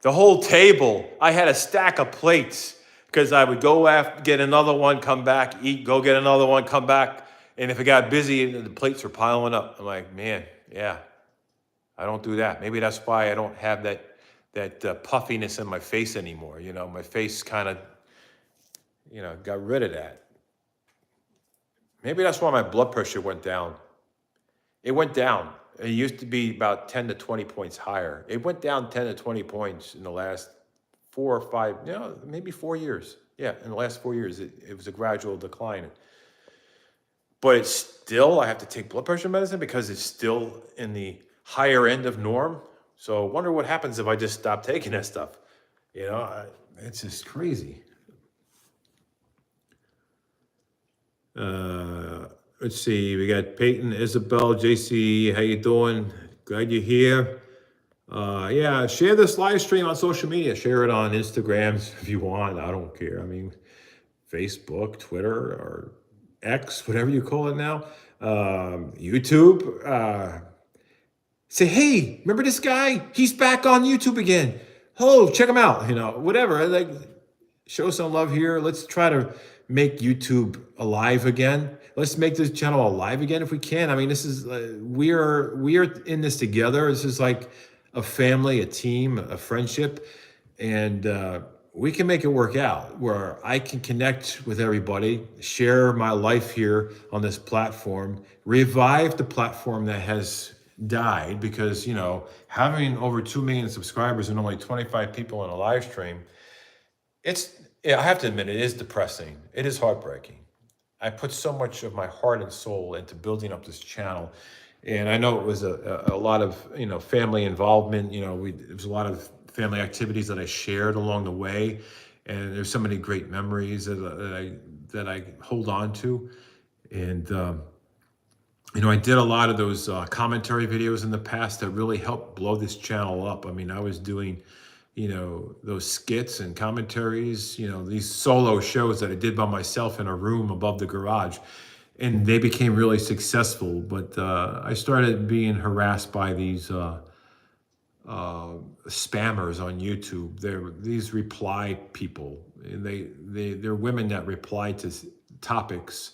the whole table, I had a stack of plates because I would go get another one, come back, eat, go get another one, come back. And if it got busy, the plates were piling up. I'm like, man, yeah, I don't do that. Maybe that's why I don't have that puffiness in my face anymore. My face kind of, got rid of that. Maybe that's why my blood pressure went down. It went down. It used to be about 10 to 20 points higher. It went down 10 to 20 points in the last 4 or 5, maybe 4 years. Yeah, in the last 4 years, it was a gradual decline. But it's still, I have to take blood pressure medicine because it's still in the higher end of norm. So I wonder what happens if I just stop taking that stuff. It's just crazy. Let's see, we got Peyton, Isabel, JC, how you doing? Glad you're here. Yeah, share this live stream on social media. Share it on Instagram if you want. I don't care. Facebook, Twitter, or X, whatever you call it now. YouTube. Say, hey, remember this guy? He's back on YouTube again. Oh, check him out. Whatever. show some love here. Let's try to make YouTube alive again. Let's make this channel alive again if we can. I mean, this is we are in this together. This is like a family, a team, a friendship, and we can make it work out where I can connect with everybody, share my life here on this platform, revive the platform that has died because, having over 2 million subscribers and only 25 people in a live stream, I have to admit, it is depressing. It is heartbreaking. I put so much of my heart and soul into building up this channel. And I know it was a lot of, family involvement. There was a lot of family activities that I shared along the way. And there's so many great memories that I hold on to. And, I did a lot of those commentary videos in the past that really helped blow this channel up. I mean, I was doing, those skits and commentaries, these solo shows that I did by myself in a room above the garage. And they became really successful. But I started being harassed by these spammers on YouTube. They're these reply people. And they're women that reply to topics.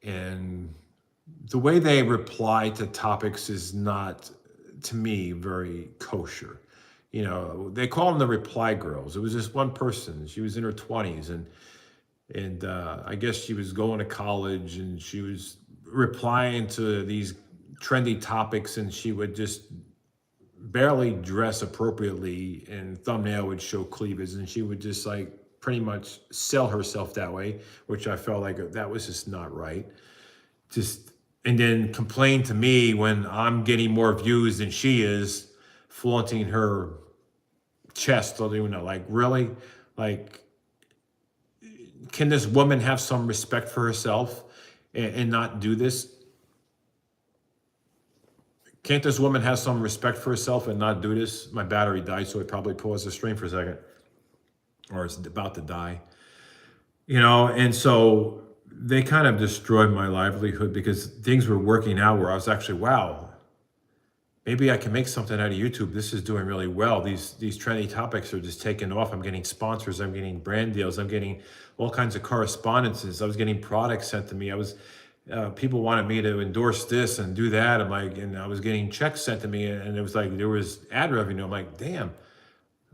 And the way they reply to topics is not, to me, very kosher. They call them the reply girls. It was just one person. She was in her 20s, and I guess she was going to college, and she was replying to these trendy topics, and she would just barely dress appropriately, and thumbnail would show cleavage, and she would just like pretty much sell herself that way, which I felt like that was just not right. And then complain to me when I'm getting more views than she is, flaunting her chest. Like, really? Like, can this woman have some respect for herself and not do this? Can't this woman have some respect for herself and not do this? My battery died, so I probably paused the stream for a second, or it's about to die. And so they kind of destroyed my livelihood because things were working out where I was actually, wow, maybe I can make something out of YouTube. This is doing really well. These trendy topics are just taking off. I'm getting sponsors. I'm getting brand deals. I'm getting all kinds of correspondences. I was getting products sent to me. People wanted me to endorse this and do that. And I was getting checks sent to me, and it was like there was ad revenue. I'm like, damn.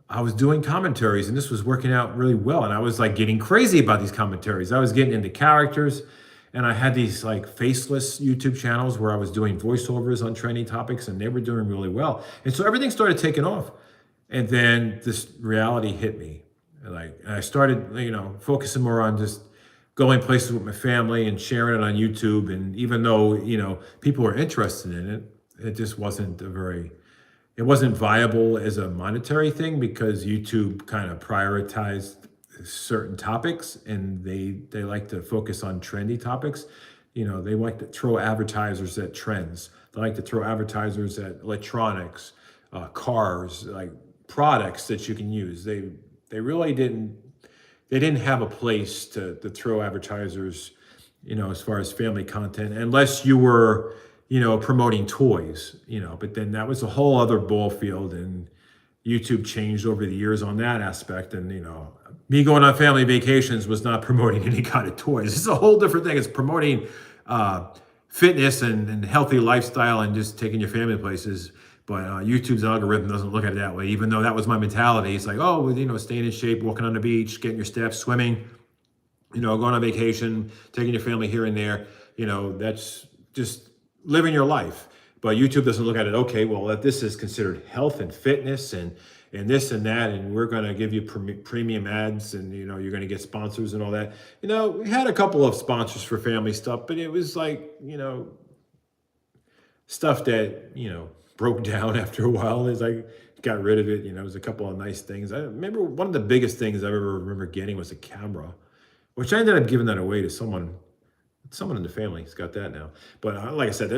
I was doing commentaries and this was working out really well. And I was like getting crazy about these commentaries. I was getting into characters, and I had these like faceless YouTube channels where I was doing voiceovers on trending topics, and they were doing really well. And so everything started taking off. And then this reality hit me. And I started, focusing more on just going places with my family and sharing it on YouTube. And even though, people were interested in it, it just wasn't it wasn't viable as a monetary thing because YouTube kind of prioritized certain topics, and they like to focus on trendy topics. They like to throw advertisers at trends. They like to throw advertisers at electronics, cars, like products that you can use. They really didn't have a place to throw advertisers, as far as family content, unless you were promoting toys, but then that was a whole other ball field, and YouTube changed over the years on that aspect. And, me going on family vacations was not promoting any kind of toys. It's a whole different thing. It's promoting fitness and healthy lifestyle and just taking your family places. But YouTube's algorithm doesn't look at it that way, even though that was my mentality. It's like, oh, staying in shape, walking on the beach, getting your steps, swimming, going on vacation, taking your family here and there. That's just living your life. But YouTube doesn't look at it, okay, well, this is considered health and fitness and this and that, and we're going to give you premium ads, and you're going to get sponsors and all that. We had a couple of sponsors for family stuff, but it was like, stuff that, broke down after a while. It's like, got rid of it. It was a couple of nice things. I remember one of the biggest things I ever remember getting was a camera, which I ended up giving that away to someone in the family's got that now. But like I said,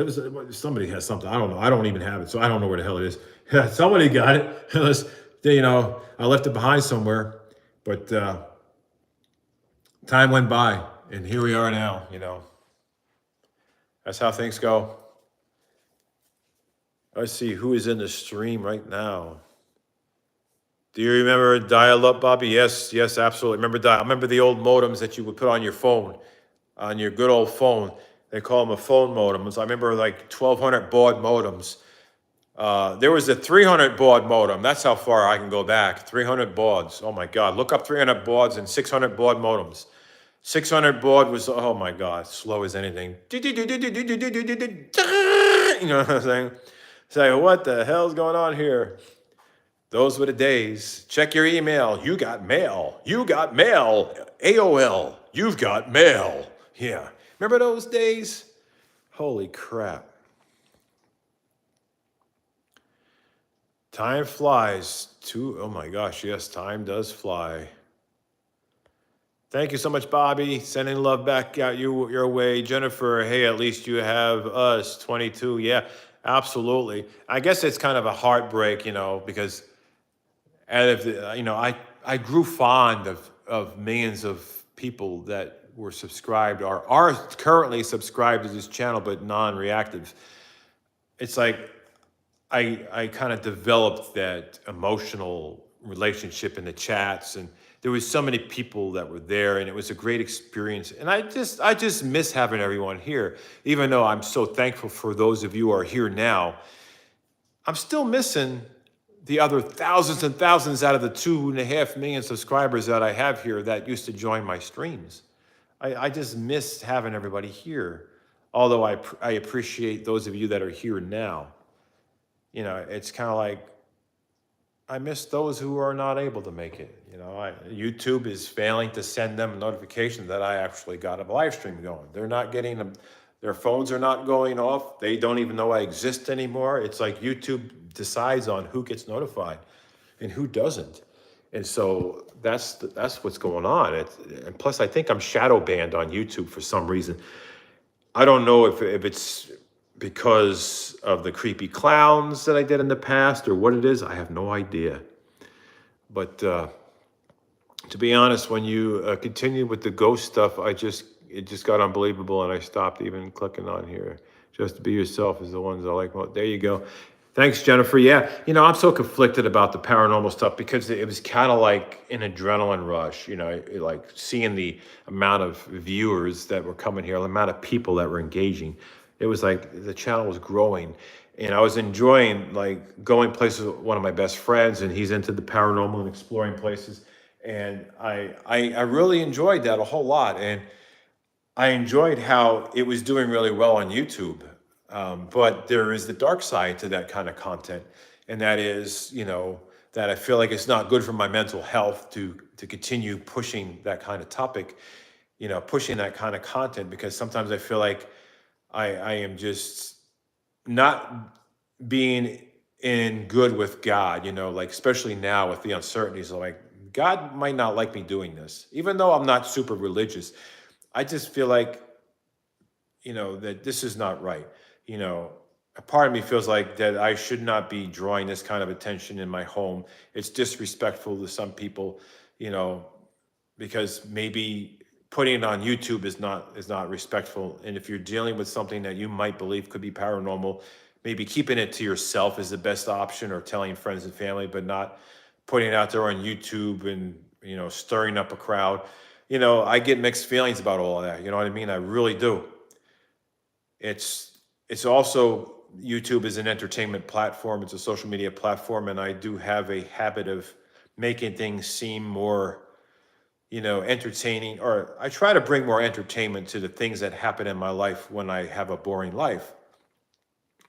somebody has something. I don't know. I don't even have it, so I don't know where the hell it is. Somebody got it. I left it behind somewhere. But time went by, and here we are now. That's how things go. Let's see who is in the stream right now. Do you remember dial-up, Bobby? Yes, yes, absolutely. I remember the old modems that you would put on your phone, on your good old phone. They call them a phone modems. I remember like 1200 baud modems. There was a 300 baud modem. That's how far I can go back. 300 bauds. Oh my God. Look up 300 bauds and 600 baud modems. 600 baud was, oh my God, slow as anything. You know what I'm saying? Say, what the hell's going on here? Those were the days. Check your email. You got mail. You got mail. AOL. You've got mail. Yeah. Remember those days? Holy crap. Time flies too. Oh my gosh, yes, time does fly. Thank you so much, Bobby. Sending love back out your way. Jennifer, hey, at least you have us, 22. Yeah, absolutely. I guess it's kind of a heartbreak, because I grew fond of millions of people that were subscribed or are currently subscribed to this channel, but non-reactive. It's like I kind of developed that emotional relationship in the chats, and there was so many people that were there, and it was a great experience. And I just miss having everyone here, even though I'm so thankful for those of you who are here now. I'm still missing the other thousands and thousands out of the 2.5 million subscribers that I have here that used to join my streams. I just miss having everybody here, although I appreciate those of you that are here now. It's kind of like I miss those who are not able to make it. YouTube is failing to send them a notification that I actually got a live stream going. They're not getting them. Their phones are not going off. They don't even know I exist anymore. It's like YouTube decides on who gets notified and who doesn't. And so that's what's going on. And plus, I think I'm shadow banned on YouTube for some reason. I don't know if it's because of the creepy clowns that I did in the past or what it is. I have no idea. But to be honest, when you continue with the ghost stuff, it just got unbelievable, and I stopped even clicking on here. Just to be yourself is the ones I like. Well, there you go. Thanks, Jennifer. Yeah, I'm so conflicted about the paranormal stuff because it was kind of like an adrenaline rush, like seeing the amount of viewers that were coming here, the amount of people that were engaging. It was like the channel was growing, and I was enjoying like going places with one of my best friends, and he's into the paranormal and exploring places. And I really enjoyed that a whole lot. And I enjoyed how it was doing really well on YouTube. But there is the dark side to that kind of content. And that is, that I feel like it's not good for my mental health to continue pushing that kind of topic, pushing that kind of content, because sometimes I feel like I am just not being in good with God, like especially now with the uncertainties, like God might not like me doing this, even though I'm not super religious. I just feel like, that this is not right. A part of me feels like that I should not be drawing this kind of attention in my home. It's disrespectful to some people, because maybe putting it on YouTube is not respectful. And if you're dealing with something that you might believe could be paranormal, maybe keeping it to yourself is the best option, or telling friends and family, but not putting it out there on YouTube and, stirring up a crowd. I get mixed feelings about all of that. You know what I mean? I really do. It's also, YouTube is an entertainment platform. It's a social media platform. And I do have a habit of making things seem more, entertaining, or I try to bring more entertainment to the things that happen in my life when I have a boring life.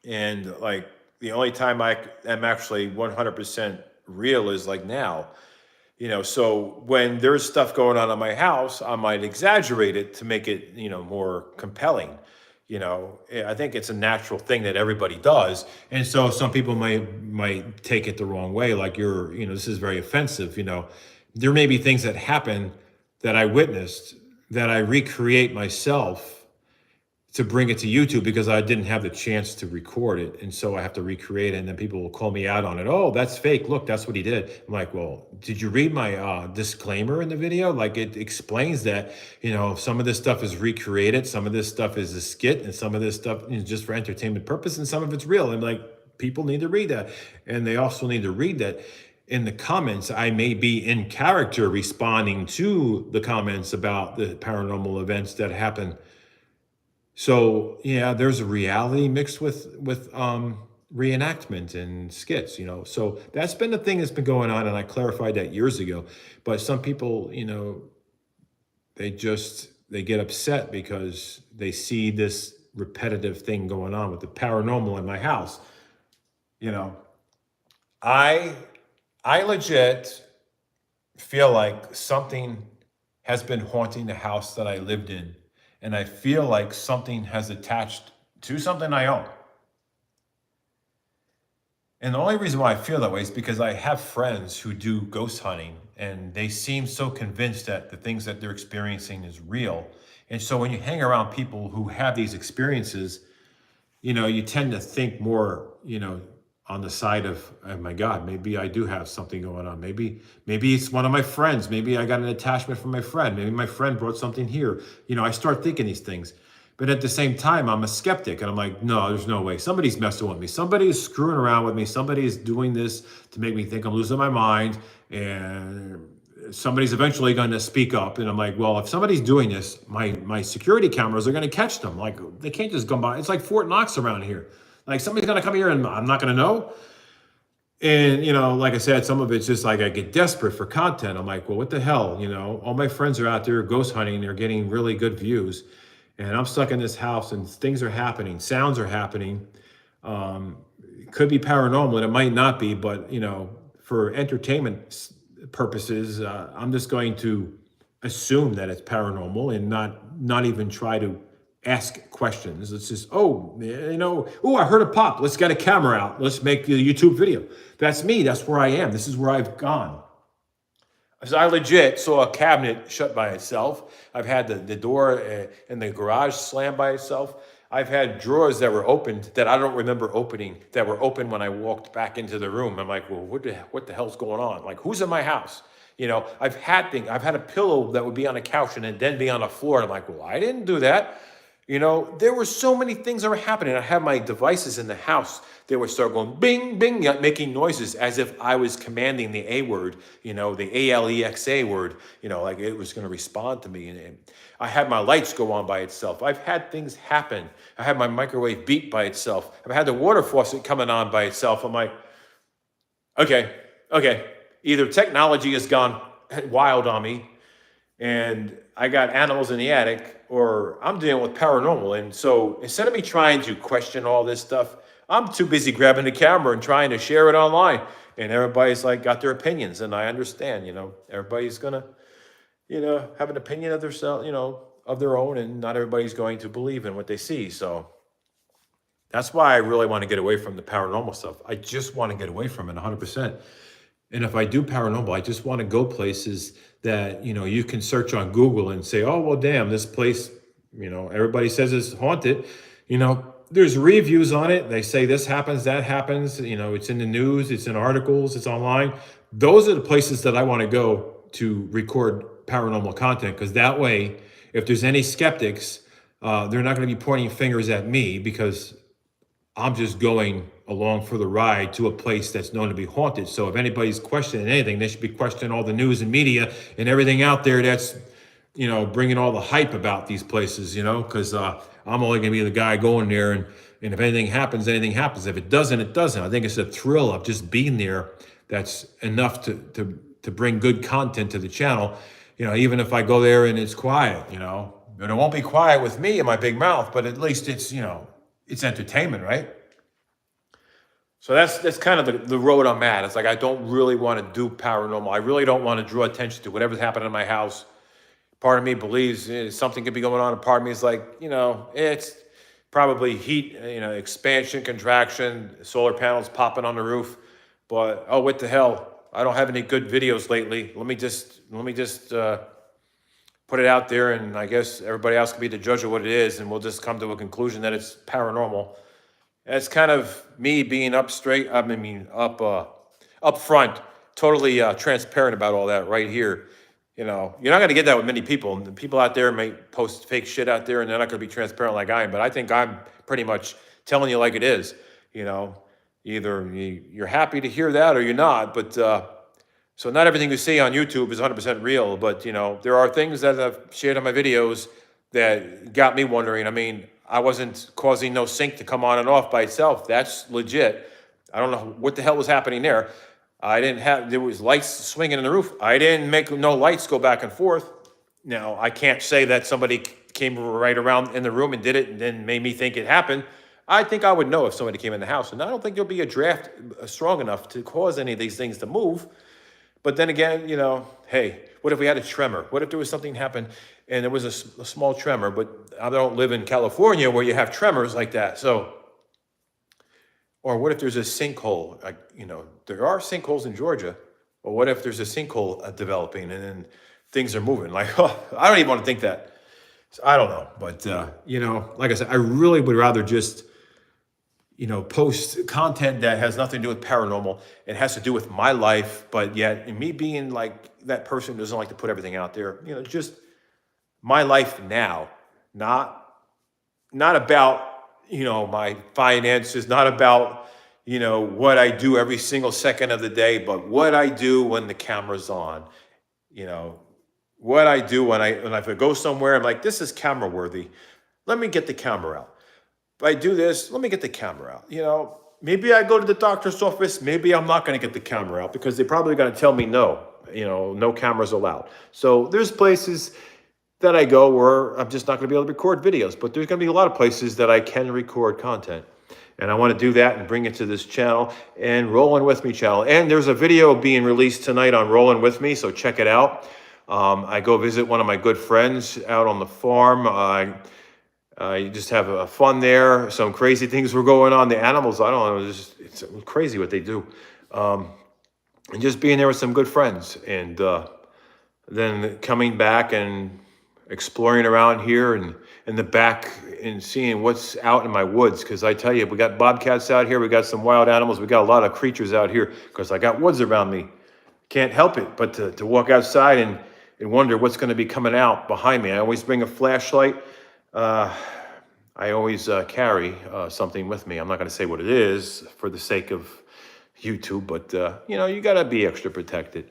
And like the only time I am actually 100% real is like now, so when there's stuff going on in my house, I might exaggerate it to make it, more compelling. I think it's a natural thing that everybody does. And so some people might take it the wrong way. Like this is very offensive. There may be things that happen that I witnessed that I recreate myself to bring it to YouTube because I didn't have the chance to record it. And so I have to recreate it, and then people will call me out on it. Oh, that's fake. Look, that's what he did. I'm like, well, did you read my disclaimer in the video? Like, it explains that, some of this stuff is recreated. Some of this stuff is a skit, and some of this stuff is just for entertainment purpose, and some of it's real. And like, people need to read that. And they also need to read that in the comments, I may be in character responding to the comments about the paranormal events that happen. So yeah, there's a reality mixed with reenactment and skits, So that's been the thing that's been going on, and I clarified that years ago. But some people, they get upset because they see this repetitive thing going on with the paranormal in my house. You know, I I legit feel like something has been haunting the house that I lived in, and I feel like something has attached to something I own. And the only reason why I feel that way is because I have friends who do ghost hunting and they seem so convinced that the things that they're experiencing is real. And so when you hang around people who have these experiences, you tend to think more, on the side of, oh my God, maybe I do have something going on. Maybe it's one of my friends. Maybe I got an attachment from my friend. Maybe my friend brought something here. I start thinking these things. But at the same time, I'm a skeptic and I'm like, no, there's no way. Somebody's messing with me. Somebody is screwing around with me. Somebody is doing this to make me think I'm losing my mind. And somebody's eventually going to speak up. And I'm like, well, if somebody's doing this, my security cameras are going to catch them. Like, they can't just come by. It's like Fort Knox around here. Like, somebody's going to come here and I'm not going to know. And, like I said, some of it's just like I get desperate for content. I'm like, well, what the hell? All my friends are out there ghost hunting. They're getting really good views. And I'm stuck in this house and things are happening. Sounds are happening. It could be paranormal and it might not be, but, for entertainment purposes, I'm just going to assume that it's paranormal and not even try to ask questions. It's just, I heard a pop. Let's get a camera out. Let's make a YouTube video. That's me. That's where I am. This is where I've gone. So I legit saw a cabinet shut by itself. I've had the door in the garage slam by itself. I've had drawers that were opened that I don't remember opening, that were open when I walked back into the room. I'm like, well, what the hell's going on? Like, who's in my house? I've had things. I've had a pillow that would be on a couch and then be on the floor. I'm like, well, I didn't do that. There were so many things that were happening. I had my devices in the house. They would start going bing, bing, making noises as if I was commanding the A word, the ALEXA word, like it was going to respond to me. And I had my lights go on by itself. I've had things happen. I had my microwave beep by itself. I've had the water faucet coming on by itself. I'm like, okay. Either technology has gone wild on me and I got animals in the attic, or I'm dealing with paranormal. And so instead of me trying to question all this stuff, I'm too busy grabbing the camera and trying to share it online. And everybody's like got their opinions, and I understand, everybody's gonna, have an opinion of themselves, of their own, and not everybody's going to believe in what they see. So that's why I really want to get away from the paranormal stuff. I just want to get away from it 100%. And if I do paranormal, I just want to go places that, you can search on Google and say, oh, well, damn, this place, everybody says it's haunted. There's reviews on it. They say this happens, that happens. It's in the news, it's in articles, it's online. Those are the places that I want to go to record paranormal content, because that way, if there's any skeptics, they're not going to be pointing fingers at me because I'm just going along for the ride to a place that's known to be haunted. So if anybody's questioning anything, they should be questioning all the news and media and everything out there that's, bringing all the hype about these places, because I'm only going to be the guy going there. And if anything happens, anything happens. If it doesn't, it doesn't. I think it's a thrill of just being there that's enough to bring good content to the channel. Even if I go there and it's quiet, and it won't be quiet with me and my big mouth, but at least it's, it's entertainment, right? So that's kind of the road I'm at. It's like I don't really want to do paranormal. I really don't want to draw attention to whatever's happening in my house. Part of me believes something could be going on. And part of me is like, it's probably heat, expansion, contraction, solar panels popping on the roof. But, oh, what the hell? I don't have any good videos lately. Let me just put it out there, and I guess everybody else can be the judge of what it is, and we'll just come to a conclusion that it's paranormal. It's kind of me being up front, totally transparent about all that right here. You're not going to get that with many people. And the people out there may post fake shit out there, and they're not going to be transparent like I am. But I think I'm pretty much telling you like it is. Either you're happy to hear that or you're not. But So not everything you see on YouTube is 100% real, but there are things that I've shared on my videos that got me wondering. I mean, I wasn't causing no sink to come on and off by itself. That's legit. I don't know what the hell was happening there. There was lights swinging in the roof. I didn't make no lights go back and forth. Now, I can't say that somebody came right around in the room and did it and then made me think it happened. I think I would know if somebody came in the house, and I don't think there'll be a draft strong enough to cause any of these things to move. But then again, hey, what if we had a tremor? What if there was something happen and there was a small tremor? But I don't live in California where you have tremors like that. So, or what if there's a sinkhole? There are sinkholes in Georgia. But what if there's a sinkhole developing and then things are moving? Like, I don't even want to think that. So I don't know. But, like I said, I really would rather just post content that has nothing to do with paranormal. It has to do with my life, but yet me being like that person who doesn't like to put everything out there, just my life now, not about, my finances, not about, what I do every single second of the day, but what I do when the camera's on, what I do when if I go somewhere, I'm like, this is camera worthy. Let me get the camera out. If I do this, let me get the camera out. Maybe I go to the doctor's office. Maybe I'm not going to get the camera out because they're probably going to tell me no, no cameras allowed. So there's places that I go where I'm just not going to be able to record videos, but there's going to be a lot of places that I can record content. And I want to do that and bring it to this channel and Rolling With Me channel. And there's a video being released tonight on Rolling With Me, so check it out. I go visit one of my good friends out on the farm. You just have a fun there. Some crazy things were going on. The animals, I don't know, it's crazy what they do. And just being there with some good friends. And then coming back and exploring around here and in the back and seeing what's out in my woods. Because I tell you, we got bobcats out here. We got some wild animals. We got a lot of creatures out here because I got woods around me. Can't help it but to walk outside and wonder what's going to be coming out behind me. I always bring a flashlight. I always carry something with me. I'm not going to say what it is for the sake of YouTube, but you got to be extra protected.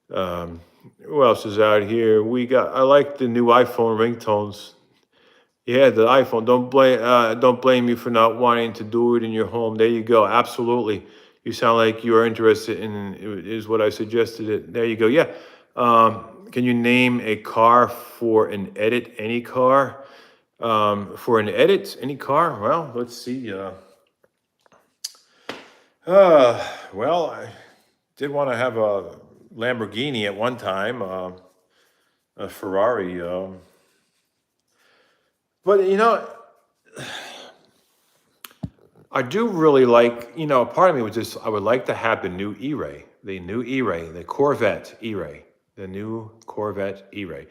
Who else is out here? I like the new iPhone ringtones. Yeah, the iPhone. Don't blame me for not wanting to do it in your home. There you go. Absolutely. You sound like you are interested in it is what I suggested. It. There you go. Yeah. Can you name a car for an edit? Any car? For an edit, any car? Well, let's see. Well, I did want to have a Lamborghini at one time, a Ferrari. But I do really like. Part of me was just I would like to have the new E-Ray, the Corvette E-Ray, the new Corvette E-Ray.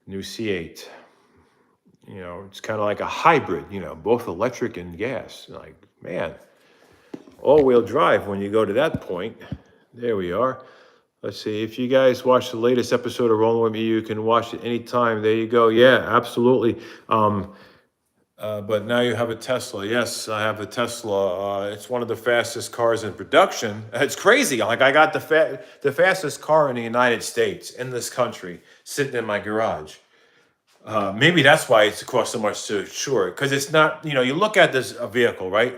New C8, it's kind of like a hybrid, both electric and gas. Like, man, all-wheel drive when you go to that point. There we are. Let's see, if you guys watch the latest episode of Rolling With Me, you can watch it anytime. There you go. Yeah, absolutely. But now you have a Tesla. Yes, I have a Tesla. It's one of the fastest cars in production. It's crazy. Like I got the fastest car in the United States, in this country, sitting in my garage. Maybe that's why it's cost so much to insure. Because it's not, you look at this vehicle, right?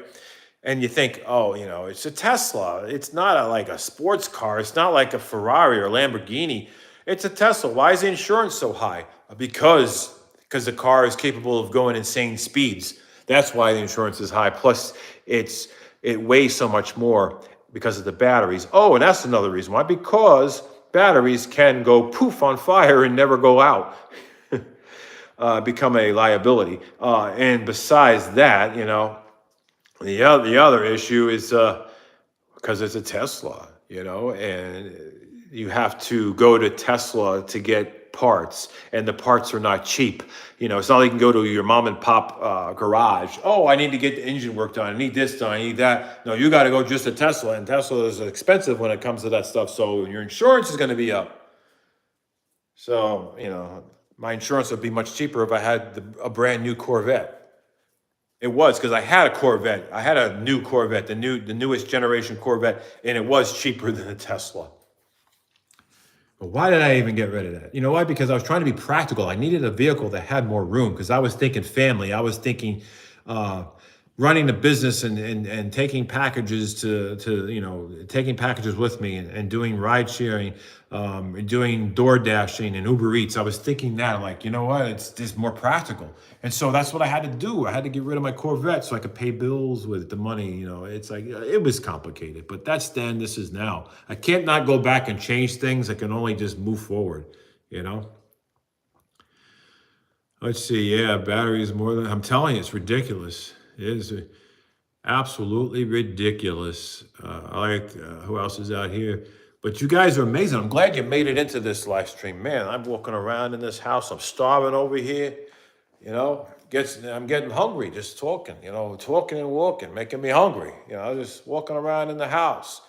And you think, oh, it's a Tesla. It's not like a sports car. It's not like a Ferrari or Lamborghini. It's a Tesla. Why is the insurance so high? Because the car is capable of going insane speeds. That's why the insurance is high. Plus, it weighs so much more because of the batteries. Oh, and that's another reason why. Because batteries can go poof on fire and never go out. Become a liability. And besides that, the other issue is because it's a Tesla, and you have to go to Tesla to get parts, and the parts are not cheap. It's not like you can go to your mom and pop garage. Oh, I need to get the engine work done. I need this done. I need that. No, you got to go just to Tesla, and Tesla is expensive when it comes to that stuff. So your insurance is going to be up. So, my insurance would be much cheaper if I had a brand new Corvette. It was because I had a Corvette. I had a new Corvette, the newest generation Corvette, and it was cheaper than a Tesla. But why did I even get rid of that? You know why? Because I was trying to be practical. I needed a vehicle that had more room because I was thinking family. I was thinking uh, running the business and taking packages taking packages with me and doing ride sharing, and doing door dashing and Uber Eats. I was thinking that I'm like, you know what? It's just more practical. And so that's what I had to do. I had to get rid of my Corvette so I could pay bills with the money. It's like it was complicated, but that's then. This is now. I can't not go back and change things. I can only just move forward. You know. Let's see. Yeah, batteries more than I'm telling you, it's ridiculous. It is absolutely ridiculous. I like who else is out here? But you guys are amazing. I'm glad you made it into this live stream, man. I'm walking around in this house. I'm starving over here. I'm getting hungry just talking. Talking and walking, making me hungry. Just walking around in the house.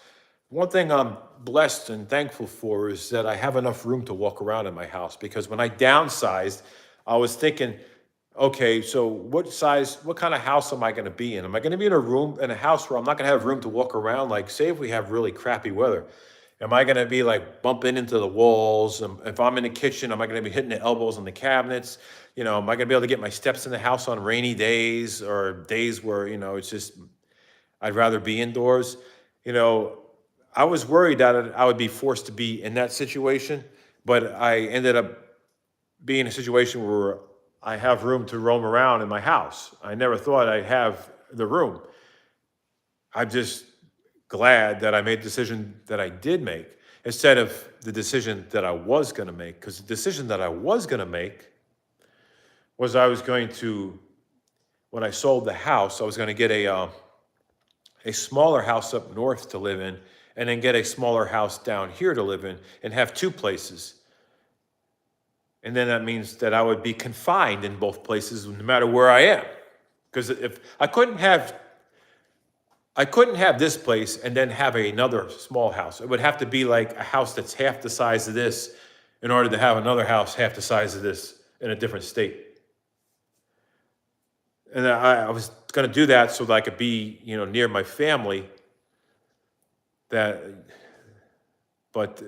One thing I'm blessed and thankful for is that I have enough room to walk around in my house, because when I downsized, I was thinking, okay, so what kind of house am I going to be in? Am I going to be in a house where I'm not going to have room to walk around? Like, say if we have really crappy weather, am I going to be like bumping into the walls? If I'm in the kitchen, am I going to be hitting the elbows on the cabinets? Am I going to be able to get my steps in the house on rainy days or days where, it's just, I'd rather be indoors? I was worried that I would be forced to be in that situation, but I ended up being in a situation where I have room to roam around in my house. I never thought I'd have the room. I'm just glad that I made the decision that I did make instead of the decision that I was going to make. Because the decision that I was going to make was when I sold the house, I was going to get a smaller house up north to live in, and then get a smaller house down here to live in, and have two places. And then that means that I would be confined in both places no matter where I am. Because if I couldn't have this place and then have another small house. It would have to be like a house that's half the size of this in order to have another house half the size of this in a different state. And I was going to do that so that I could be, near my family. But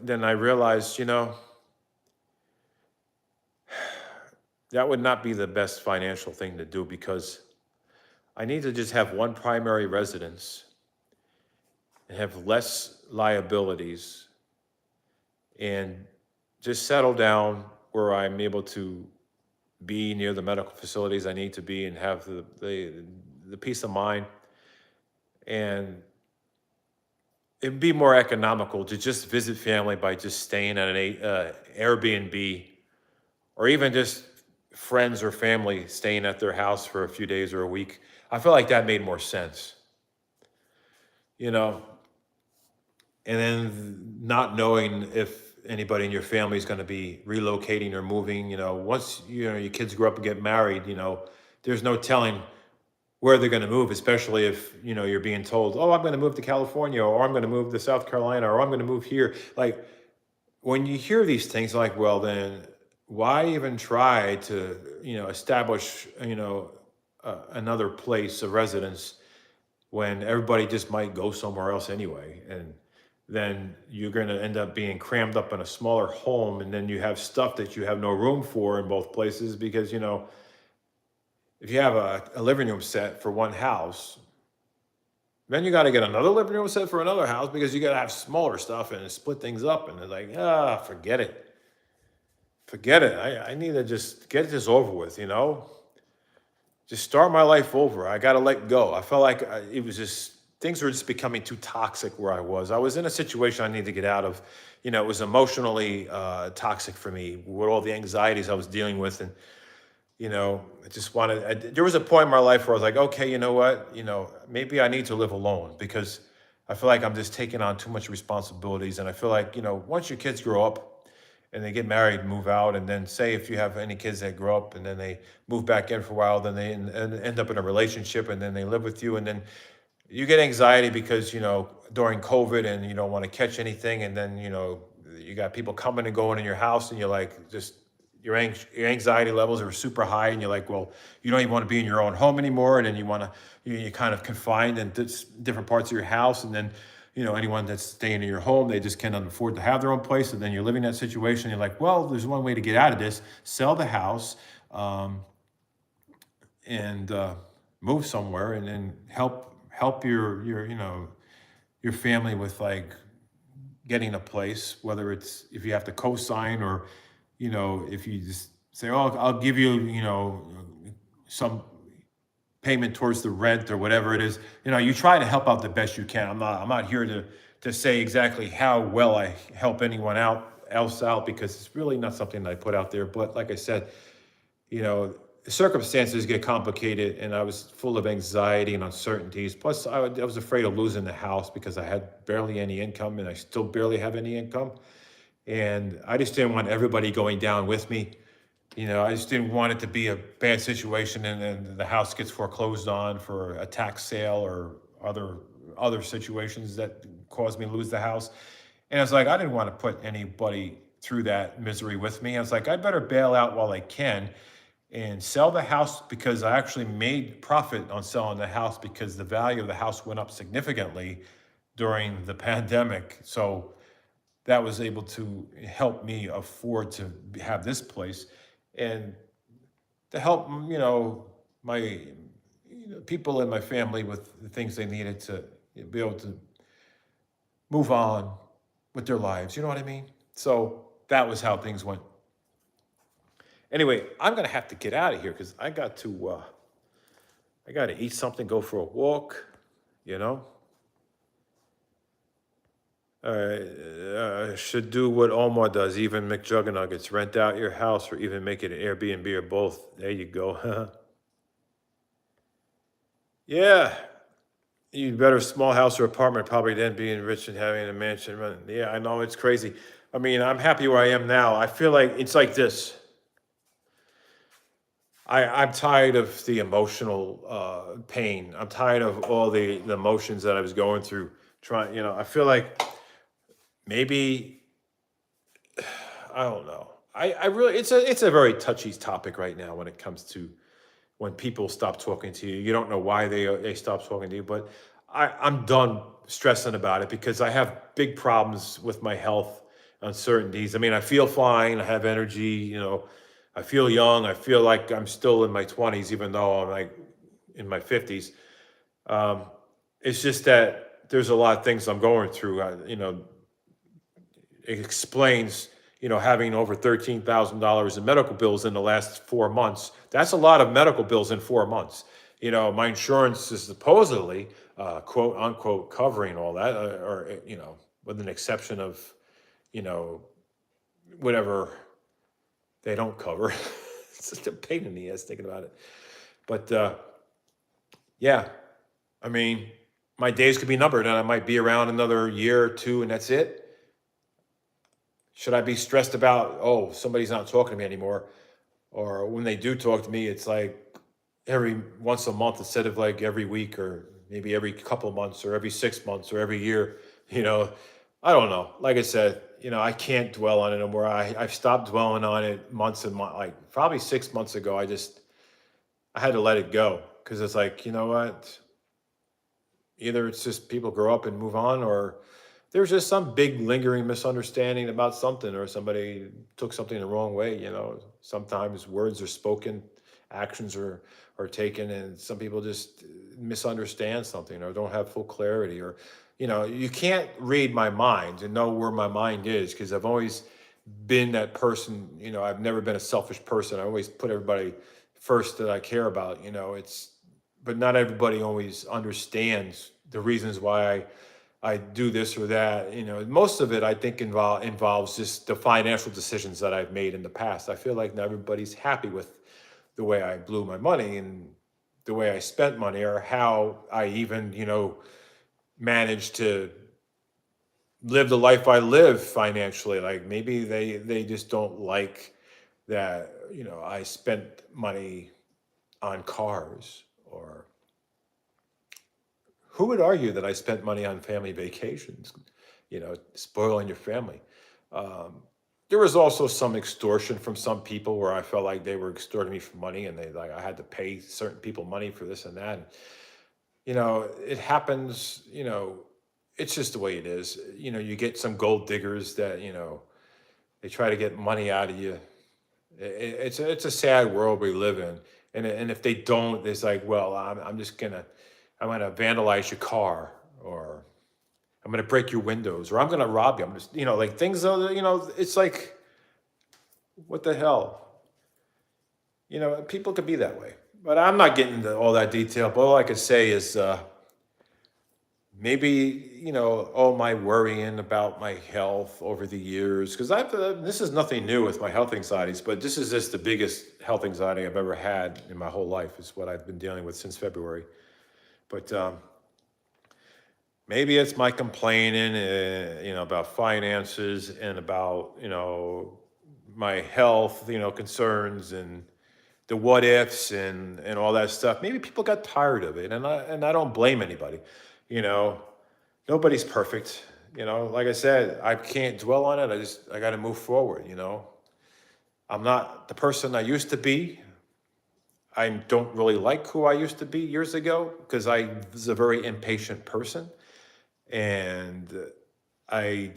then I realized, that would not be the best financial thing to do, because I need to just have one primary residence and have less liabilities and just settle down where I'm able to be near the medical facilities I need to be and have the peace of mind. And it'd be more economical to just visit family by just staying at an Airbnb, or even just friends or family staying at their house for a few days or a week. I feel like that made more sense. And then not knowing if anybody in your family is going to be relocating or moving. Once your kids grow up and get married, there's no telling where they're going to move, especially if you're being told, oh, I'm going to move to California, or I'm going to move to South Carolina, or I'm going to move here. Like, when you hear these things, like, well, then why even try to establish another place of residence when everybody just might go somewhere else anyway? And then you're going to end up being crammed up in a smaller home, and then you have stuff that you have no room for in both places, because if you have a living room set for one house, then you got to get another living room set for another house, because you got to have smaller stuff and split things up. And it's like, forget it. I need to just get this over with, just start my life over. I got to let go. I felt like things were just becoming too toxic where I was. I was in a situation I needed to get out of. It was emotionally toxic for me with all the anxieties I was dealing with. And, there was a point in my life where I was like, okay, you know what? Maybe I need to live alone, because I feel like I'm just taking on too much responsibilities. And I feel like, once your kids grow up and they get married, move out, and then say if you have any kids that grow up and then they move back in for a while, then they end up in a relationship, and then they live with you, and then you get anxiety because, during COVID, and you don't want to catch anything. And then, you got people coming and going in your house, and you're like, your anxiety levels are super high, and you're like, well, you don't even want to be in your own home anymore, and then you're kind of confined in different parts of your house, and then anyone that's staying in your home, they just cannot afford to have their own place, and then you're living that situation. You're like, well, there's one way to get out of this: sell the house, and move somewhere, and then help your family with like getting a place, whether it's if you have to co-sign or, if you just say, oh, I'll give you, some payment towards the rent or whatever it is. You try to help out the best you can. I'm not here to say exactly how well I help anyone else out, because it's really not something that I put out there. But like I said, circumstances get complicated, and I was full of anxiety and uncertainties. Plus, I was afraid of losing the house because I had barely any income, and I still barely have any income. And I just didn't want everybody going down with me. I just didn't want it to be a bad situation, and then the house gets foreclosed on for a tax sale or other situations that caused me to lose the house. And I was like, I didn't want to put anybody through that misery with me. I was like, I'd better bail out while I can and sell the house, because I actually made profit on selling the house because the value of the house went up significantly during the pandemic. So that was able to help me afford to have this place, and to help, my people in my family with the things they needed to be able to move on with their lives. You know what I mean? So that was how things went. Anyway, I'm gonna have to get out of here because I got to eat something, go for a walk, you know. Should do what Omar does, even McJuggernuggets, rent out your house or even make it an Airbnb or both. There you go. Yeah, you better small house or apartment probably than being rich and having a mansion. Yeah, I know, it's crazy. I mean, I'm happy where I am now. I feel like it's like this. I'm tired of the emotional pain. I'm tired of all the emotions that I was going through. I feel like maybe, I don't know. I really, it's a very touchy topic right now when it comes to when people stop talking to you. You don't know why they stop talking to you, but I'm done stressing about it because I have big problems with my health uncertainties. I mean, I feel fine. I have energy, I feel young. I feel like I'm still in my 20s, even though I'm like in my 50s. It's just that there's a lot of things I'm going through. It explains, having over $13,000 in medical bills in the last 4 months. That's a lot of medical bills in 4 months. My insurance is supposedly, quote unquote, covering all that, or with an exception of, whatever they don't cover. It's just a pain in the ass thinking about it. But yeah, I mean, my days could be numbered and I might be around another year or two and that's it. Should I be stressed about, oh, somebody's not talking to me anymore? Or when they do talk to me, it's like every once a month instead of like every week, or maybe every couple of months or every 6 months or every year. I don't know. Like I said, I can't dwell on it anymore. I've stopped dwelling on it months and months, like probably 6 months ago. I had to let it go because it's like, you know what? Either it's just people grow up and move on, or there's just some big lingering misunderstanding about something, or somebody took something the wrong way. Sometimes words are spoken, actions are taken, and some people just misunderstand something or don't have full clarity, or you can't read my mind and know where my mind is, because I've always been that person. I've never been a selfish person. I always put everybody first that I care about. But not everybody always understands the reasons why I do this or that. Most of it I think involves just the financial decisions that I've made in the past. I feel like not everybody's happy with the way I blew my money and the way I spent money, or how I even, managed to live the life I live financially. Like maybe they just don't like that, I spent money on cars, or who would argue that I spent money on family vacations, spoiling your family. there was also some extortion from some people where I felt like they were extorting me for money, and I had to pay certain people money for this and that. And, it happens. It's just the way it is. You get some gold diggers that they try to get money out of you. It's a sad world we live in, and if they don't, it's like, well, I'm gonna vandalize your car, or I'm gonna break your windows, or I'm gonna rob you. I'm just like things. It's like, what the hell? People could be that way, but I'm not getting into all that detail. But all I could say is, maybe all my worrying about my health over the years, because this is nothing new with my health anxieties, but this is just the biggest health anxiety I've ever had in my whole life. Is what I've been dealing with since February. But maybe it's my complaining, about finances, and about my health, concerns, and the what ifs, and all that stuff. Maybe people got tired of it, and I don't blame anybody. You know, Nobody's perfect. Like I said, I can't dwell on it. I got to move forward. I'm not the person I used to be. I don't really like who I used to be years ago, because I was a very impatient person, and when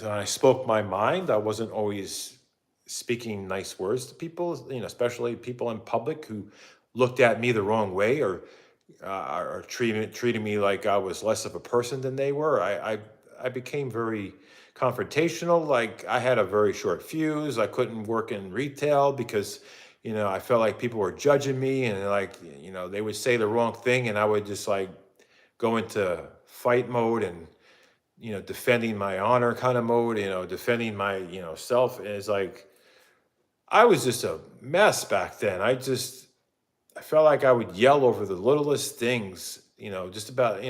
I spoke my mind, I wasn't always speaking nice words to people, especially people in public who looked at me the wrong way, or treating me like I was less of a person than they were. I became very confrontational. Like, I had a very short fuse. I couldn't work in retail because, I felt like people were judging me, and like, they would say the wrong thing, and I would just like go into fight mode, and defending my honor kind of mode, defending my self. And it's like, I was just a mess back then. I felt like I would yell over the littlest things, just about,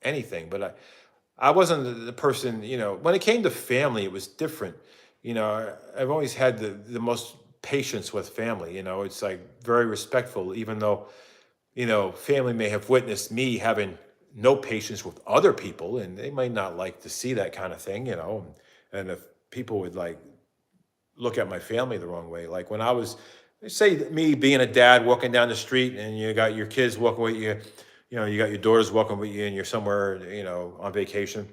anything. But I wasn't the person, when it came to family, it was different. I've always had the most patience with family. It's like very respectful, even though, family may have witnessed me having no patience with other people, and they might not like to see that kind of thing, and if people would like look at my family the wrong way, like when I was, say me being a dad walking down the street, and you got your kids walking with you, you got your daughters walking with you, and you're somewhere, on vacation,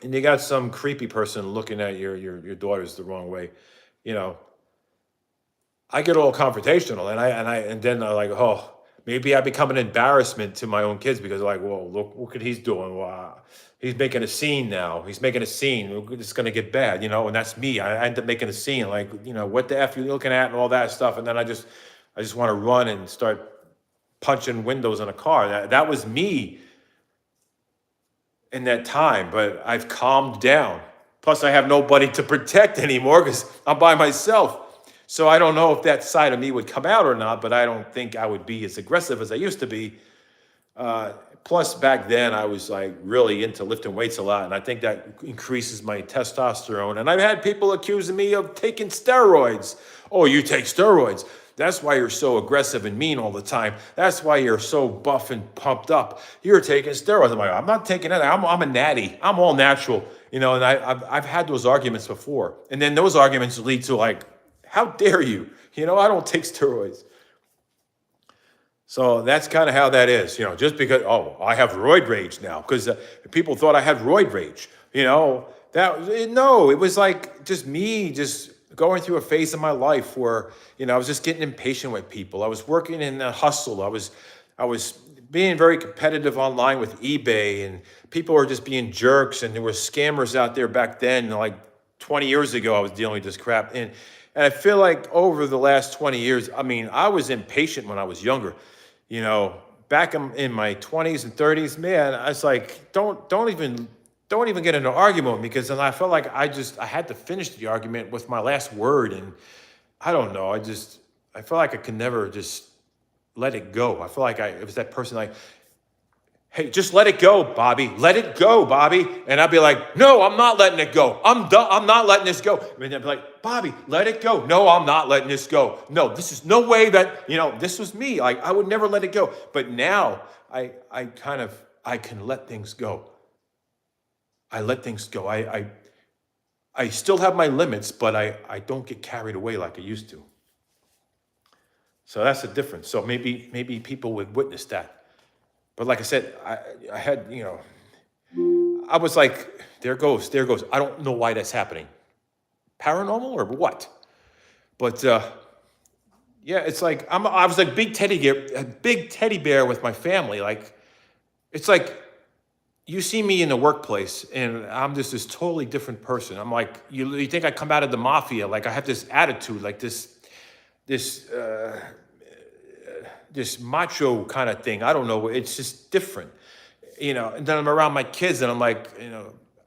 and you got some creepy person looking at your daughters the wrong way, you know, I get all confrontational, and then I like, oh, maybe I become an embarrassment to my own kids, because like, well, look what he's doing. Wow, he's making a scene now. He's making a scene. It's gonna get bad, and that's me. I end up making a scene, like, what the f you looking at, and all that stuff, and then I just want to run and start punching windows in a car. That was me in that time, but I've calmed down. Plus, I have nobody to protect anymore because I'm by myself. So I don't know if that side of me would come out or not, but I don't think I would be as aggressive as I used to be. Plus, back then, I was like really into lifting weights a lot, and I think that increases my testosterone. And I've had people accusing me of taking steroids. Oh, you take steroids. That's why you're so aggressive and mean all the time. That's why you're so buff and pumped up. You're taking steroids. I'm like, I'm not taking it. I'm a natty. I'm all natural. And I've had those arguments before. And then those arguments lead to like, how dare you? I don't take steroids. So that's kind of how that is, just because, oh, I have roid rage now, because people thought I had roid rage, no, it was like just me just going through a phase of my life where, I was just getting impatient with people. I was working in a hustle. I was being very competitive online with eBay, and people were just being jerks, and there were scammers out there back then. Like 20 years ago, I was dealing with this crap. And I feel like over the last 20 years, I was impatient when I was younger. Back in my 20s and 30s, man, I was like, don't even get into an argument with me, because then I felt like I had to finish the argument with my last word. And I don't know, I felt like I could never just let it go. I feel like it was that person like, hey, just let it go, Bobby. Let it go, Bobby. And I'd be like, no, I'm not letting it go. I'm done. I'm not letting this go. And I'd be like, Bobby, let it go. No, I'm not letting this go. No, this is no way that, this was me. Like, I would never let it go. But now I can let things go. I let things go. I still have my limits, but I don't get carried away like I used to. So that's the difference. So maybe people would witness that. But like I said, I had, I was like, there goes. I don't know why that's happening. Paranormal or what? But yeah, it's like I was like a big teddy bear with my family. Like it's like you see me in the workplace and I'm just this totally different person. I'm like, you think I come out of the mafia? Like I have this attitude, like this this macho kind of thing. I don't know. It's just different, And then I'm around my kids, and I'm like,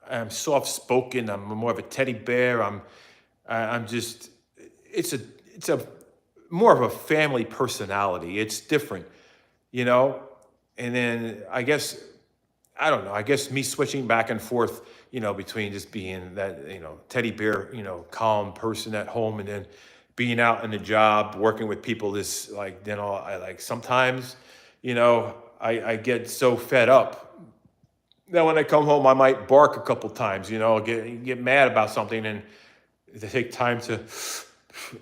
I'm soft spoken. I'm more of a teddy bear. I'm just. It's a more of a family personality. It's different, And then I guess I don't know. I guess me switching back and forth, between just being that, teddy bear, calm person at home, and then being out in the job, working with people. This like, I like sometimes, I get so fed up that when I come home, I might bark a couple times, get mad about something, and to take time to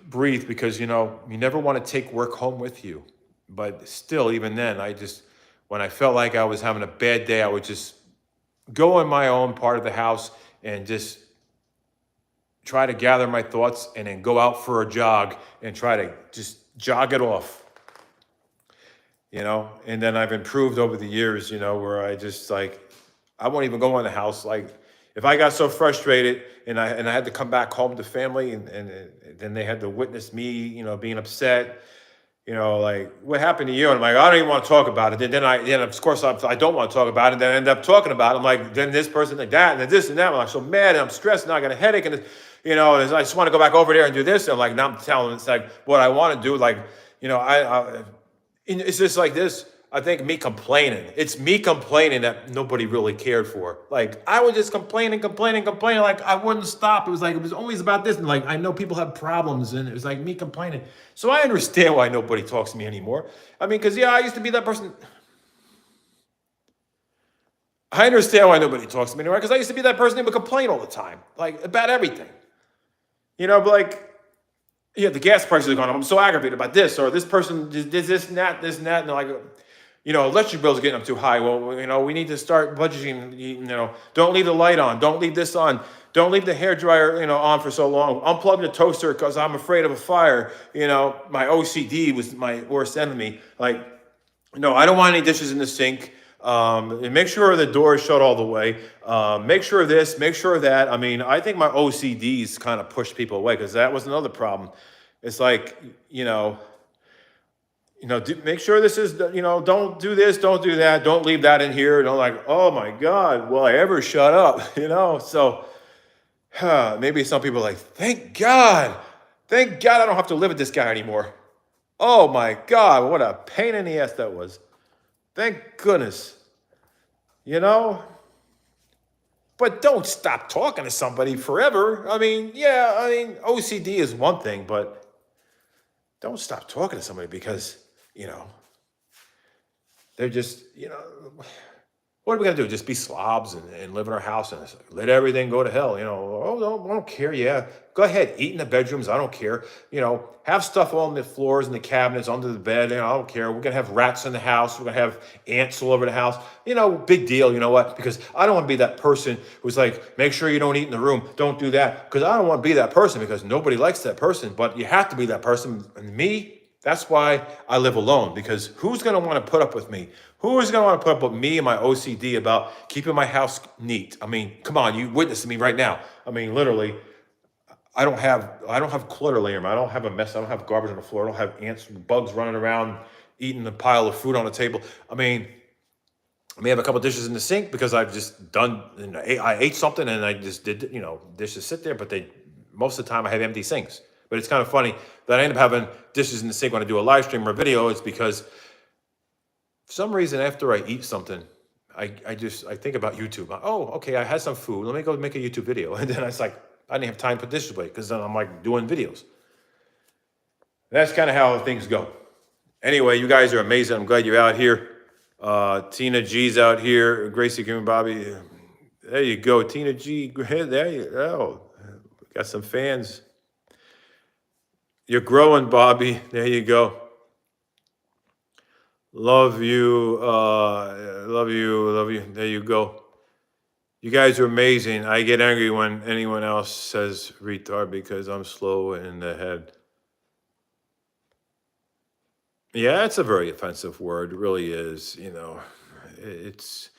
breathe because, you never want to take work home with you. But still, even then, when I felt like I was having a bad day, I would just go in my own part of the house and just try to gather my thoughts and then go out for a jog and try to just jog it off, And then I've improved over the years, where I just like, I won't even go in the house. Like if I got so frustrated and I had to come back home to family and then they had to witness me, being upset, like what happened to you? And I'm like, I don't even want to talk about it. Then of course I don't want to talk about it. Then I end up talking about it. I'm like, then this person like that, and then this and that. I'm like so mad and I'm stressed and I got a headache and and I just want to go back over there and do this. And I'm like, now I'm telling them it's like what I want to do. Like, it's just like this. I think me complaining. It's me complaining that nobody really cared for. Like I was just complaining. Like I wouldn't stop. It was always about this. And like I know people have problems, and it was like me complaining. So I understand why nobody talks to me anymore. I mean, because I used to be that person. I understand why nobody talks to me anymore because I used to be that person who would complain all the time, like about everything. But like. Yeah, the gas prices are going up. I'm so aggravated about this, or this person did this and that, and they're like, electric bills are getting up too high. Well, we need to start budgeting. Don't leave the light on. Don't leave this on. Don't leave the hairdryer, on for so long. Unplug the toaster because I'm afraid of a fire. My OCD was my worst enemy. Like, no, I don't want any dishes in the sink. And make sure the door is shut all the way. Make sure of this, make sure of that. I mean, I think my OCDs kind of pushed people away because that was another problem. It's like, make sure this is, don't do this, don't do that, don't leave that in here. Don't like, oh my God, will I ever shut up? So maybe some people are like, thank God I don't have to live with this guy anymore. Oh my God, what a pain in the ass that was. Thank goodness. But don't stop talking to somebody forever. I mean, OCD is one thing, but don't stop talking to somebody because, they're just, what are we going to do? Just be slobs and live in our house and let everything go to hell? Oh, no, I don't care. Yeah, go ahead. Eat in the bedrooms. I don't care. Have stuff on the floors and the cabinets, under the bed. I don't care. We're going to have rats in the house. We're going to have ants all over the house. Big deal. You know what? Because I don't want to be that person who's like, make sure you don't eat in the room. Don't do that. Because I don't want to be that person because nobody likes that person. But you have to be that person. And me, that's why I live alone, because who's going to want to put up with me? Who is going to want to put up with me and my OCD about keeping my house neat? I mean, come on, you witnessing me right now. I mean, literally, I don't have clutter laying around. I don't have a mess. I don't have garbage on the floor. I don't have ants and bugs running around eating a pile of food on the table. I mean, I may have a couple dishes in the sink because I've just done, I ate something and I just did, dishes sit there, but most of the time I have empty sinks. But it's kind of funny that I end up having dishes in the sink when I do a live stream or a video. It's because for some reason after I eat something, I think about YouTube. Oh, okay, I had some food. Let me go make a YouTube video. And then it's like, I didn't have time to put dishes away because then I'm like doing videos. That's kind of how things go. Anyway, you guys are amazing. I'm glad you're out here. Tina G's out here. Gracie Green Bobby. There you go. Tina G. There you go. Got some fans. You're growing, Bobby. There you go. Love you. Love you. Love you. There you go. You guys are amazing. I get angry when anyone else says retard because I'm slow in the head. Yeah, it's a very offensive word. It really is. It's,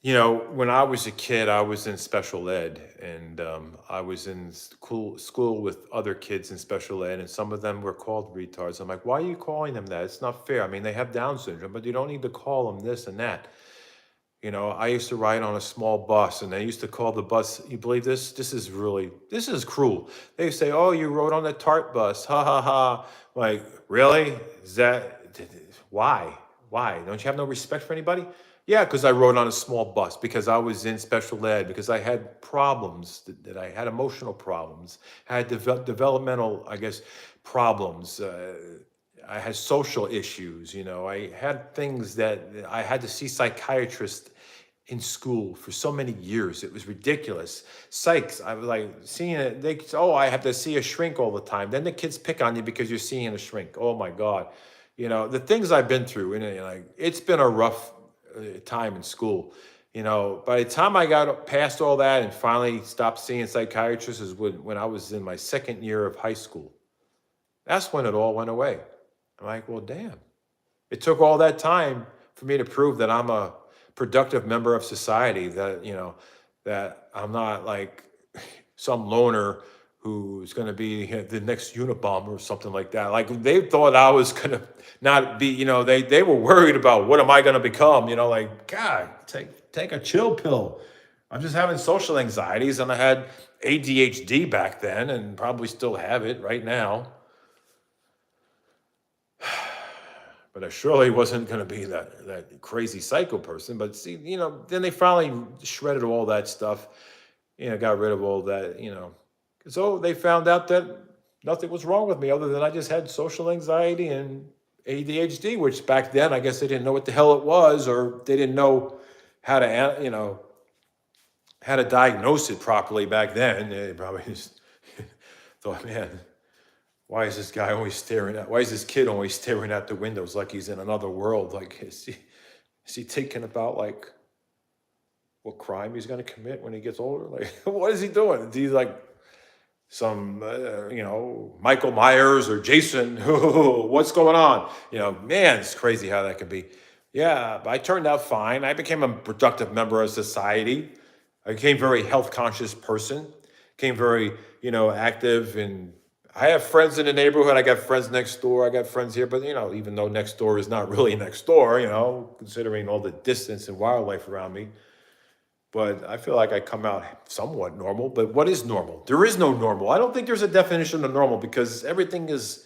when I was a kid, I was in special ed, and I was in school with other kids in special ed, and some of them were called retards. I'm like, why are you calling them that? It's not fair. I mean, they have Down syndrome, but you don't need to call them this and that. I used to ride on a small bus, and they used to call the bus, you believe this? This is cruel. They say, oh, you rode on the TART bus, ha ha ha. Like, really? Why? Why? Don't you have no respect for anybody? Yeah, because I rode on a small bus, because I was in special ed, because I had problems, that I had emotional problems, I had developmental, I guess, problems. I had social issues, I had things that I had to see psychiatrists in school for so many years. It was ridiculous. Psychs, I was like seeing it. I have to see a shrink all the time. Then the kids pick on you because you're seeing a shrink. Oh my God. The things I've been through, and it's been a rough time in school. By the time I got past all that and finally stopped seeing psychiatrists is when I was in my second year of high school. That's when it all went away. I'm like, well, damn. It took all that time for me to prove that I'm a productive member of society, that, that I'm not like some loner who's going to be the next Unabomber or something like that. Like, they thought I was going to not be, they were worried about what am I going to become, like, God, take a chill pill. I'm just having social anxieties, and I had ADHD back then and probably still have it right now. But I surely wasn't going to be that crazy psycho person. But see, then they finally shredded all that stuff, got rid of all that, So they found out that nothing was wrong with me other than I just had social anxiety and ADHD, which back then I guess they didn't know what the hell it was, or they didn't know how to, how to diagnose it properly back then. They probably just thought, man, why is this kid always staring out the windows like he's in another world? Like, is he thinking about like what crime he's going to commit when he gets older? Like, what is he doing? Is he like some, Michael Myers or Jason? What's going on? Man, it's crazy how that can be. Yeah, but I turned out fine. I became a productive member of society. I became a very health conscious person, became very, active, and I have friends in the neighborhood. I got friends next door. I got friends here, but even though next door is not really next door, considering all the distance and wildlife around me. But I feel like I come out somewhat normal. But what is normal? There is no normal. I don't think there's a definition of normal, because everything is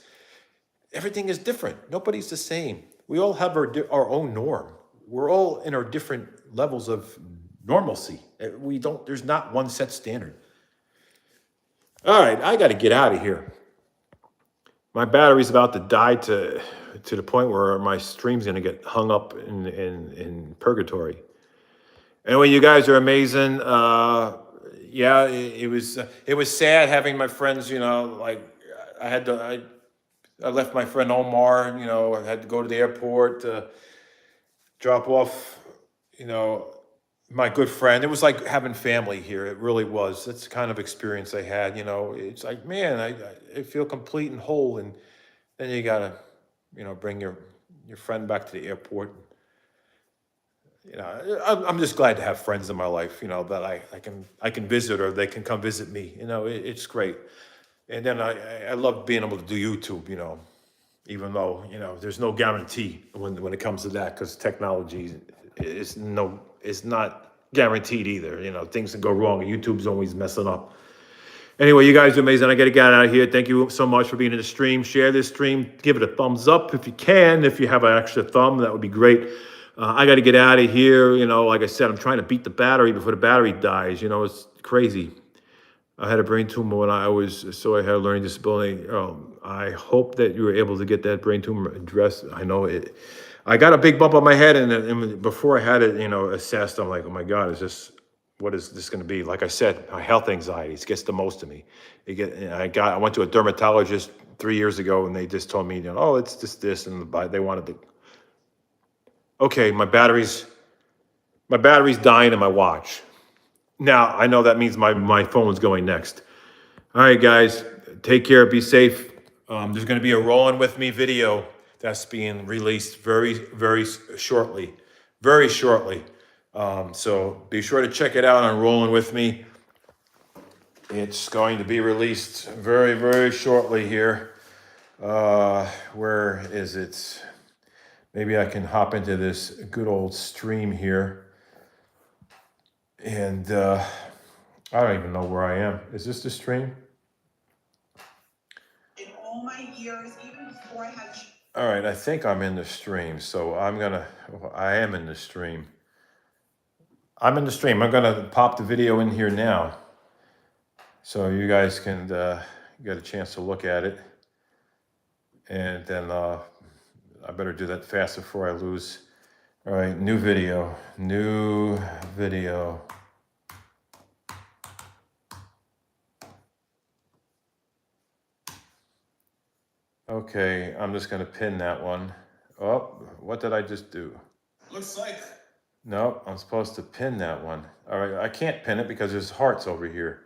different. Nobody's the same. We all have our own norm. We're all in our different levels of normalcy. There's not one set standard. All right, I got to get out of here. My battery's about to die to the point where my stream's going to get hung up in purgatory. Anyway, you guys are amazing. Yeah, it was sad having my friends. Like I left my friend Omar. I had to go to the airport to drop off. My good friend. It was like having family here. It really was. That's the kind of experience I had. It's like, man, I feel complete and whole. And then you gotta, bring your friend back to the airport. I'm just glad to have friends in my life. That I can visit, or they can come visit me. It's great. And then I love being able to do YouTube. Even though there's no guarantee when it comes to that, because technology is not guaranteed either. Things can go wrong, and YouTube's always messing up. Anyway, you guys are amazing. I got to get out of here. Thank you so much for being in the stream. Share this stream. Give it a thumbs up if you can. If you have an extra thumb, that would be great. I got to get out of here. Like I said, I'm trying to beat the battery before the battery dies. It's crazy. I had a brain tumor when I had a learning disability. I hope that you were able to get that brain tumor addressed. I know it. I got a big bump on my head, and before I had it, assessed, I'm like, oh my God, is this what is this going to be? Like I said, my health anxieties gets the most of me. I went to a dermatologist 3 years ago, and they just told me, oh, it's just this, and they wanted to. Okay, my battery's dying in my watch. Now I know that means my phone's going next. All right, guys, take care, be safe. There's going to be a Rolling With Me video that's being released very shortly, very shortly. So be sure to check it out on Rolling With Me. It's going to be released very shortly here. Where is it? Maybe I can hop into this good old stream here. And I don't even know where I am. Is this the stream? In all my years, even before I had. All right, I think I'm in the stream. So I am in the stream. I'm in the stream. I'm gonna pop the video in here now, so you guys can get a chance to look at it. And then I better do that fast before I lose. All right, new video. Okay, I'm just gonna pin that one. Oh, what did I just do? Looks like. No, I'm supposed to pin that one. All right, I can't pin it because there's hearts over here.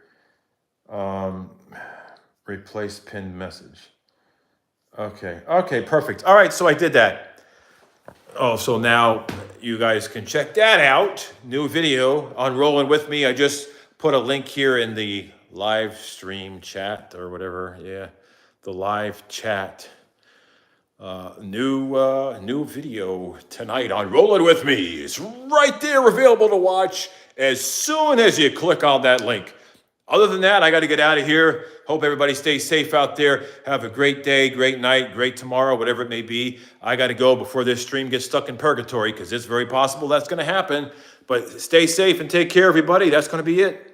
Replace pinned message. Okay, perfect. All right, so I did that. Oh, so now you guys can check that out. New video on Rolling With Me. I just put a link here in the live stream chat or whatever. Yeah, the live chat. New video tonight on Rolling With Me. It's right there available to watch as soon as you click on that link. Other than that, I got to get out of here. Hope everybody stays safe out there. Have a great day, great night, great tomorrow, whatever it may be. I got to go before this stream gets stuck in purgatory, because it's very possible that's going to happen. But stay safe and take care, everybody. That's going to be it.